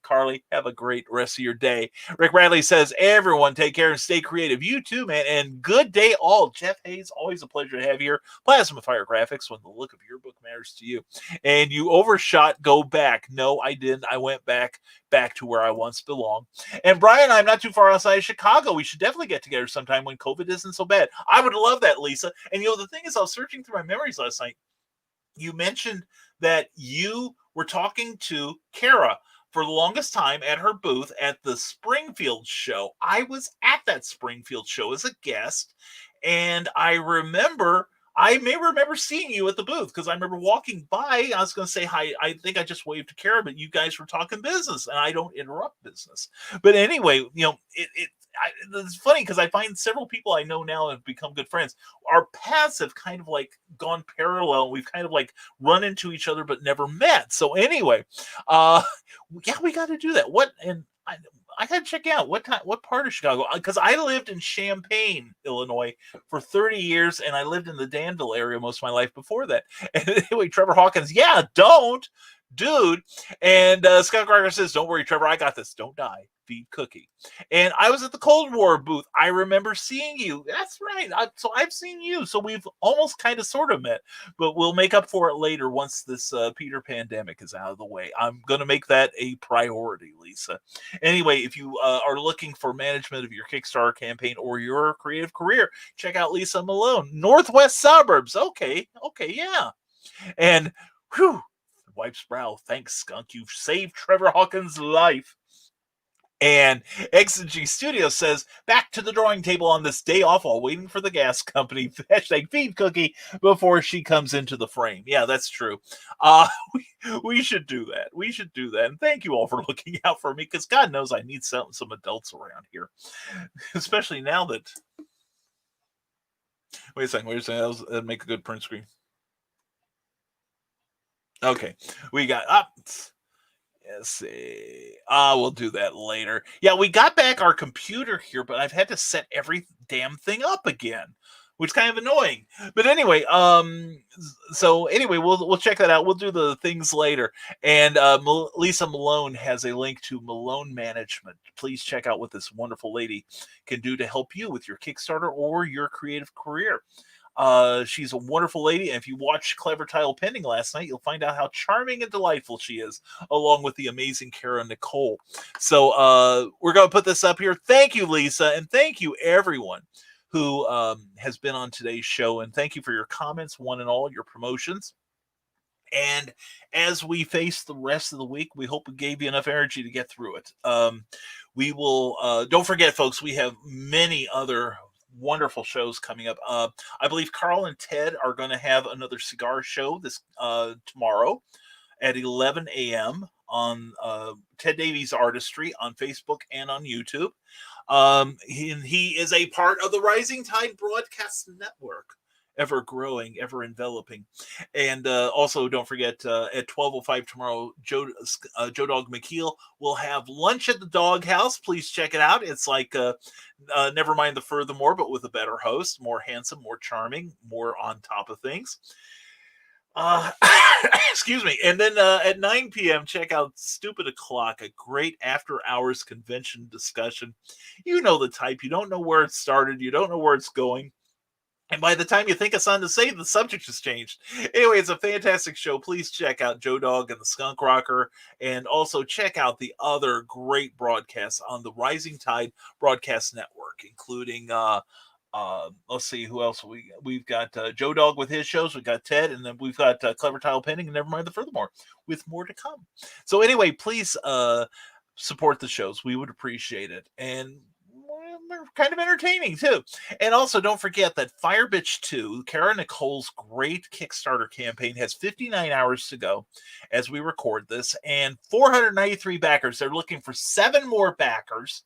Carly, have a great rest of your day. Rick Bradley says, "Everyone take care and stay creative." You too, man. And good day all. Jeff Hayes, always a pleasure to have you here. Plasma Fire Graphics, when the look of your book matters to you. And you overshot, go back. No, I didn't. I went back to where I once belonged. And Brian, I'm not too far outside of Chicago. We should definitely get together sometime when COVID isn't so bad. I would love that, Lisa. And the thing is, I was searching through my memories last night. You mentioned that you were talking to Kara for the longest time at her booth at the Springfield show. I was at that Springfield show as a guest, and I may remember seeing you at the booth because I remember walking by. I was going to say hi. I think I just waved to Kara, but you guys were talking business, and I don't interrupt business. But anyway, it's funny because I find several people I know now have become good friends. Our paths have kind of like gone parallel. We've kind of like run into each other but never met. So anyway, yeah, we got to do that. I got to check out what part of Chicago, because I lived in Champaign, Illinois for 30 years, and I lived in the Danville area most of my life before that. And anyway, Trevor Hawkins, yeah, don't, dude. And Scott Gardner says, "Don't worry, Trevor, I got this. Don't die. Feed Cookie." And I was at the Cold War booth. I remember seeing you. That's right. So I've seen you. So we've almost kind of sort of met, but we'll make up for it later once this Peter pandemic is out of the way. I'm going to make that a priority, Lisa. Anyway, if you are looking for management of your Kickstarter campaign or your creative career, check out Lisa Malone. Northwest Suburbs. Okay, yeah. And whew, wipes brow. Thanks, Skunk. You've saved Trevor Hawkins' life. And XG Studio says, back to the drawing table on this day off while waiting for the gas company. Hashtag feed Cookie before she comes into the frame. Yeah, that's true. We should do that. We should do that. And thank you all for looking out for me, because God knows I need some adults around here. Especially now that... Wait a second. I'll make a good print screen. Okay. We got... Let's see. We'll do that later. Yeah, we got back our computer here, but I've had to set every damn thing up again, which is kind of annoying. But anyway, so anyway, we'll check that out. We'll do the things later. And Lisa Malone has a link to Malone Management. Please check out what this wonderful lady can do to help you with your Kickstarter or your creative career. She's a wonderful lady, and if you watched Clever Tile Pending last night, you'll find out how charming and delightful she is, along with the amazing Kara Nicole. So we're going to put this up here. Thank you, Lisa, and thank you, everyone who has been on today's show, and thank you for your comments, one and all, your promotions. And as we face the rest of the week, we hope we gave you enough energy to get through it. We will, don't forget, folks, we have many other wonderful shows coming up. I believe Carl and Ted are going to have another cigar show this tomorrow at 11 a.m. on Ted Davies Artistry on Facebook and on YouTube. He is a part of the Rising Tide Broadcast Network, ever growing, ever enveloping. And also, don't forget, at 12:05 tomorrow, Joe Dog McKeel will have lunch at the Doghouse. Please check it out. It's like Nevermind the Furthermore, but with a better host, more handsome, more charming, more on top of things. Excuse me. And then at 9 p.m., check out Stupid O'Clock, a great after-hours convention discussion. You know the type. You don't know where it started. You don't know where it's going. And by the time you think it's on to say, the subject has changed. Anyway, it's a fantastic show. Please check out Joe Dog and the Skunk Rocker. And also check out the other great broadcasts on the Rising Tide Broadcast Network, including, let's see, who else we've got Joe Dog with his shows. We've got Ted, and then we've got Clever Tile Pending and Nevermind the Furthermore, with more to come. So anyway, please support the shows. We would appreciate it. And they're kind of entertaining too. And also, don't forget that Fire Bitch 2, Kara Nicole's great Kickstarter campaign, has 59 hours to go as we record this, and 493 backers. They're looking for 7 more backers,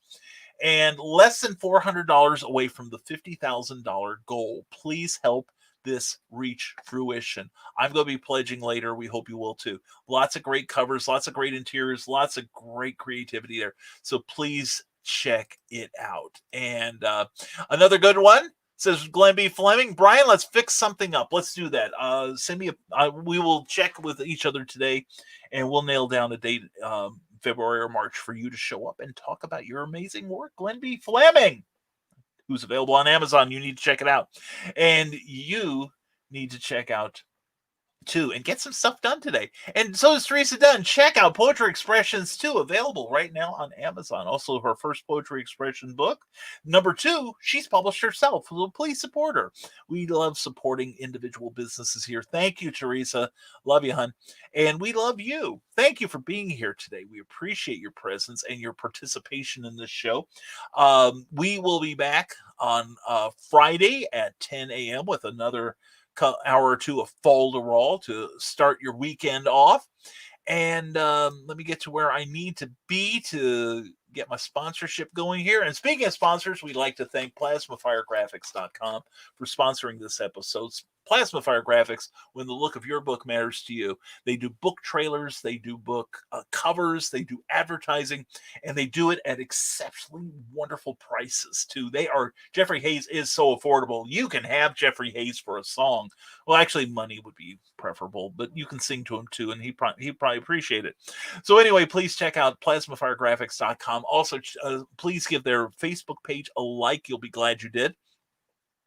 and less than $400 away from the $50,000 goal. Please help this reach fruition. I'm going to be pledging later. We hope you will too. Lots of great covers, lots of great interiors, lots of great creativity there. So please check it out. And another good one, says Glenn B. Fleming. Brian, let's fix something up. Let's do that. Send me we will check with each other today, and we'll nail down a date, February or March, for you to show up and talk about your amazing work. Glenn B. Fleming, who's available on Amazon. You need to check it out. And you need to check out too and get some stuff done today. And so is Teresa Dunn. Check out Poetry Expressions 2, available right now on Amazon. Also, her first Poetry Expression book. Number 2, she's published herself. So please support her. We love supporting individual businesses here. Thank you, Teresa. Love you, hun. And we love you. Thank you for being here today. We appreciate your presence and your participation in this show. We will be back on Friday at 10 a.m. with another hour or two of Falderall to start your weekend off. And let me get to where I need to be to get my sponsorship going here. And speaking of sponsors, we'd like to thank PlasmaFireGraphics.com for sponsoring this episode. Plasma Fire Graphics, when the look of your book matters to you. They do book trailers, they do book covers, they do advertising, and they do it at exceptionally wonderful prices too. Jeffrey Hayes is so affordable. You can have Jeffrey Hayes for a song. Well, actually, money would be preferable, but you can sing to him too, and he'd probably appreciate it. So anyway, please check out PlasmaFireGraphics.com. Also, please give their Facebook page a like. You'll be glad you did.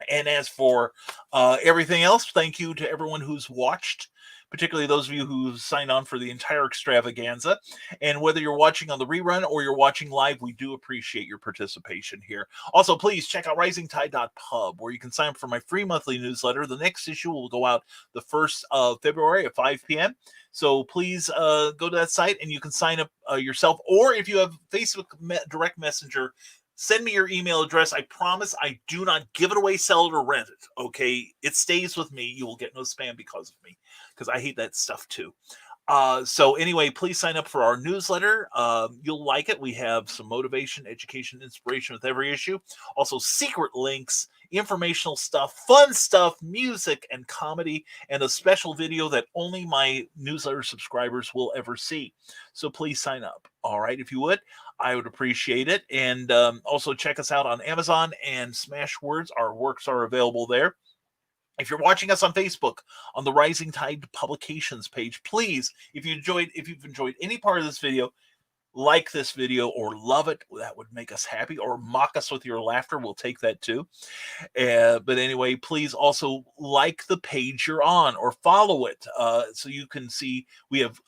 And as for everything else, thank you to everyone who's watched particularly those of you who signed on for the entire extravaganza. And whether you're watching on the rerun or you're watching live, we do appreciate your participation here. Also, please check out risingtide.pub, where you can sign up for my free monthly newsletter. The next issue will go out the 1st of February at 5 p.m. So please go to that site and you can sign up yourself. Or if you have Facebook Direct Messenger, send me your email address. I promise I do not give it away, sell it, or rent it. Okay? It stays with me. You will get no spam because of me, because I hate that stuff too. So anyway, please sign up for our newsletter. You'll like it. We have some motivation, education, inspiration with every issue. Also secret links, informational stuff, fun stuff, music and comedy, and a special video that only my newsletter subscribers will ever see. So please sign up. All right, if you would, I would appreciate it. And also check us out on Amazon and Smashwords. Our works are available there. If you're watching us on Facebook on the Rising Tide Publications page, please, if you've enjoyed any part of this video, like this video or love it. That would make us happy. Or mock us with your laughter. We'll take that too. But anyway, please also like the page you're on or follow it so you can see we have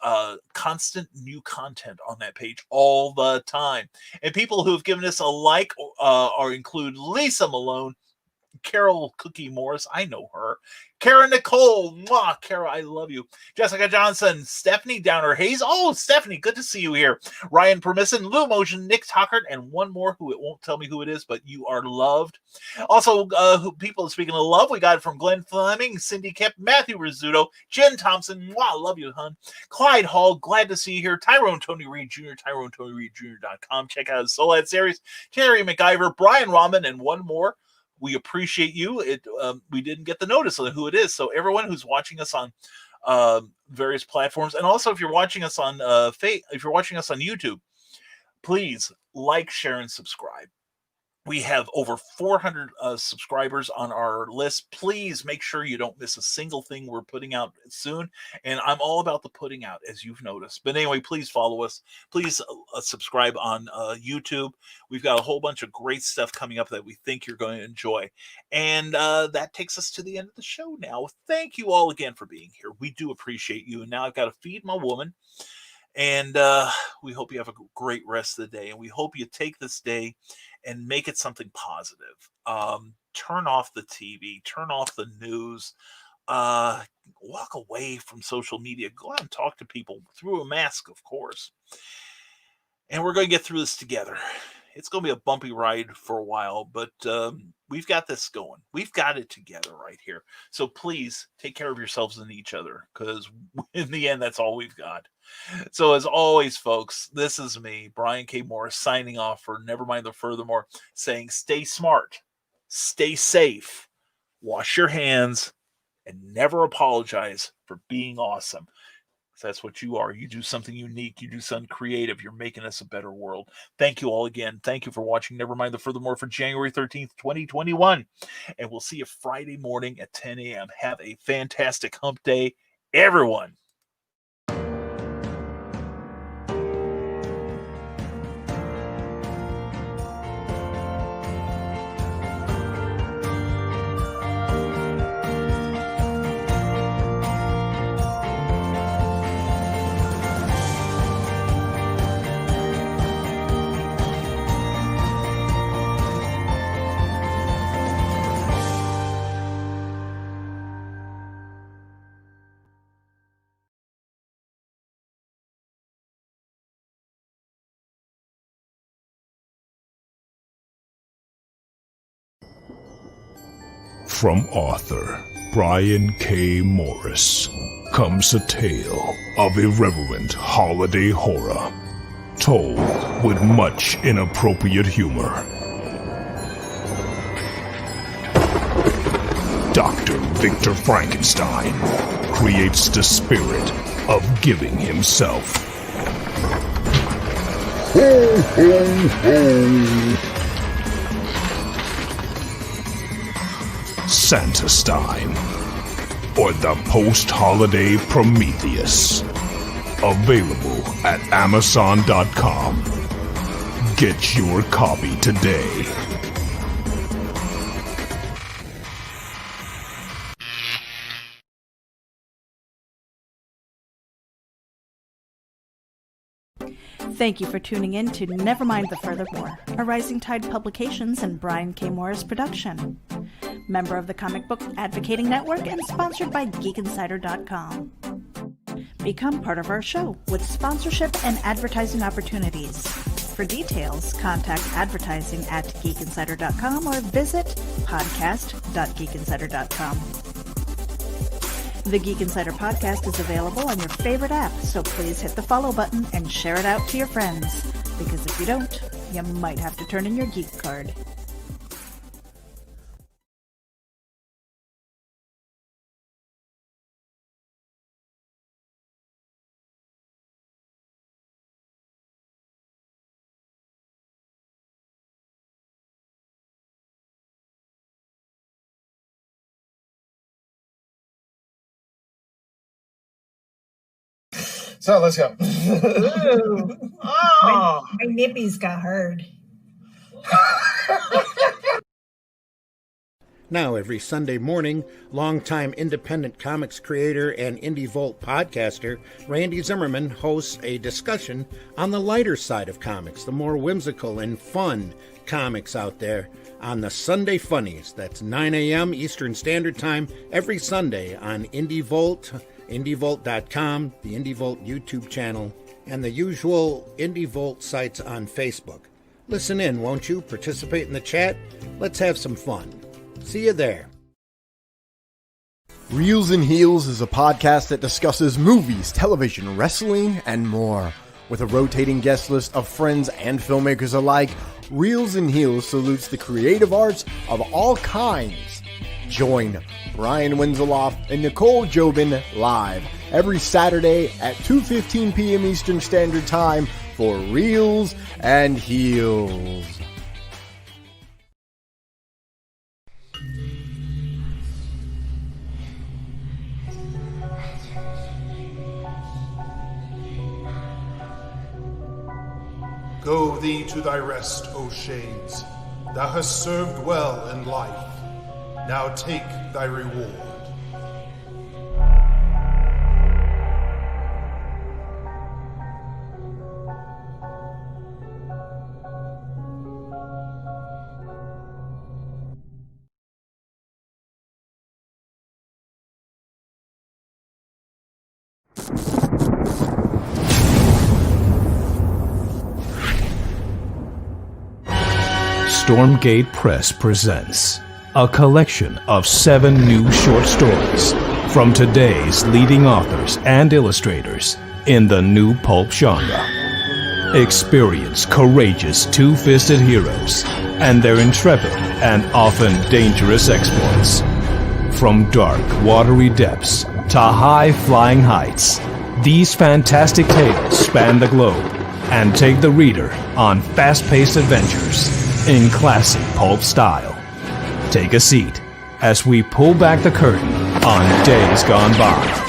constant new content on that page all the time. And people who have given us a like include Lisa Malone, Carol Cookie Morris, I know her. Kara Nicole, mwah, Kara, I love you. Jessica Johnson, Stephanie Downer Hayes. Oh, Stephanie, good to see you here. Ryan Permisson, Lou Motion, Nick Tuckert, and one more who it won't tell me who it is, but you are loved. Also, people speaking of love, we got it from Glenn Fleming, Cindy Kemp, Matthew Rizzuto, Jen Thompson, mwah, love you, hun. Clyde Hall, glad to see you here. Tyrone Tony Reed Jr., TyroneTonyReedJr.com. Check out his Soul Ad series. Terry McIver, Brian Rahman, and one more. We appreciate you. We didn't get the notice of who it is. So everyone who's watching us on various platforms, and also if you're watching us on YouTube, please like, share, and subscribe. We have over 400 subscribers on our list. Please make sure you don't miss a single thing we're putting out soon. And I'm all about the putting out, as you've noticed. But anyway, please follow us. Please subscribe on YouTube. We've got a whole bunch of great stuff coming up that we think you're going to enjoy. And that takes us to the end of the show now. Thank you all again for being here. We do appreciate you. And now I've got to feed my woman. And we hope you have a great rest of the day. And we hope you take this day and make it something positive. Turn off the TV, turn off the news, walk away from social media, go out and talk to people through a mask, of course. And we're going to get through this together. It's going to be a bumpy ride for a while, but we've got this going. We've got it together right here. So please take care of yourselves and each other, because in the end, that's all we've got. So as always, folks, this is me, Brian K. Morris, signing off for Nevermind the Furthermore, saying stay smart, stay safe, wash your hands, and never apologize for being awesome. That's what you are. You do something unique. You do something creative. You're making us a better world. Thank you all again. Thank you for watching Nevermind the Furthermore for January 13th, 2021. And we'll see you Friday morning at 10 a.m. Have a fantastic hump day, everyone. From author Brian K. Morris comes a tale of irreverent holiday horror, told with much inappropriate humor. Dr. Victor Frankenstein creates the spirit of giving himself. Ho, ho, ho! Santastein, or the post-holiday Prometheus. Available at Amazon.com. Get your copy today. Thank you for tuning in to Nevermind the Furthermore, a Rising Tide Publications and Brian K. Morris production. Member of the Comic Book Advocating Network and sponsored by GeekInsider.com. Become part of our show with sponsorship and advertising opportunities. For details, contact advertising at geekinsider.com or visit podcast.geekinsider.com. The Geek Insider podcast is available on your favorite app, so please hit the follow button and share it out to your friends. Because if you don't, you might have to turn in your geek card. So let's go. Ooh. Oh. My nippies got hard. Now, every Sunday morning, longtime independent comics creator and Indie Volt podcaster Randy Zimmerman hosts a discussion on the lighter side of comics, the more whimsical and fun comics out there on the Sunday Funnies. That's 9 a.m. Eastern Standard Time every Sunday on Indie Volt, IndieVolt.com, the Indie Volt YouTube channel, and the usual Indie Volt sites on Facebook. Listen in, won't you? Participate in the chat. Let's have some fun. See you there. Reels and Heels is a podcast that discusses movies, television, wrestling, and more. With a rotating guest list of friends and filmmakers alike, Reels and Heels salutes the creative arts of all kinds. Join Brian Winzeloff and Nicole Jobin live every Saturday at 2:15 p.m. Eastern Standard Time for Reels and Heels. Go thee to thy rest, O shades. Thou hast served well in life. Now take thy reward. Stormgate Press presents a collection of 7 new short stories from today's leading authors and illustrators in the new pulp genre. Experience courageous two-fisted heroes and their intrepid and often dangerous exploits. From dark, watery depths to high-flying heights, these fantastic tales span the globe and take the reader on fast-paced adventures in classic pulp style. Take a seat as we pull back the curtain on days gone by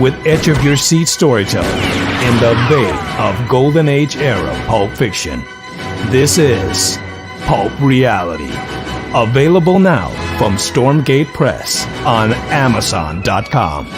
with edge-of-your-seat storytelling in the vein of Golden Age era pulp fiction. This is Pulp Reality. Available now from Stormgate Press on Amazon.com.